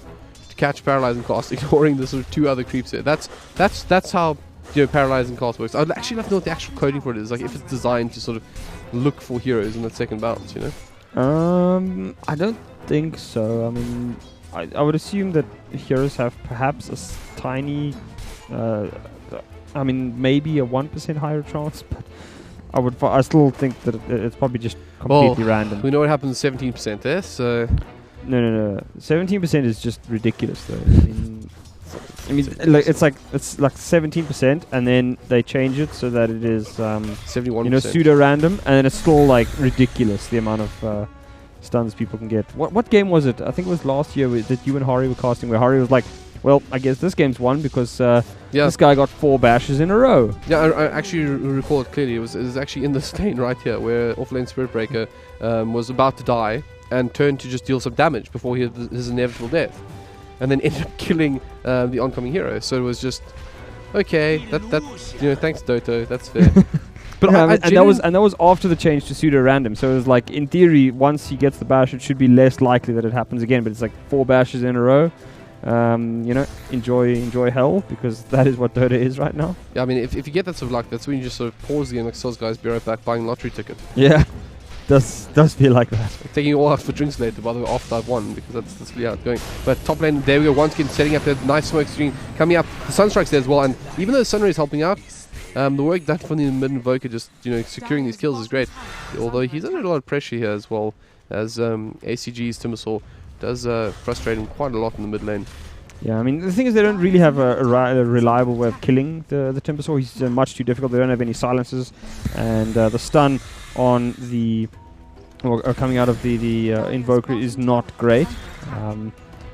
to catch paralyzing cast, ignoring the sort of two other creeps there. That's how paralyzing cast works. I'd actually love to know what the actual coding for it is, like if it's designed to sort of look for heroes in that second bounce, I don't think so. I mean, I would assume that heroes have perhaps a tiny, I mean, maybe a 1% higher chance, but I still think that it's probably just completely random. We know what happens 17%, eh? So no. 17% is just ridiculous, though. I mean, it's like 17%, and then they change it so that it is 71%. Pseudo random, and then it's still like ridiculous the amount of stuns people can get. What game was it? I think it was last year that you and Hari were casting, where Hari was like, "Well, I guess this game's won because this guy got 4 bashes in a row." Yeah, I actually recall it clearly. It was actually in this lane right here, where offlane Spirit Breaker was about to die and turned to just deal some damage before he had his inevitable death, and then ended up killing the oncoming hero. So it was just okay. That thanks Doto. That's fair. But yeah, and that was after the change to pseudo random. So it was like, in theory, once he gets the bash, it should be less likely that it happens again. But it's like 4 bashes in a row. Enjoy hell, because that is what Dota is right now. Yeah, I mean, if you get that sort of luck, that's when you just sort of pause the game, like Soz guys, be right back buying lottery ticket. Yeah, does feel like that. Taking it all out for drinks later, by the way, after I've won, because that's really how it's going. But top lane, there we go, once again, setting up that nice smoke screen, coming up. The Sunstrike's there as well, and even though the Sunray is helping out, the work that from the mid-invoker just, securing these kills is great. Although he's under a lot of pressure here as well, as ACG's Timbersaw does frustrate him quite a lot in the mid lane. Yeah, I mean, the thing is, they don't really have a reliable way of killing the Timbersaw. He's much too difficult. They don't have any silences, and the stun on the coming out of the Invoker is not great.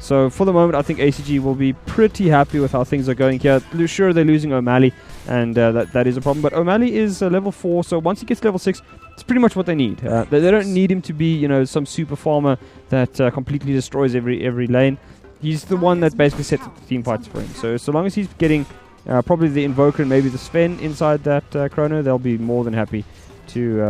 So for the moment, I think ACG will be pretty happy with how things are going here. Sure, they're losing O'Malley, and that is a problem. But O'Malley is level 4, so once he gets level 6, it's pretty much what they need. They don't need him to be, some super farmer that completely destroys every lane. He's the one that basically sets up the team fights for him. So long as he's getting probably the Invoker and maybe the Sven inside that chrono, they'll be more than happy to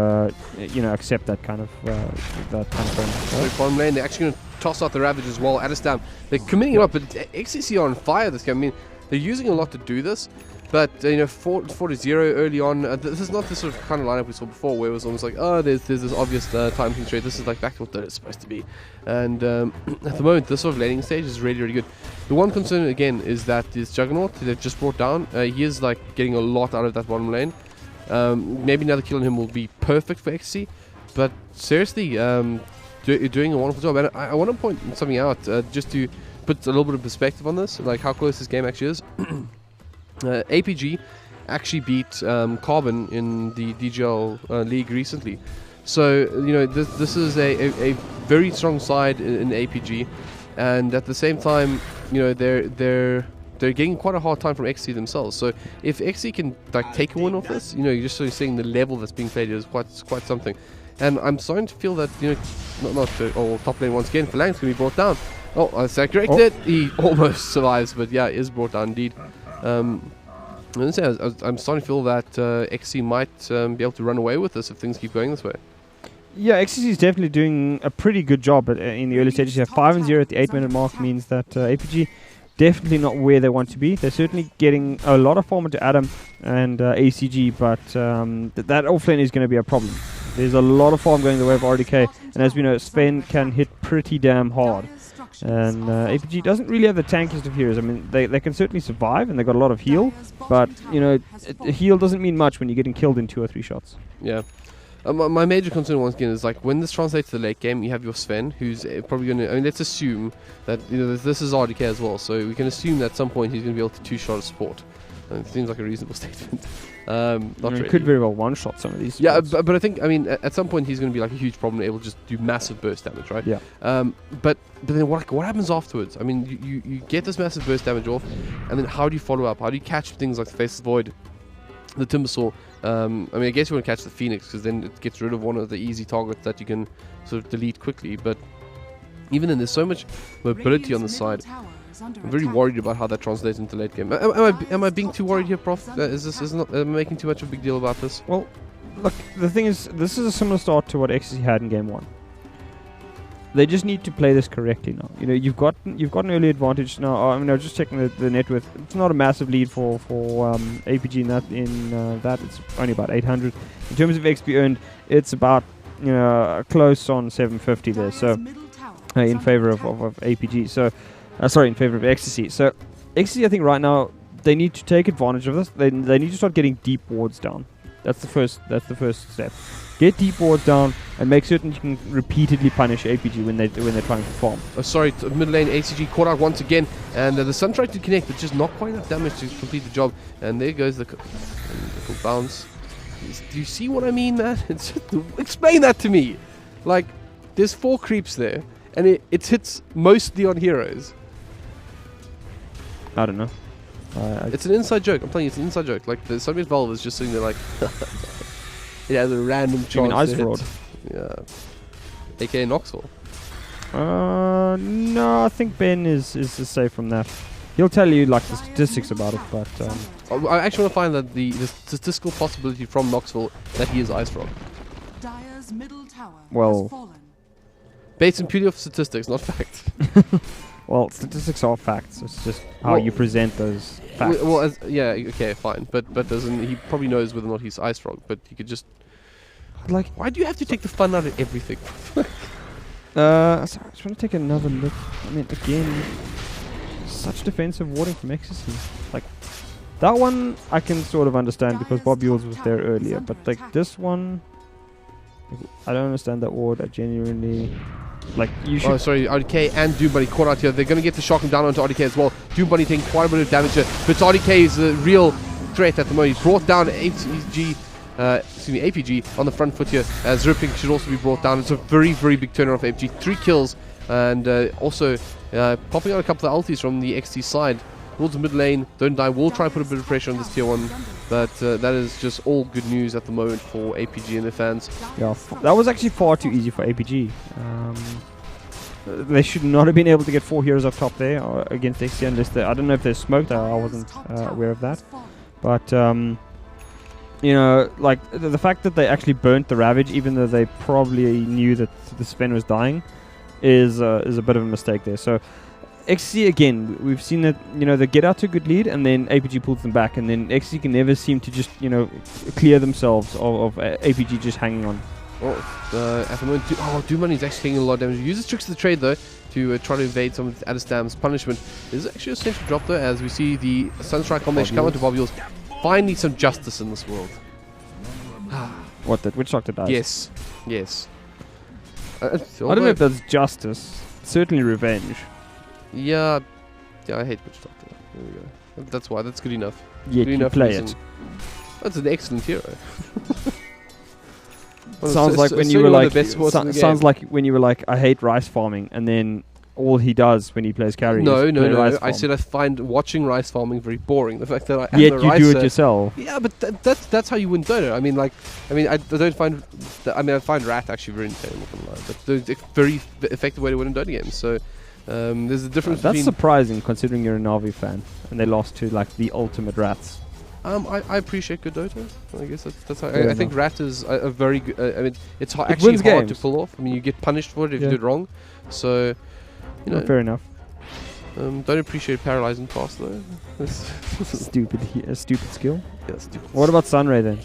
accept that kind of bonus. Bottom lane, they're actually going to toss out the Ravage as well. Adestam, they're committing him up, but XCC are on fire this game. I mean, they're using a lot to do this, but 4-0 early on. This is not the sort of kind of lineup we saw before, where it was almost like, there's this obvious time constraint. This is like back to what it's supposed to be. And at the moment, this sort of laning stage is really, really good. The one concern again is that this Juggernaut they've just brought down, he is like getting a lot out of that bottom lane. Maybe another kill on him will be perfect for XC, but seriously, doing a wonderful job. And I want to point something out just to put a little bit of perspective on this, like how close this game actually is. APG actually beat Carbon in the DGL League recently, so this is a very strong side in APG, and at the same time, they're getting quite a hard time from XC themselves. So if XC can take a win off this, you're just sort of seeing the level that's being played is quite something. And I'm starting to feel that top lane once again. Phalang's going to be brought down. Oh, I stand corrected. He almost survives, but yeah, is brought down indeed. I'm starting to feel that XC might be able to run away with this if things keep going this way. Yeah, XCC is definitely doing a pretty good job in the early stages. You have 5-0 at the 8-minute mark, means that APG definitely not where they want to be. They're certainly getting a lot of farm into Adam and ACG, but that offlane is going to be a problem. There's a lot of farm going the way of RDK, and as we know, Sven can hit pretty damn hard. And APG doesn't really have the tankiest of heroes. I mean, they can certainly survive, and they've got a lot of heal, but, heal doesn't mean much when you're getting killed in 2 or 3 shots. Yeah. My major concern once again is when this translates to the late game, you have your Sven, who's probably going to. I mean, let's assume that this is RDK as well, so we can assume that at some point he's going to be able to 2-shot a support. It seems like a reasonable statement. Not He really. could very well one-shot some of these. Yeah, spots. but I think, I mean, at some point he's going to be like a huge problem, able to just do massive burst damage, right? Yeah. But then what happens afterwards? I mean, you get this massive burst damage off, and then how do you follow up? How do you catch things like the Faceless Void, the Timbersaw? I mean, I guess you want to catch the Phoenix, because then it gets rid of one of the easy targets that you can sort of delete quickly. But even then, there's so much mobility on the side. I'm very worried about how that translates into late game. Am I being too worried here, Prof? Am I making too much of a big deal about this? Well, look, the thing is, this is a similar start to what XC had in game 1. They just need to play this correctly now. You know, you've got an early advantage now. I mean, I was just checking the net worth. It's not a massive lead for APG in that. It's only about 800. In terms of XP earned, it's about close on 750 there. So in favor of APG. So. In favor of Ecstasy. So, Ecstasy, I think right now they need to take advantage of this. They need to start getting deep wards down. That's the first step. Get deep wards down and make certain you can repeatedly punish APG when they're trying to farm. Mid lane ACG caught out once again, and the Sun tried to connect, but just not quite enough damage to complete the job. And there goes the bounce. Do you see what I mean, man? Explain that to me. Like, there's 4 creeps there, and it hits mostly on heroes. I don't know. It's an inside joke. I'm telling you, it's an inside joke. Like, the Soviet Valve is just sitting there like... it has a random chance. You mean Ice to Fraud? hit. Yeah. A.k.a. Knoxville. No, I think Ben is safe from that. He'll tell you, like, the statistics about it, but... I actually want to find that the statistical possibility from Knoxville that he is Ice Frog. Well... Based on purely off statistics, not fact. Well, statistics are facts. It's just how you present those facts. Yeah, okay, fine. But doesn't he probably knows whether or not he's Ice Frog? But he could just like, why do you have to take the fun out of everything? I just want to take another look. I mean, again, such defensive warding from Ecstasy. Like that one, I can sort of understand because Bob Yules was there earlier. But like this one, I don't understand that ward. I genuinely. Like you should. Oh, sorry, RDK and Doom Bunny caught out here. They're going to get the shock him down onto RDK as well. Doom Bunny taking quite a bit of damage here, but RDK is a real threat at the moment. He's brought down APG on the front foot here, as Ripping should also be brought down. It's a very, very big turnaround for APG. 3 kills, and also popping out a couple of ultis from the XT side. Towards the mid lane, Don't Die will try and put a bit of pressure on this tier 1, but that is just all good news at the moment for APG and their fans. Yeah, that was actually far too easy for APG. They should not have been able to get 4 heroes up top there against XT unless I don't know if they're smoked. I wasn't aware of that. But, like the fact that they actually burnt the Ravage, even though they probably knew that the Sven was dying, is a bit of a mistake there. So, XC again, we've seen that they get out to a good lead and then APG pulls them back, and then XC can never seem to just clear themselves of APG just hanging on. At the moment, Doom Money is actually taking a lot of damage. He uses Tricks of the Trade though to try to evade some of Adistam's punishment. This is actually a central drop though, as we see the Sunstrike combination come into Bob Yules. Finally, some justice in this world. What, that Witch Doctor dies? Yes. I don't know if that's justice. Certainly revenge. Yeah, I hate Witch Doctor. There we go. That's why. That's good enough. Yeah, good you enough play reason. it. That's an excellent hero. Sounds like when you were like. Sounds like when you were like, I hate rice farming, and then all he does when he plays carry. No. I said I find watching rice farming very boring. The fact that I am yet a you ricer, do it yourself. Yeah, but that's how you win Dota. I mean, I don't find. I find Rat actually very entertaining, but it's a very effective way to win in Dota games. So. There's a difference That's between... surprising considering you're a Na'Vi fan and they lost to like the ultimate Rats. I appreciate good Dota. I guess that's how I think Rat is a very good... I mean, it's actually hard to pull off. I mean, you get punished for it if you do it wrong. So, fair enough. Don't appreciate Paralyzing Pass though. Stupid skill. Yeah, stupid. What about Sunray then?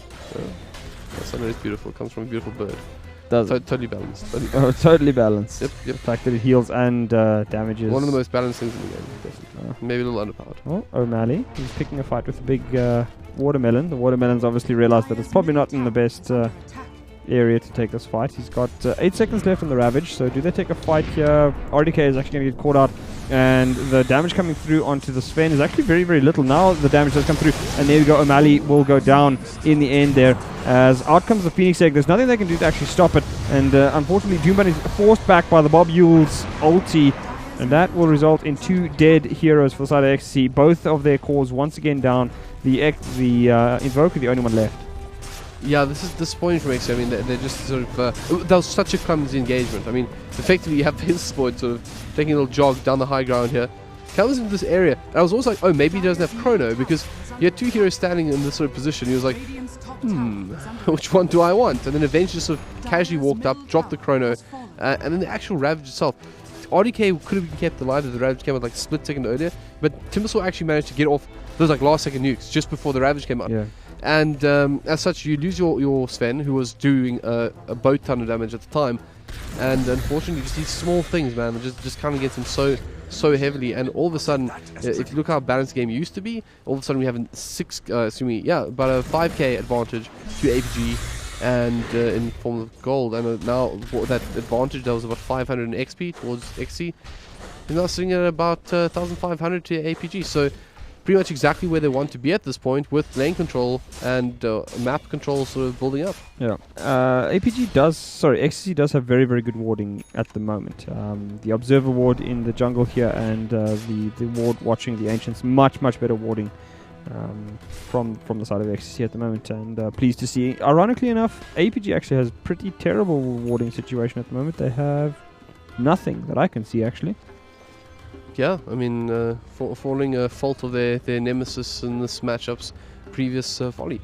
Sunray is beautiful. It comes from a beautiful bird. Totally balanced. Totally balanced. Yep. The fact that it heals and damages. One of the most balanced things in the game, definitely. Maybe a little underpowered. Oh, O'Malley. He's picking a fight with a big watermelon. The watermelon's obviously realized that it's probably not in the best area to take this fight. He's got 8 seconds left on the Ravage, so do they take a fight here? RDK is actually going to get caught out And the damage coming through onto the Sven is actually very, very little. Now the damage does come through, and there we go. O'Malley will go down in the end there. As out comes the Phoenix Egg. There's nothing they can do to actually stop it. And unfortunately, Doombunny is forced back by the Bob Yule's ulti. And that will result in 2 dead heroes for the side of XC. Both of their cores once again down. The Invoker, the only one left. Yeah, this is disappointing for XC. I mean, they're just sort of... that was such a clumsy engagement. I mean, effectively, you have Hillsport sort of taking a little jog down the high ground here. Comes into this area. And I was also like, oh, maybe he doesn't have Chrono, because he had 2 heroes standing in this sort of position. He was like, which one do I want? And then eventually sort of casually walked up, dropped the Chrono, and then the actual Ravage itself. RDK could have been kept alive if the Ravage came out like a split second earlier, but Timbersaw actually managed to get off those like last second nukes just before the Ravage came out. Yeah. And as such, you lose your Sven, who was doing a boat ton of damage at the time. And unfortunately, just these small things, man, just coming against him so heavily. And all of a sudden, if you look how balanced the game used to be, all of a sudden we have about a 5k advantage to APG, and in form of gold. And now that advantage that was about 500 in XP towards XC is now sitting at about 1,500 to APG. So pretty much exactly where they want to be at this point, with lane control and map control sort of building up. Yeah. XCC does have very, very good warding at the moment. The Observer ward in the jungle here, and the ward watching the Ancients, much, much better warding from the side of XCC at the moment, and pleased to see. Ironically enough, APG actually has pretty terrible warding situation at the moment. They have nothing that I can see, actually. Yeah, I mean, falling a fault of their nemesis in this matchup's previous folly.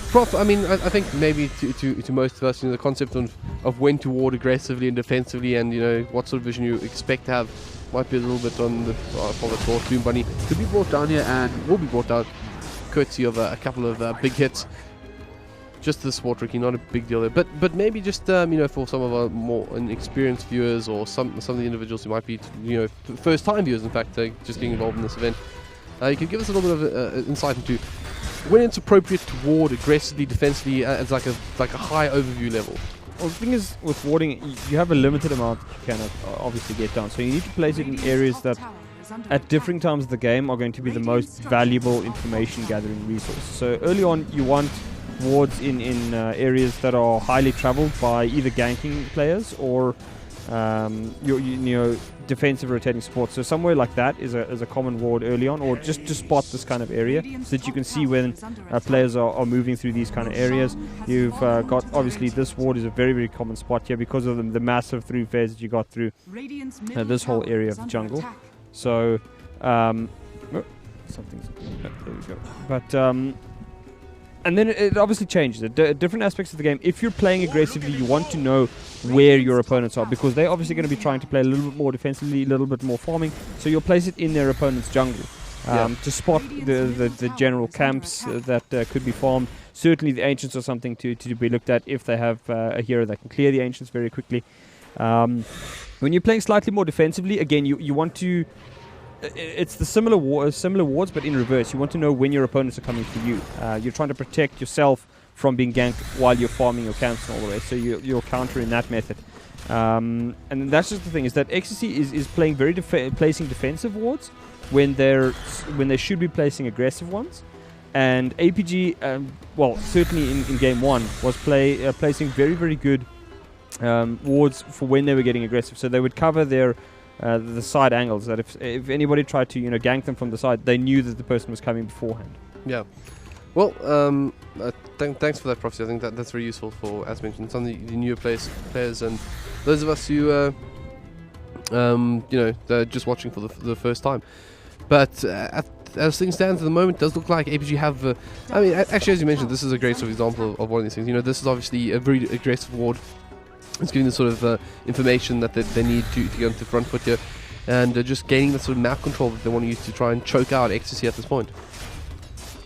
Prof, I mean, I think maybe to most of us, the concept of when to ward aggressively and defensively, and what sort of vision you expect to have, might be a little bit on the thought. Doombunny could be brought down here, and will be brought down courtesy of a couple of big hits. Just the sport tricky, not a big deal there. But maybe just for some of our more inexperienced viewers, or some of the individuals who might be first time viewers, in fact, just getting involved in this event, you could give us a little bit of insight into when it's appropriate to ward aggressively, defensively, at like a high overview level. Well, the thing is, with warding, you have a limited amount you can obviously get down. So you need to place it in areas that, at different times of the game, are going to be the most valuable information gathering resource. So early on, you want wards in areas that are highly traveled by either ganking players or your defensive rotating supports. So somewhere like that is a common ward early on, or just to spot this kind of area so that you can see when players are moving through these kind of areas. You've got, obviously, this ward is a very, very common spot here because of the massive thoroughfares that you got through this whole area of the jungle. So there we go. But and then it obviously changes. Different aspects of the game. If you're playing aggressively, you want to know where your opponents are, because they're obviously going to be trying to play a little bit more defensively, a little bit more farming. So you'll place it in their opponent's jungle to spot the general camps that could be farmed. Certainly the Ancients are something to be looked at if they have a hero that can clear the Ancients very quickly. When you're playing slightly more defensively, again, you want to... It's the similar wards, but in reverse. You want to know when your opponents are coming for you. You're trying to protect yourself from being ganked while you're farming your camps and all the way. So you're countering that method. And that's just the thing, is that XCC is playing placing defensive wards when they should be placing aggressive ones. And APG, certainly in game one, was placing very, very good wards for when they were getting aggressive. So they would cover their the side angles, that if anybody tried to gank them from the side, they knew that the person was coming beforehand. Yeah. Well, thanks for that, Prophecy. I think that's very useful for, as mentioned, some of the newer players and those of us who they're just watching for the first time. But as things stand at the moment, it does look like APG have... actually, as you mentioned, this is a great sort of example of one of these things. This is obviously a very aggressive ward. It's giving the sort of information that they need to get onto the front foot here, and just gaining the sort of map control that they want to use to try and choke out XCC at this point.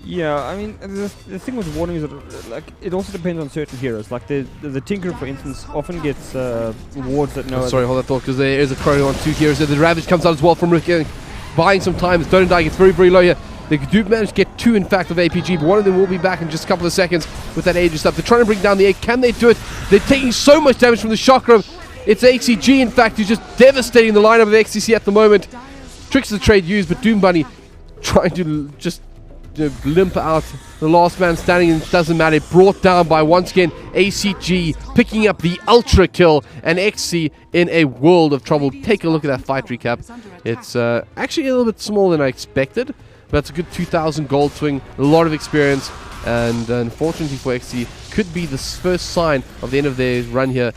Yeah, I mean, the thing with warding is that it also depends on certain heroes. Like the Tinkerer, for instance, often gets wards that know... sorry, hold that thought, because there is a Chrono on 2 heroes. The Ravage comes out as well from Rick, buying some time. Don't Die gets very, very low here. They do manage to get 2, in fact, of APG, but one of them will be back in just a couple of seconds with that Aegis stuff. They're trying to bring down the 8. Can they do it? They're taking so much damage from the Chakram. It's HCG, in fact, who's just devastating the lineup of XCC at the moment. Tricks of the trade used, but Doom Bunny trying to just limp out. The last man standing, and it doesn't matter. Brought down by, once again, ACG, picking up the ultra kill, and XC in a world of trouble. Take a look at that fight recap. It's actually a little bit smaller than I expected, but it's a good 2,000 gold swing, a lot of experience, and unfortunately for XC, could be the first sign of the end of their run here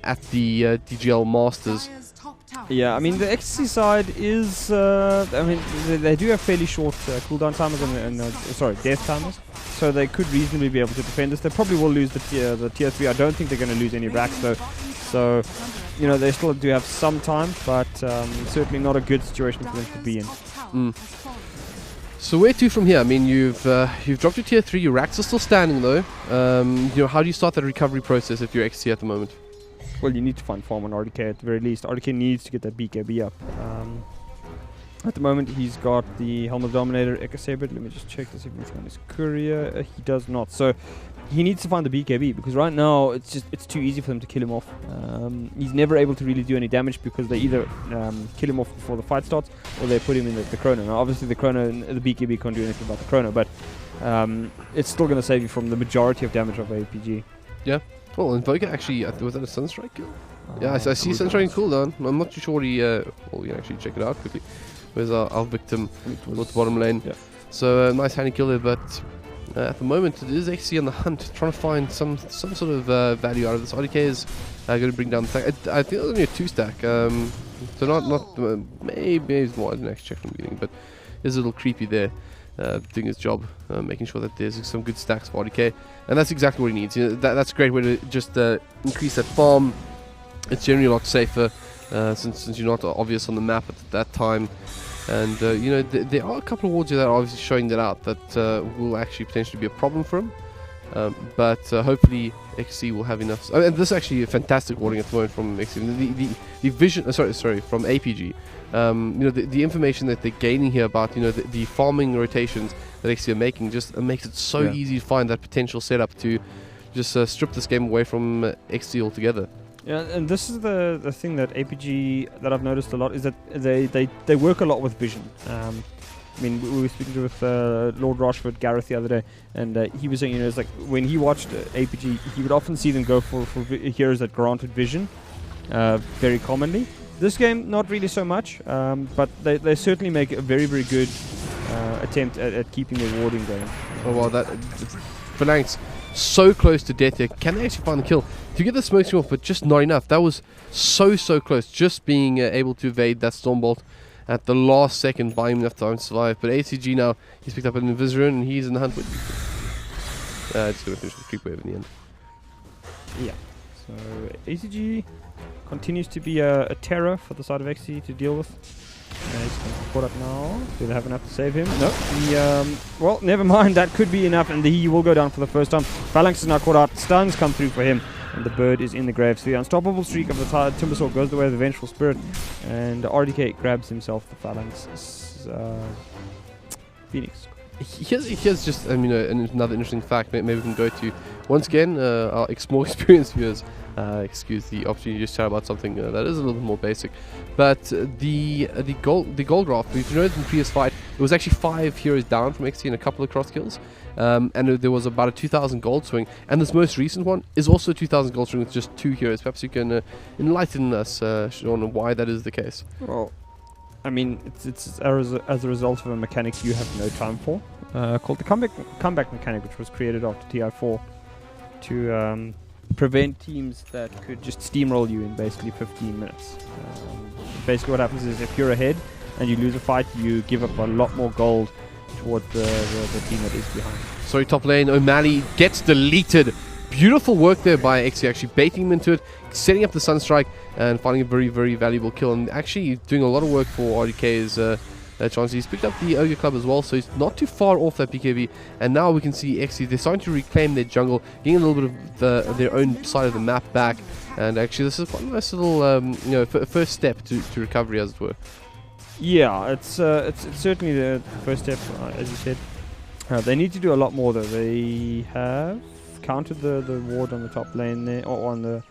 at the DGL Masters. Yeah, I mean, the XC side is, I mean, they do have fairly short cooldown timers and death timers, so they could reasonably be able to defend this. They probably will lose the tier 3. I don't think they're going to lose any racks though, so, you know, they still do have some time, but certainly not a good situation for them to be in. So where to from here? I mean, you've dropped your tier 3, your racks are still standing though. You know, how do you start that recovery process if you're XC at the moment? Well, you need to find farm on RDK at the very least. RDK needs to get that BKB up. At the moment, he's got the Helmet Dominator, Echo Saber. Let me just check to see which one is Courier. He does not. So he needs to find the BKB, because right now it's too easy for them to kill him off. He's never able to really do any damage, because they either kill him off before the fight starts, or they put him in the chrono. Now, obviously, the chrono, the BKB can't do anything about the chrono, but it's still going to save you from the majority of damage of APG. Yeah. Oh, Invoker actually, was that a Sunstrike kill? Yeah, I see Sunstrike cooldown. I'm not too sure what he, well, we can actually check it out quickly. Where's our victim? Towards the bottom lane. Yeah. So, nice handy kill there, but at the moment, it is XC on the hunt, trying to find some sort of value out of this. RDK is going to bring down the stack. I think it's only a 2-stack, so not maybe it's more. I didn't actually check from the beginning, but it's a little creepy there. Doing his job, making sure that there's some good stacks for RDK, and that's exactly what he needs. You know, that's a great way to just increase that farm. It's generally a lot safer since you're not obvious on the map at that time, and you know, there are a couple of wards here that are obviously showing that out that will actually potentially be a problem for him. But hopefully XC will have enough. And this is actually a fantastic warding at the moment from XC. The vision, sorry, from APG. You know, the information that they're gaining here about, you know, the farming rotations that XC are making just makes it so easy to find that potential setup to just strip this game away from XC altogether. Yeah, and this is the thing that APG that I've noticed a lot is that they work a lot with vision. I mean, we were speaking with Lord Rochford, Gareth, the other day, and he was saying, you know, it's like when he watched APG, he would often see them go for heroes that granted vision very commonly. This game, not really so much, but they certainly make a very, very good attempt at keeping the warding going. Oh, well, Phalanx so close to death here. Can they actually find the kill? To get the smoke screen off, but just not enough. That was so close, just being able to evade that Stormbolt at the last second, buying enough time to survive. But ACG now, he's picked up an Invisirun, and he's in the hunt with it's going to finish the creep wave in the end. Yeah, so ACG continues to be a terror for the side of XC to deal with. He's going to be caught up now. Do they have enough to save him? No. He, well, never mind. That could be enough, and he will go down for the first time. Phalanx is now caught out. Stuns come through for him, and the bird is in the grave. So the unstoppable streak of the Timbersaw goes the way of the Vengeful Spirit, and RDK grabs himself the Phalanx Phoenix. Here's just another interesting fact. Maybe we can go to once again our more experienced viewers. Excuse the opportunity to just chat about something that is a little bit more basic, but the gold graph. If you noticed in the previous fight, it was actually 5 heroes down from XT and a couple of cross kills, and there was about a 2,000 gold swing. And this most recent one is also a 2,000 gold swing with just 2 heroes. Perhaps you can enlighten us, Sean, on why that is the case. Well, I mean, it's as a result of a mechanic you have no time for, called the comeback mechanic, which was created after TI4 to prevent teams that could just steamroll you in basically 15 minutes. Basically what happens is if you're ahead and you lose a fight, you give up a lot more gold towards the team that is behind. Sorry, top lane, O'Malley gets deleted. Beautiful work there by XC, actually baiting him into it, setting up the Sunstrike, and finding a very, very valuable kill. And actually doing a lot of work for RDK's chance. He's picked up the Ogre Club as well, so he's not too far off that BKB. And now we can see XC, they're starting to reclaim their jungle, getting a little bit of their own side of the map back. And actually this is quite a nice little first step to recovery, as it were. Yeah, it's certainly the first step, as you said. They need to do a lot more though. They have countered the ward on the top lane there, or on the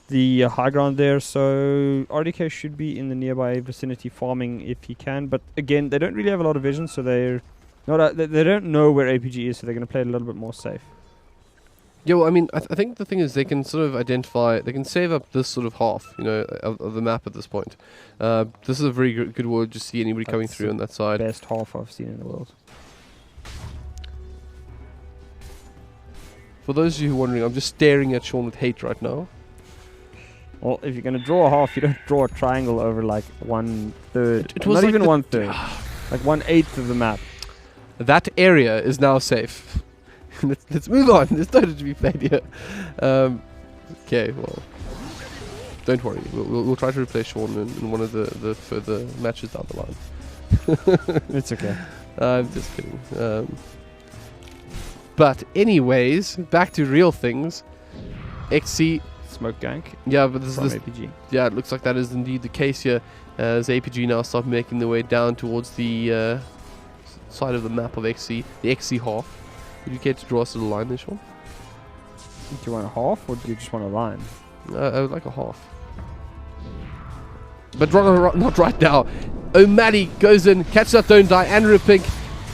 the high ground there, so RDK should be in the nearby vicinity farming if he can. But again, they don't really have a lot of vision, so they're not. They don't know where APG is, so they're going to play it a little bit more safe. Yeah, well, I mean, I think the thing is they can sort of identify, they can save up this sort of half, of the map at this point. This is a very good word to see anybody coming through on that side. Best half I've seen in the world. For those of you who are wondering, I'm just staring at Sean with hate right now. Well, if you're going to draw a half, you don't draw a triangle over like 1/3. It was not like even 1/3. Like 1/8 of the map. That area is now safe. let's move on. There's Dota to be played here. Okay, well, don't worry. We'll try to replace Sean in one of the further matches down the line. It's okay. I'm just kidding. But anyways, back to real things. XC Smoke gank. Yeah, but this from is APG. Yeah, it looks like that is indeed the case here, as APG now start making their way down towards the side of the map of XC, the XC half. Would you care to draw us a little line there, Sean? Do you want a half, or do you just want a line? I would like a half. But not right now. O'Malley goes in, catches that Don't Die, and Pink.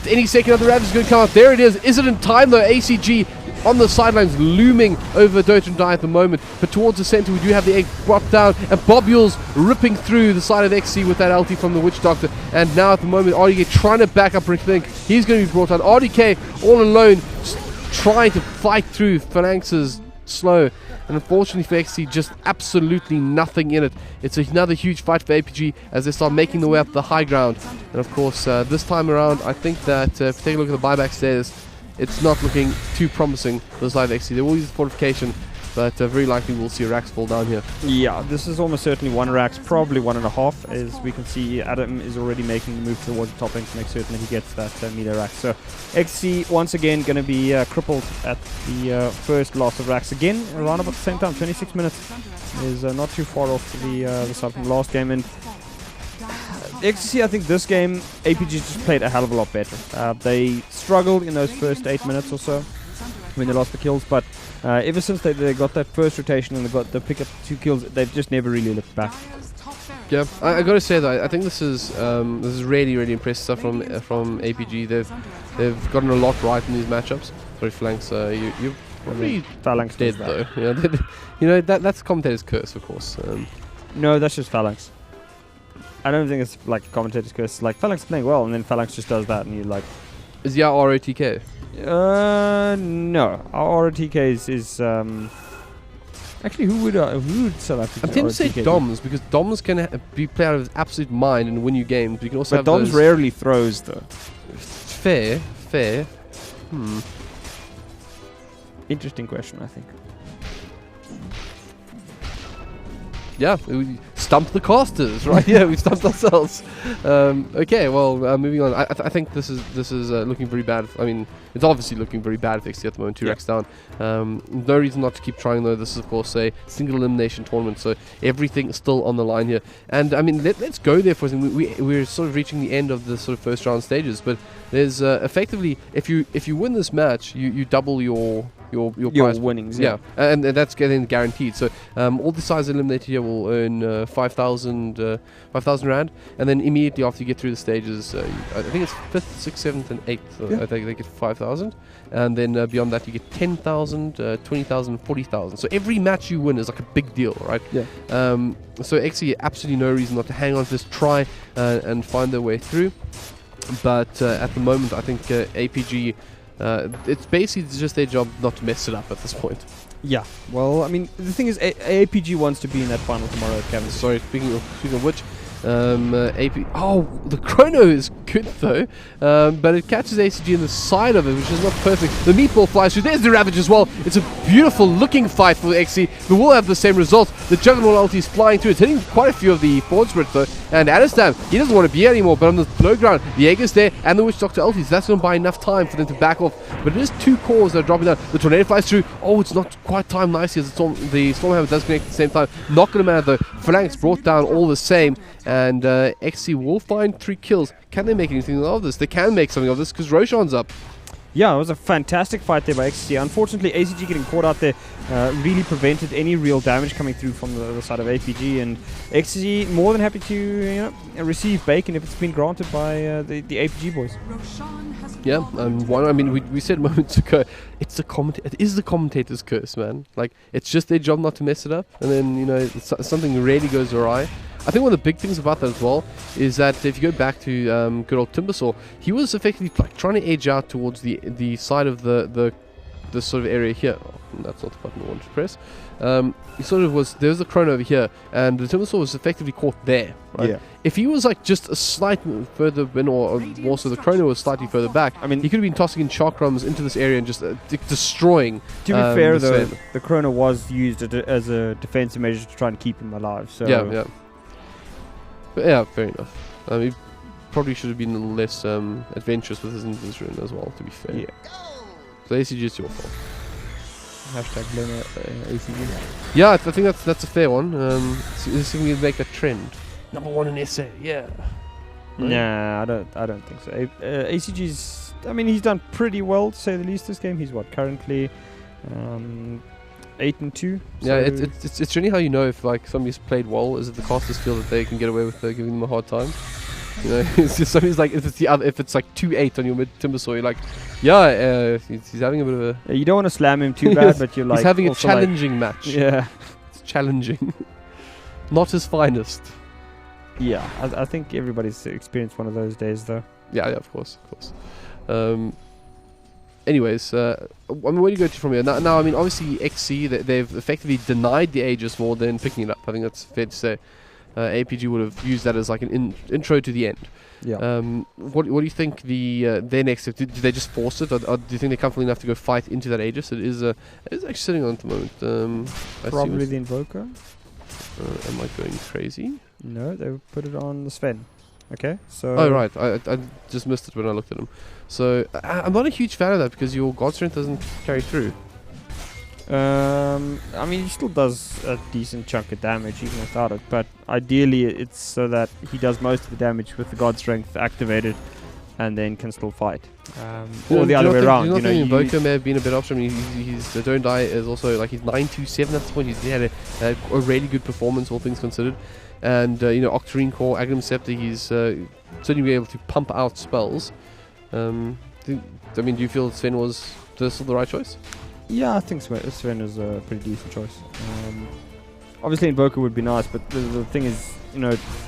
Any second of the Ravage is going to come out. There it is. Is it in time though? ACG on the sidelines looming over Don't Die at the moment. But towards the center we do have the egg brought down. And Bob Yule's ripping through the side of XC with that LT from the Witch Doctor. And now at the moment RDK trying to back up Rick Link. He's going to be brought down. RDK all alone trying to fight through Phalanx's slow. And unfortunately for XC, just absolutely nothing in it. It's another huge fight for APG as they start making their way up the high ground. And of course, this time around, I think that if you take a look at the buyback stairs, it's not looking too promising for the side of XC. They will use fortification, but very likely we'll see a Rax fall down here. Yeah, this is almost certainly one Rax, probably 1.5. As we can see, Adam is already making the move towards the top lane to make certain that he gets that meter Rax. So XC once again going to be crippled at the first loss of Rax again, around about the same time. 26 minutes is not too far off the start from the last game. And XC, I think this game APG just played a hell of a lot better. They struggled in those first 8 minutes or so when they lost the kills, but ever since they got that first rotation and they got the pick up 2 kills, they've just never really looked back. Yeah, I gotta say though, I think this is really really impressive stuff from APG. They've gotten a lot right in these matchups. Sorry, Phalanx, you're probably Phalanx dead though. Yeah, that's commentator's curse, of course. No, that's just Phalanx. I don't think it's like commentator's curse. Like Phalanx is playing well, and then Phalanx just does that, and you like. Is yeah ROTK? No. Our ROTK is actually who would South Africa? I'm tempted to say Doms, because Doms can be played out of his absolute mind and win you games. But you can also have Doms rarely throws though. Fair. Interesting question, I think. Yeah, we stumped the casters, right? Yeah, we stumped ourselves. Okay, well, moving on. I think this is looking very bad. I mean, it's obviously looking very bad for XC at the moment. 2 Racks down. No reason not to keep trying though. This is of course a single elimination tournament, so everything is still on the line here. And I mean, let's go there for a second. We're sort of reaching the end of the sort of first round stages, but there's effectively if you win this match, you double your prize winnings, yeah, and that's getting guaranteed. So all the sides eliminated here will earn 5,000 rand, and then immediately after you get through the stages, I think it's 5th, 6th, 7th, and 8th. I think they get 5,000, and then beyond that you get 10,000, 20,000, 40,000. So every match you win is like a big deal, right? Yeah. So actually, absolutely no reason not to hang on to this, try and find their way through. But at the moment, I think APG. It's basically just their job not to mess it up at this point. Yeah. Well, I mean, the thing is, APG wants to be in that final tomorrow, Kevin. Sorry, speaking of which, the chrono is good though, but it catches ACG in the side of it, which is not perfect. The meatball flies through. There's the Ravage as well. It's a beautiful looking fight for XC, but will have the same result. The Juggernaut ulti is flying through. It's hitting quite a few of the forward spreads though, and Adestam, he doesn't want to be here anymore, but on the low ground, the Jaeger's there, and the Witch Doctor ultis, that's going to buy enough time for them to back off. But it is 2 cores that are dropping down. The Tornado flies through. Oh, it's not quite timed nicely as the Stormhammer does connect at the same time. Not going to matter though. Phalanx brought down all the same, and XC will find 3 kills. Can they make anything of this? They can make something of this because Roshan's up. Yeah, it was a fantastic fight there by XC. Unfortunately, ACG getting caught out there really prevented any real damage coming through from the other side of APG, and XC more than happy to receive bacon if it's been granted by the APG boys. Yeah, I mean, we said moments ago, it is the commentator's curse, man. Like, it's just their job not to mess it up, and then something really goes awry. I think one of the big things about that as well is that if you go back to good old Timbersaw, he was effectively like trying to edge out towards the side of the sort of area here. Oh, that's not the button I wanted to press. He sort of was, there was the chrono over here, and the Timbersaw was effectively caught there. Right? Yeah. If he was like just a slight further in, or more so the chrono was slightly further back, I mean, he could have been tossing in chakrams into this area and just destroying. To be fair, though, the chrono was used as a defensive measure to try and keep him alive. So yeah. But yeah, fair enough. He probably should have been a little less adventurous with his inventory as well, to be fair. Yeah. So ACG is your fault. Hashtag blame ACG. Yeah, I think that's a fair one. This is going to make a trend. Number 1 in SA, yeah. Right? Nah, I don't think so. ACG's, I mean, he's done pretty well to say the least this game. He's currently 8-2. Yeah, it's really how you know if like somebody's played well, is it the casters feel that they can get away with giving them a hard time. It's just somebody's like, if it's like 2-8 on your mid Timbersaw, you're like, yeah, he's having a bit of a. You don't want to slam him too bad, but you're like, he's having a challenging match. Yeah, it's challenging, not his finest. Yeah, I think everybody's experienced one of those days, though. Yeah, of course. Anyways, I mean, where do you go to from here? Now, I mean, obviously, XC, they've effectively denied the Aegis more than picking it up. I think that's fair to say. APG would have used that as like an intro to the end. Yeah. What do you think their next step? Do they just force it, or do you think they're comfortable enough to go fight into that Aegis? It is actually sitting on at the moment. Probably the Invoker. Am I going crazy? No, they put it on the Sven. Okay, so. Oh right, I just missed it when I looked at him. So I'm not a huge fan of that because your God Strength doesn't carry through. I mean, he still does a decent chunk of damage even without it, but ideally it's so that he does most of the damage with the God Strength activated and then can still fight. Or the other way around. Do you not think Invoker may have been a bit option? I mean, he's the Don't Die is also like he's 927 at this point. He had a really good performance, all things considered. And Octarine Core, Agnum Scepter, he's certainly be able to pump out spells. Do you feel Sven was still the right choice? Yeah, I think Sven is a pretty decent choice. Obviously, Invoker would be nice, but the thing is,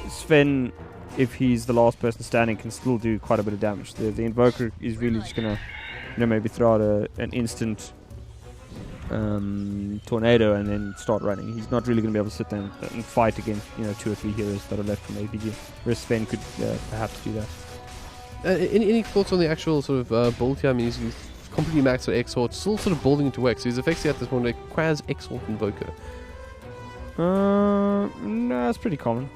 Sven, if he's the last person standing, can still do quite a bit of damage. The Invoker is really just gonna, maybe throw out an instant tornado and then start running. He's not really gonna be able to sit there and fight against 2 or 3 heroes that are left from APG. Whereas Sven could perhaps do that. Any thoughts on the actual sort of build here? I mean, he's completely maxed out Exhort, still sort of building into X. So he's effectively at this point like Quaz Exhort Invoker. No, it's pretty common.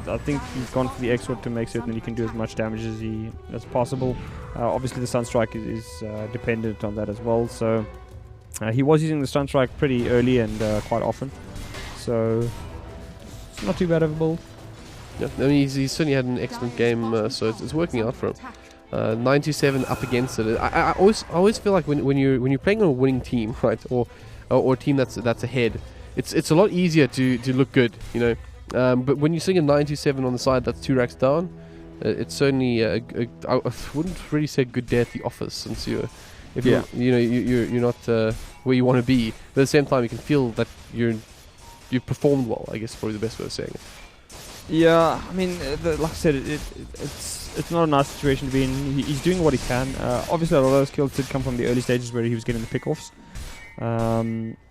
I think he's gone for the Exhort to make certain that he can do as much damage as possible. Obviously, the Sunstrike is dependent on that as well. So he was using the Sunstrike pretty early and quite often. So it's not too bad of a build. Yeah, I mean, he's certainly had an excellent game, so it's working out for him. 927 up against it. I always feel like when you're playing on a winning team, right, or a team that's ahead, it's a lot easier to look good, But when you're seeing a 927 on the side that's 2 racks down, it's certainly I wouldn't really say a good day at the office, since you're not where you want to be. But at the same time, you can feel that you've performed well. I guess is probably the best way of saying it. Yeah, I mean, like I said, it's not a nice situation to be in. He's doing what he can. Obviously, a lot of those kills did come from the early stages where he was getting the pick-offs.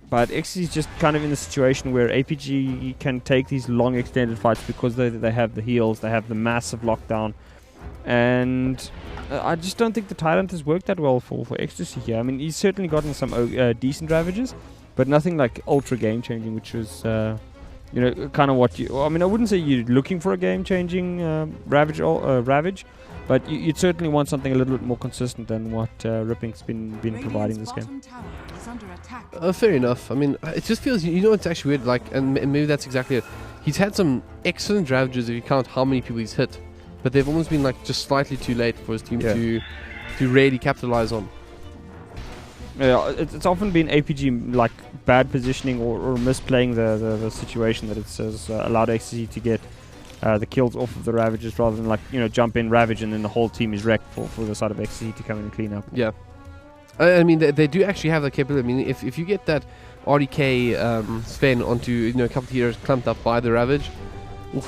But X is just kind of in the situation where APG can take these long extended fights because they have the heals, they have the massive lockdown. And I just don't think the Tyrant has worked that well for Ecstasy here. I mean, he's certainly gotten some decent ravages, but nothing like ultra game-changing, which was... kind of what you... I mean, I wouldn't say you're looking for a game-changing ravage, but you'd certainly want something a little bit more consistent than what Ripping's been providing this game. Fair enough. I mean, it just feels... it's actually weird, and maybe that's exactly it. He's had some excellent ravages if you count how many people he's hit. but they've almost been like just slightly too late for his team Yeah. to really capitalize on. Yeah, it's often been APG like bad positioning or misplaying the situation that it's allowed XTC to get the kills off of the Ravagers rather than jump in Ravage and then the whole team is wrecked for the side of XTC to come in and clean up. Yeah. I mean, they do actually have that capability. I mean, if you get that RDK Sven onto a couple of heroes clumped up by the Ravage,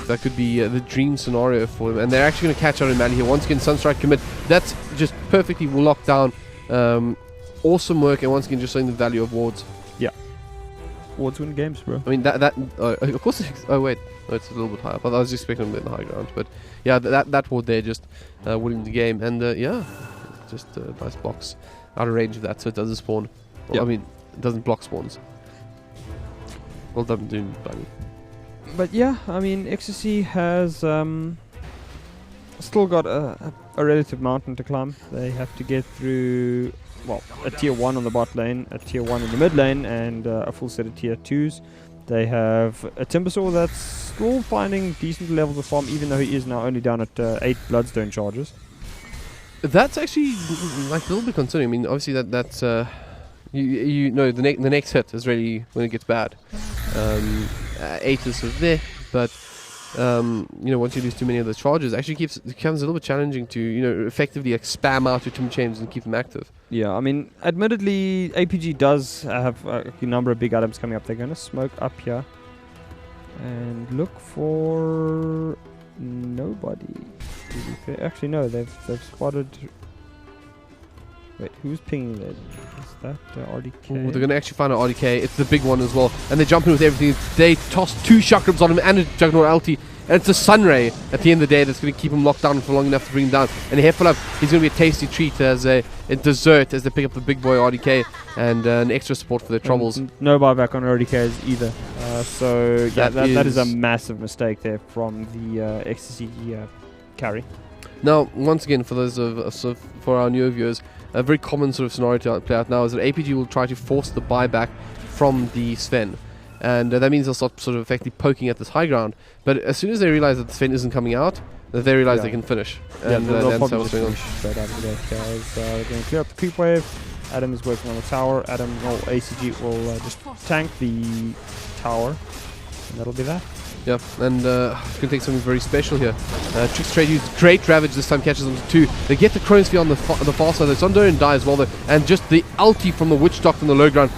that could be the dream scenario for them. And they're actually going to catch out in Mali here. Once again, Sunstrike commit. That's just perfectly locked down. Awesome work, and once again, just showing the value of wards. Yeah. Wards win games, bro. I mean, of course. Oh wait, no, it's a little bit higher. But I was expecting them in the high ground. But yeah, that ward there just winning the game, and just nice blocks out of range of that, so it doesn't spawn. Well, Yeah. I mean, it doesn't block spawns. Well done, doing Bunny. But yeah, I mean, XTC has still got a relative mountain to climb. They have to get through, a tier 1 on the bot lane, a tier 1 in the mid lane, and a full set of tier 2s. They have a Timbersaw that's still finding decent levels of farm, even though he is now only down at 8 Bloodstone charges. That's actually like a little bit concerning. I mean, obviously that's you know the next hit is really when it gets bad. 8 is sort of there, but once you lose too many of those charges, it actually becomes a little bit challenging to effectively spam out your Tim Chains and keep them active. Yeah, I mean, admittedly, APG does have a number of big items coming up. They're going to smoke up here and look for nobody. To be fair. Actually, no, they've spotted. Wait, who's pinging there? Is that RDK? Ooh, they're going to actually find an RDK. It's the big one as well, and they're jumping with everything. They toss 2 chakrams on him and a Juggernaut ulti. And it's a Sunray at the end of the day that's going to keep him locked down for long enough to bring him down. And Heffelup, he's going to be a tasty treat as a dessert as they pick up the big boy RDK and an extra support for their troubles. No buyback on RDKs either. So yeah, that is a is massive mistake there from the XTC carry. Now, once again, for those for our newer viewers, a very common sort of scenario to play out now is that APG will try to force the buyback from the Sven. And that means they'll start sort of effectively poking at this high ground. But as soon as they realize that the Sven isn't coming out, that they realize they can finish. Yeah, And they'll then probably what's just going on. finish straight out of the gate, guys. They're going to clear up the creep wave. Adam is working on the tower. ACG will just tank the tower. And that'll be that. Yeah, and it's going to take something very special here. Tricks Trade used great Ravage this time, catches them to 2. They get the Chronosphere on the far side. It's on and die as well, though. And just the ulti from the Witch Doctor from the low ground,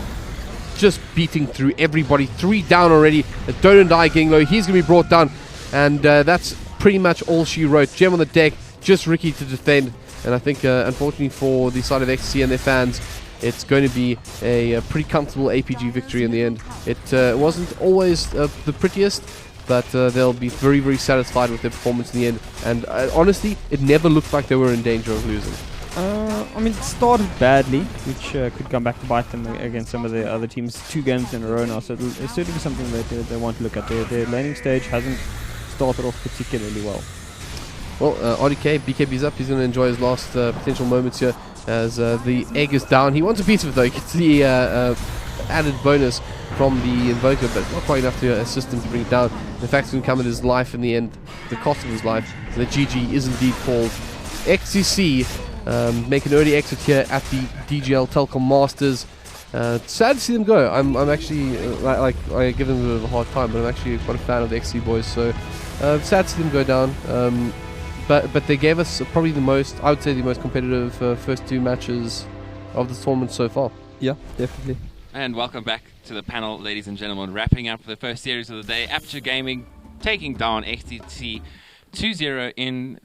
just beating through everybody. 3 down already. Don't and die getting low. He's going to be brought down. And that's pretty much all she wrote. Gem on the deck, just Ricky to defend. And I think, unfortunately for the side of XC and their fans, it's going to be a pretty comfortable APG victory in the end. It wasn't always the prettiest, but they'll be very, very satisfied with their performance in the end. And honestly, it never looked like they were in danger of losing. I mean, it started badly, which could come back to bite them against some of the other teams 2 games in a row now. So it's certainly something that they want to look at. Their laning stage hasn't started off particularly well. Well, RDK, BKB's up. He's going to enjoy his last potential moments here as the egg is down. He wants a piece of it, though. He gets the added bonus from the Invoker, but not quite enough to assist him to bring it down. In fact, it's going to come at his life in the end, the cost of his life. So the GG is indeed called. XCC make an early exit here at the DGL Telkom Masters. Sad to see them go. I'm actually, I give them a bit of a hard time, but I'm actually quite a fan of the XC boys, so sad to see them go down. But they gave us probably the most, I would say the most competitive first 2 matches of the tournament so far. Yeah, definitely. And welcome back to the panel, ladies and gentlemen. Wrapping up the first series of the day, Aperture Gaming taking down XTC 2-0 in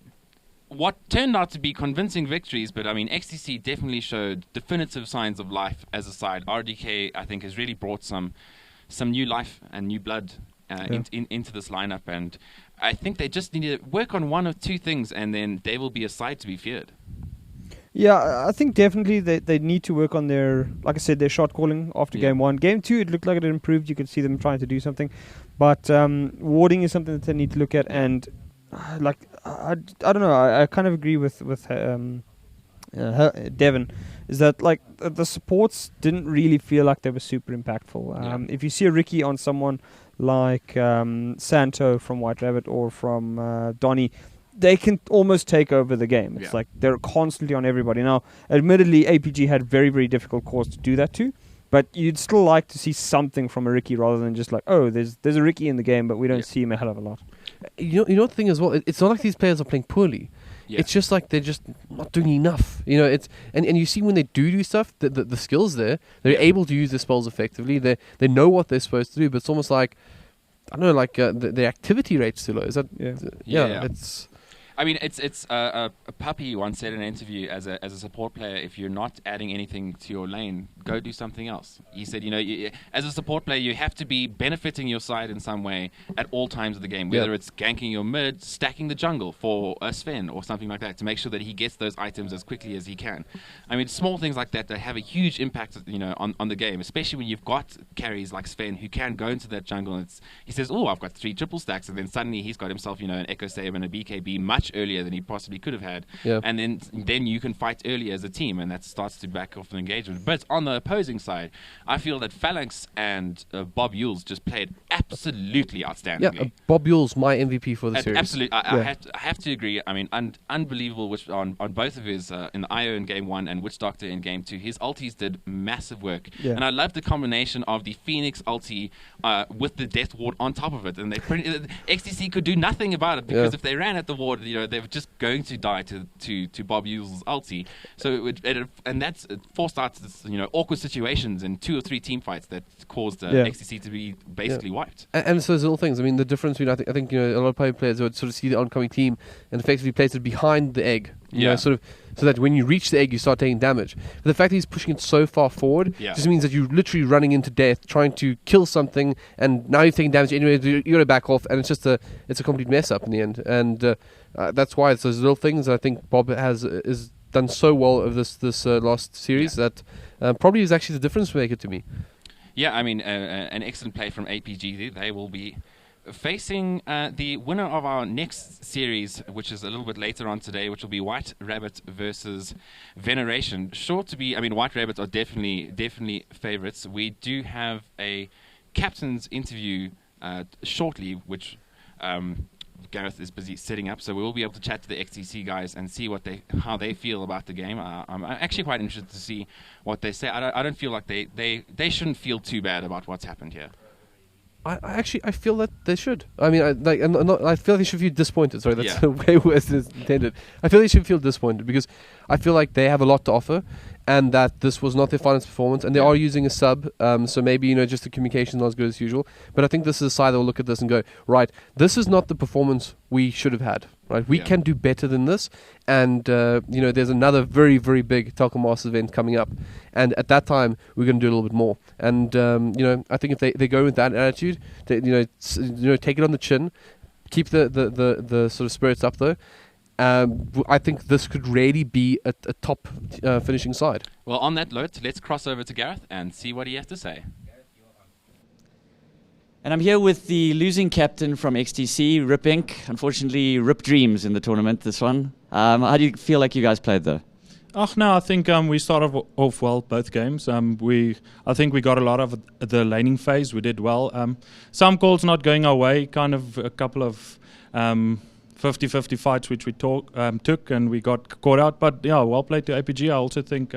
what turned out to be convincing victories. But I mean, XTC definitely showed definitive signs of life as a side. RDK, I think, has really brought some new life and new blood into this lineup. And I think they just need to work on 1 or 2 things, and then they will be a side to be feared. Yeah, I think definitely they need to work on their, like I said, their shot calling after game 1. Game 2, it looked like it improved. You could see them trying to do something. But warding is something that they need to look at. And I don't know, I kind of agree with Devon, is that like the supports didn't really feel like they were super impactful. If you see a Ricky on someone like Santo from White Rabbit or from Donny, they can almost take over the game. It's like they're constantly on everybody. Now, admittedly, APG had very, very difficult cores to do that too, but you'd still like to see something from a Ricky rather than just like, oh, there's a Ricky in the game, but we don't see him a hell of a lot. You know the thing as well, it's not like these players are playing poorly. Yeah. It's just like they're just not doing enough. It's and you see when they do stuff, the skills there, they're able to use their spells effectively. They know what they're supposed to do, but it's almost like, I don't know, like the activity rate's too low. Is that? Yeah. It's. I mean, it's a puppy once said in an interview, as a support player, if you're not adding anything to your lane, go do something else. He said, as a support player, you have to be benefiting your side in some way at all times of the game, whether it's ganking your mid, stacking the jungle for a Sven or something like that, to make sure that he gets those items as quickly as he can. I mean, small things like that have a huge impact, on the game, especially when you've got carries like Sven who can go into that jungle. And he says, oh, I've got 3 triple stacks, and then suddenly he's got himself, an Echo Save and a BKB much earlier than he possibly could have had, and then you can fight earlier as a team, and that starts to back off the engagement. But on the opposing side, I feel that Phalanx and Bob Yules just played absolutely outstandingly. Bob Yules, my MVP for the series. Absolutely, I have to agree. I mean, unbelievable on both of his in the IO in game 1 and Witch Doctor in game 2. His ultis did massive work, and I love the combination of the Phoenix ulti with the Death Ward on top of it. And XTC could do nothing about it, because if they ran at the ward, they were just going to die to Bob Yules' ulti. So and that's forced out this, awkward situations in 2 or 3 team fights that caused XTC to be basically wiped. And so those little things. I mean, the difference between I think a lot of players would sort of see the oncoming team and effectively place it behind the egg. Sort of, so that when you reach the egg, you start taking damage. But the fact that he's pushing it so far forward just means that you're literally running into death, trying to kill something, and now you're taking damage anyway. You got to back off, and it's just a complete mess up in the end. And that's why it's those little things that I think Bob is done so well of this last series that probably is actually the difference maker to me. Yeah, I mean, an excellent play from APG. They will be facing the winner of our next series, which is a little bit later on today, which will be White Rabbit versus Veneration. Sure to be, I mean, White Rabbit are definitely favorites. We do have a captain's interview shortly, which Gareth is busy setting up, so we will be able to chat to the XTC guys and see how they feel about the game. I'm actually quite interested to see what they say. I don't feel like they shouldn't feel too bad about what's happened here. I feel that they should. I mean, I feel like they should feel disappointed. Sorry, that's way worse than intended. I feel they should feel disappointed because I feel like they have a lot to offer, and that this was not their finest performance, and they are using a sub, so maybe just the communication is not as good as usual. But I think this is a side that will look at this and go, right, this is not the performance we should have had. Right, we can do better than this, and there's another very, very big Telkom Masters event coming up, and at that time we're going to do a little bit more. And I think if they go with that attitude, take it on the chin, keep the sort of spirits up though. I think this could really be a top finishing side. Well, on that note, let's cross over to Gareth and see what he has to say. And I'm here with the losing captain from XTC, Rip Inc. Unfortunately, Rip Dreams in the tournament, this one. How do you feel like you guys played, though? I think we started off well both games. I think we got a lot of the laning phase. We did well. Some calls not going our way, kind of a couple of 50-50 fights which we took and we got caught out. But yeah, well played to APG. I also think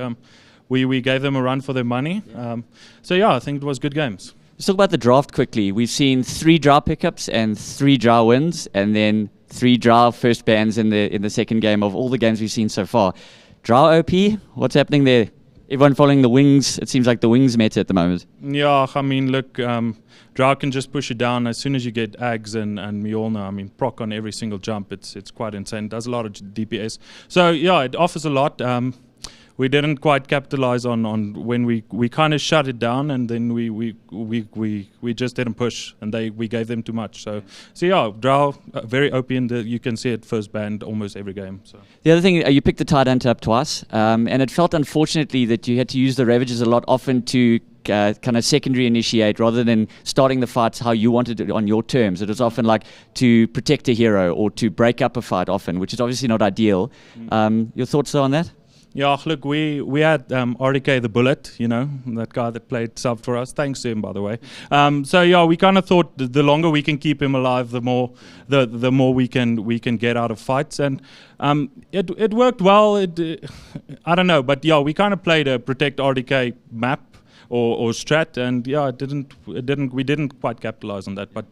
we gave them a run for their money. I think it was good games. Let's talk about the draft quickly. We've seen 3 draw pickups and 3 draw wins, and then 3 draw first bans in the second game of all the games we've seen so far. Draw OP, what's happening there? Everyone following the wings. It seems like the wings meta at the moment. Yeah, I mean, look, draw can just push it down as soon as you get Ags, and we all know, I mean, proc on every single jump. It's quite insane. Does a lot of DPS. So yeah, it offers a lot. We didn't quite capitalize on when we kind of shut it down, and then we just didn't push, and we gave them too much. So yeah, draw very OP, and you can see it first banned almost every game. So the other thing, you picked the Tyrant up twice, and it felt unfortunately that you had to use the Ravages a lot often to kind of secondary initiate rather than starting the fights how you wanted it on your terms. It was often like to protect a hero or to break up a fight often, which is obviously not ideal. Your thoughts on that? Yeah, look, we had RDK the Bullet, that guy that played sub for us. Thanks to him, by the way. So yeah, we kind of thought the longer we can keep him alive, the more we can get out of fights, and it worked well. I don't know, but yeah, we kind of played a protect RDK map or strat, and yeah, we didn't quite capitalize on that, but.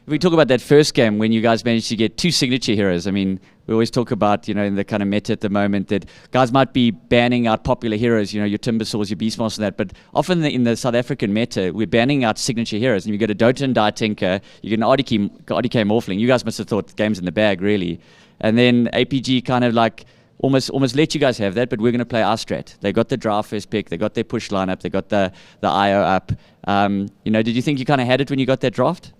If we talk about that first game when you guys managed to get 2 signature heroes, I mean, we always talk about, in the kind of meta at the moment that guys might be banning out popular heroes, your Timbersaws, your Beastmasters and that, but often in the South African meta, we're banning out signature heroes. And you get a Dota and Die Tinker, you get an RDK Morphling. You guys must have thought the game's in the bag, really. And then APG kind of like almost let you guys have that, but we're going to play our strat. They got the draft first pick, they got their push lineup, they got the IO up. Did you think you kind of had it when you got that draft?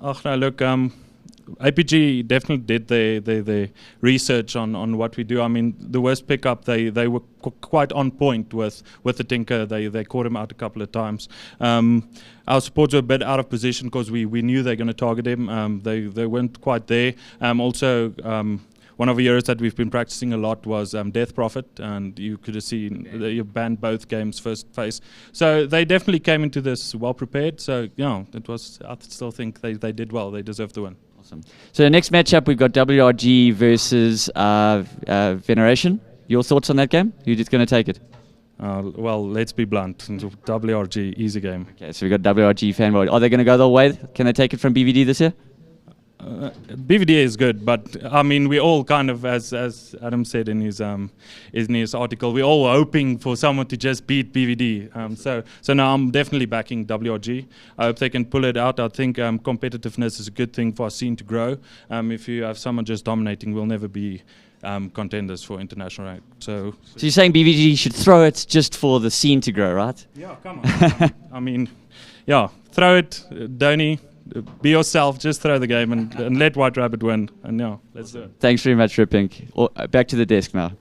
Oh no, look, APG definitely did the research on what we do. I mean, the worst pickup, they were quite on point with the Tinker. They caught him out a couple of times. Our supports were a bit out of position because we knew they were going to target him. They weren't quite there. One of the heroes that we've been practicing a lot was Death Prophet, and you could have seen you banned both games first phase. So they definitely came into this well prepared. So I still think they did well. They deserved the win. Awesome. So the next matchup we've got WRG versus Veneration. Your thoughts on that game? Who's just going to take it? Well, let's be blunt. WRG, easy game. Okay, so we've got WRG fanboy. Are they going to go the way? Can they take it from BVD this year? BVD is good, but I mean, we all kind of, as Adam said in his article, we're all hoping for someone to just beat BVD. So now I'm definitely backing WRG. I hope they can pull it out. I think competitiveness is a good thing for our scene to grow. If you have someone just dominating, we'll never be contenders for international rank. So you're saying BVD should throw it just for the scene to grow, right? Yeah, come on. I mean, yeah, throw it, Donny. Be yourself, just throw the game and let White Rabbit win. And yeah, let's do it. Thanks very much, Ripink. Back to the desk now.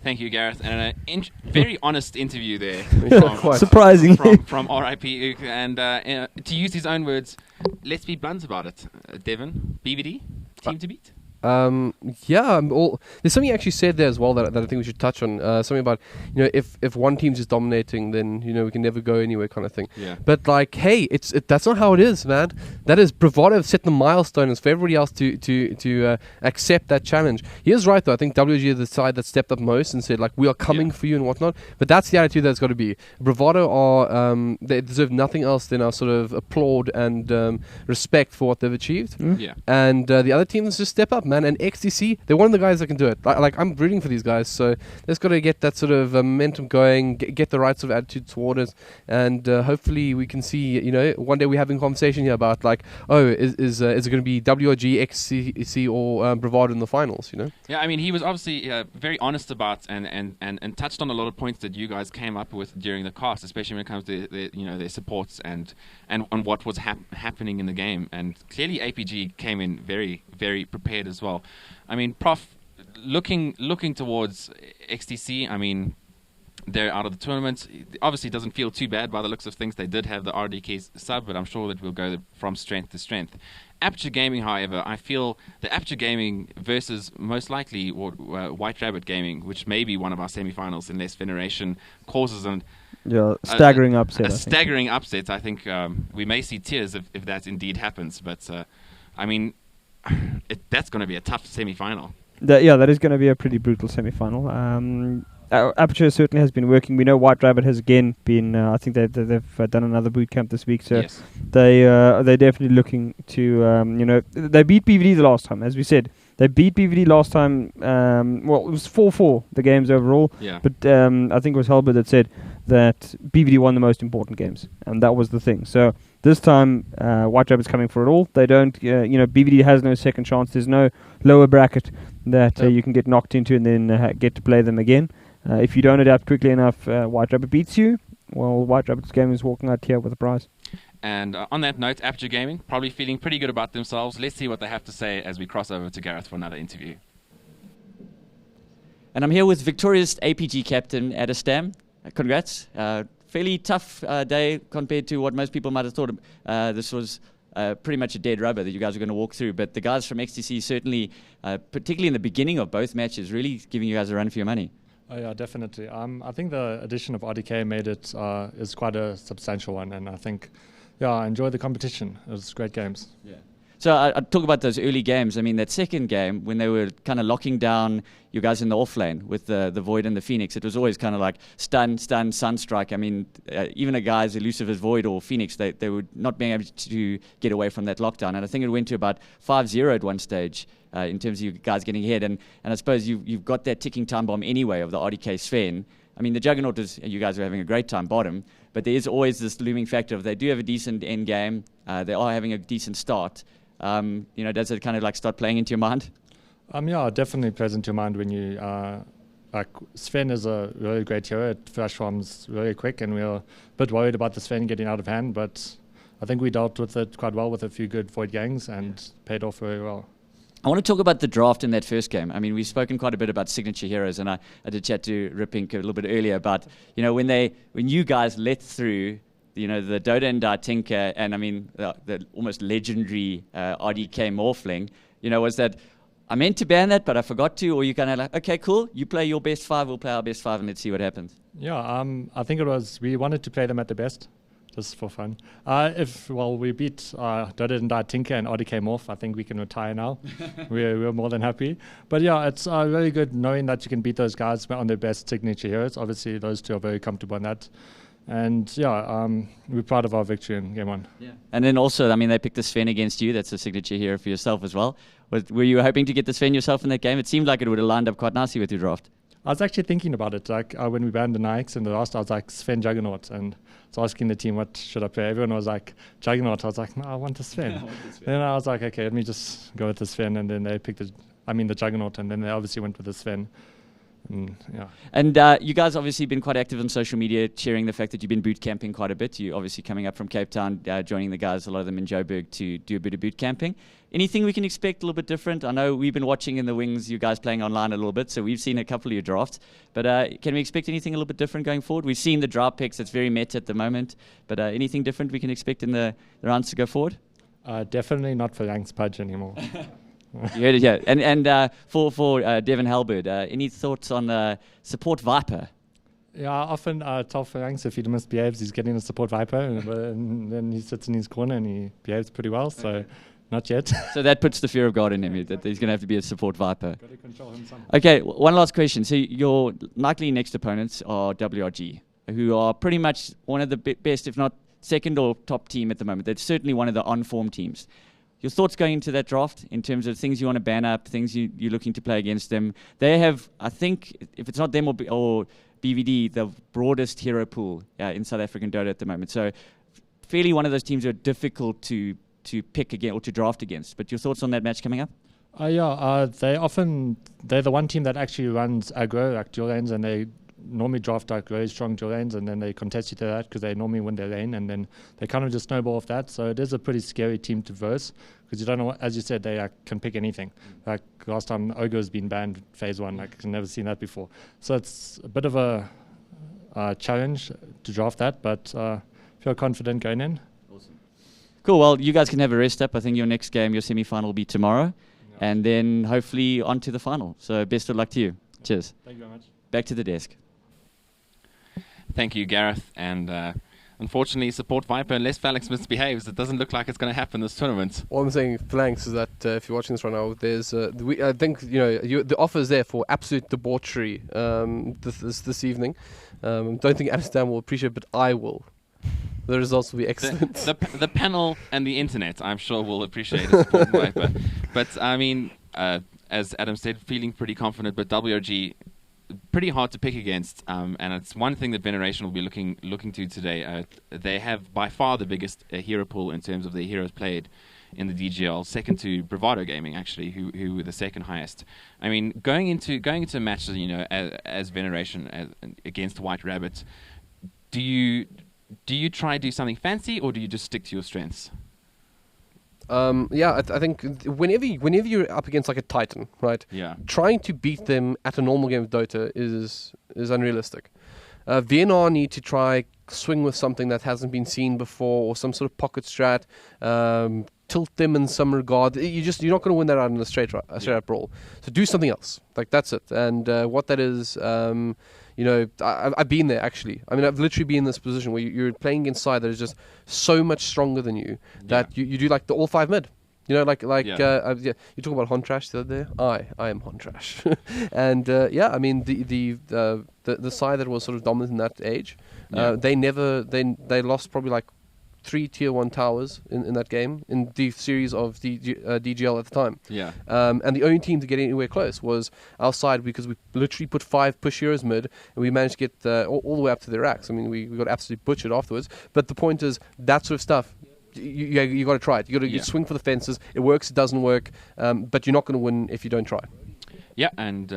Thank you, Gareth. And a very honest interview there. Surprising. From RIP Ook. And to use his own words, let's be blunt about it. Devon, BVD, team to beat? There's something you actually said there as well that I think we should touch on. Something about if one team's just dominating, then we can never go anywhere, kind of thing. Yeah. But like, hey, that's not how it is, man. That is Bravado have set the milestone for everybody else to accept that challenge. He is right though. I think WG is the side that stepped up most and said like, we are coming for you and whatnot. But that's the attitude that's got to be. Bravado are they deserve nothing else than our sort of applaud and respect for what they've achieved. Yeah. And the other teams just step up, man. And XTC, they're one of the guys that can do it. Like I'm rooting for these guys, so they've got to get that sort of momentum going, get the right sort of attitude toward it, and hopefully we can see, one day we're having a conversation here about like, is it going to be WRG, XTC, or Bravado in the finals? Yeah, I mean, he was obviously very honest about and touched on a lot of points that you guys came up with during the cast, especially when it comes to their supports and what was happening in the game. And clearly APG came in very, very prepared as well. I mean, Prof, looking towards XTC, I mean, they're out of the tournament. It obviously doesn't feel too bad by the looks of things. They did have the RDK sub, but I'm sure that we'll go from strength to strength. Aperture Gaming, however, I feel the Aperture Gaming versus most likely White Rabbit Gaming, which may be one of our semi-finals unless Veneration causes staggering upset. Staggering upset. I think we may see tears if that indeed happens. But I mean, that's going to be a tough semi-final. That is going to be a pretty brutal semi-final. Aperture certainly has been working. We know White Rabbit has again been. I think they've done another boot camp this week, so yes. They're definitely looking to. They beat BVD the last time, as we said. They beat BVD last time. It was 4-4 the games overall. Yeah. But I think it was Helbert that said that BVD won the most important games, and that was the thing. So this time, White Rabbit's coming for it all. They don't. BVD has no second chance. There's no lower bracket that you can get knocked into and then get to play them again. If you don't adapt quickly enough, White Rabbit beats you. Well, White Rabbit's game is walking out here with a prize. And on that note, Aperture Gaming, probably feeling pretty good about themselves. Let's see what they have to say as we cross over to Gareth for another interview. And I'm here with victorious APG captain, Adestam. Congrats. Fairly tough day compared to what most people might have thought. This was pretty much a dead rubber that you guys were going to walk through. But the guys from XTC certainly, particularly in the beginning of both matches, really giving you guys a run for your money. Oh, yeah, definitely. I think the addition of RDK made it is quite a substantial one, and I think, I enjoyed the competition. It was great games. Yeah. So I talk about those early games. I mean, that second game when they were kind of locking down you guys in the off lane with the Void and the Phoenix, it was always kind of like stun, Sunstrike. I mean, even a guy as elusive as Void or Phoenix, they would not be able to get away from that lockdown. And I think it went to about 5-0 at one stage in terms of you guys getting ahead. And I suppose you've got that ticking time bomb anyway of the RDK Sven. I mean, the Juggernaut you guys are having a great time bottom, but there is always this looming factor of they do have a decent end game. They are having a decent start. Does it kind of like start playing into your mind? Yeah, definitely plays into your mind when you like Sven is a really great hero. It flash farms really quick, and we were a bit worried about the Sven getting out of hand, but I think we dealt with it quite well with a few good Void gangs and paid off very well. I want to talk about the draft in that first game. I mean, we've spoken quite a bit about signature heroes, and I did chat to Ripink a little bit earlier about, when you guys let through, the Dota and Tinker, and I mean, the almost legendary RDK Morphling, was that I meant to ban that, but I forgot to, or you kind of like, okay, cool, you play your best 5, we'll play our best 5, and let's see what happens. Yeah, I think we wanted to play them at the best, just for fun. We beat Dota and Tinker and RDK Morph, I think we can retire now. we're more than happy. But yeah, it's really good knowing that you can beat those guys on their best signature heroes. Obviously, those two are very comfortable in that. And we're proud of our victory in game 1. Yeah. And then also, I mean, they picked the Sven against you. That's a signature hero for yourself as well. Were you hoping to get the Sven yourself in that game? It seemed like it would have lined up quite nicely with your draft. I was actually thinking about it. Like when we banned the Nikes in the last, I was like Sven Juggernaut, and I was asking the team what should I play. Everyone was like Juggernaut. I was like, no, I want the Sven. Then I was like, okay, let me just go with the Sven, and then they picked the Juggernaut, and then they obviously went with the Sven. And you guys obviously been quite active on social media, sharing the fact that you've been boot camping quite a bit. You're obviously coming up from Cape Town, joining the guys, a lot of them in Joburg, to do a bit of boot camping. Anything we can expect a little bit different? I know we've been watching in the wings, you guys playing online a little bit, so we've seen a couple of your drafts. But can we expect anything a little bit different going forward? We've seen the draft picks, it's very meta at the moment. But anything different we can expect in the rounds to go forward? Definitely not for Ranks Pudge anymore. You heard it, yeah. And for Devin Halberd, any thoughts on support Viper? Yeah, I often tell Phalanx if he misbehaves, he's getting a support Viper, and then he sits in his corner and he behaves pretty well, so not yet. So that puts the fear of God in him, that he's going to have to be a support Viper. Got to control him somehow. Okay, one last question. So your likely next opponents are WRG, who are pretty much one of the best, if not second or top team at the moment. They're certainly one of the on-form teams. Your thoughts going into that draft in terms of things you want to ban up, things you're looking to play against them? They have, I think, if it's not them or BVD, the broadest hero pool in South African Dota at the moment. So fairly one of those teams are difficult to pick again or to draft against. But your thoughts on that match coming up? They're the one team that actually runs aggro, like dual lanes, and they normally draft like really strong dual lanes, and then they contest you to that because they normally win their lane, and then they kind of just snowball off that. So it is a pretty scary team to verse because you don't know, as you said, they can pick anything. Like last time Ogre's been banned phase 1, like I've never seen that before. So it's a bit of a challenge to draft that, but feel confident going in. Awesome. Cool. Well, you guys can have a rest up. I think your next game, your semi-final, will be tomorrow, and then hopefully on to the final. So best of luck to you. Cheers. Thank you very much. Back to the desk. Thank you, Gareth. And unfortunately, support Viper, unless Phalanx misbehaves, it doesn't look like it's going to happen this tournament. All I'm saying, Phalanx, is that if you're watching this right now, there's I think the offer is there for absolute debauchery this evening. Don't think Amsterdam will appreciate, but I will. The results will be excellent. The panel and the internet, I'm sure, will appreciate a support Viper. But I mean, as Adam said, feeling pretty confident. But WRG, pretty hard to pick against, and it's one thing that Veneration will be looking to today. They have by far the biggest hero pool in terms of their heroes played in the DGL, second to Bravado Gaming actually, who were the second highest. I mean, going into matches, as Veneration against White Rabbit, do you try to do something fancy, or do you just stick to your strengths? I think whenever you're up against like a Titan, right? Yeah. Trying to beat them at a normal game of Dota is unrealistic. VNR need to try swing with something that hasn't been seen before, or some sort of pocket strat. Tilt them in some regard. You're not going to win that out in a straight up brawl. So do something else. Like, that's it. And what that is, I've been there actually. I mean, I've literally been in this position where you're playing against side that is just so much stronger than you that you do like the all 5 mid. You know, you talk about Hontrash the other day. I am Hontrash, and I mean the side that was sort of dominant in that age, they lost probably like 3 tier 1 towers in that game in the series of DGL at the time. Yeah. And the only team to get anywhere close was our side, because we literally put 5 push heroes mid, and we managed to get all the way up to their racks. I mean, we got absolutely butchered afterwards. But the point is, that sort of stuff, you got to try it. You got to swing for the fences. It works, it doesn't work, but you're not going to win if you don't try. Yeah, and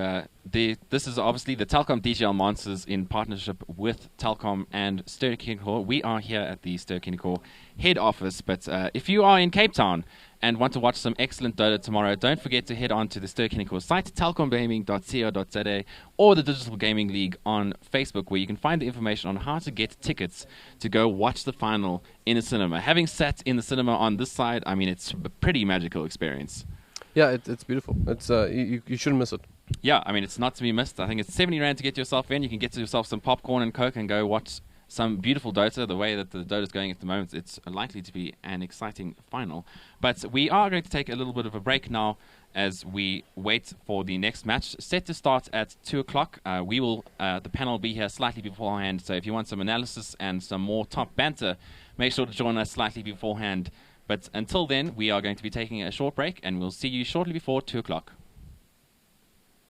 this is obviously the Telkom DGL Monsters in partnership with Telkom and Ster-Kinekor. We are here at the Ster-Kinekor head office, but if you are in Cape Town and want to watch some excellent Dota tomorrow, don't forget to head on to the Ster-Kinekor site, telkomgaming.co.za, or the Digital Gaming League on Facebook, where you can find the information on how to get tickets to go watch the final in a cinema. Having sat in the cinema on this side, I mean, it's a pretty magical experience. Yeah, it's beautiful. It's you shouldn't miss it. Yeah, I mean, it's not to be missed. I think it's 70 Rand to get yourself in. You can get yourself some popcorn and Coke and go watch some beautiful Dota. The way that the Dota is going at the moment, it's likely to be an exciting final. But we are going to take a little bit of a break now as we wait for the next match, set to start at 2 o'clock. We will, the panel will be here slightly beforehand, so if you want some analysis and some more top banter, make sure to join us slightly beforehand. But until then, we are going to be taking a short break, and we'll see you shortly before 2 o'clock.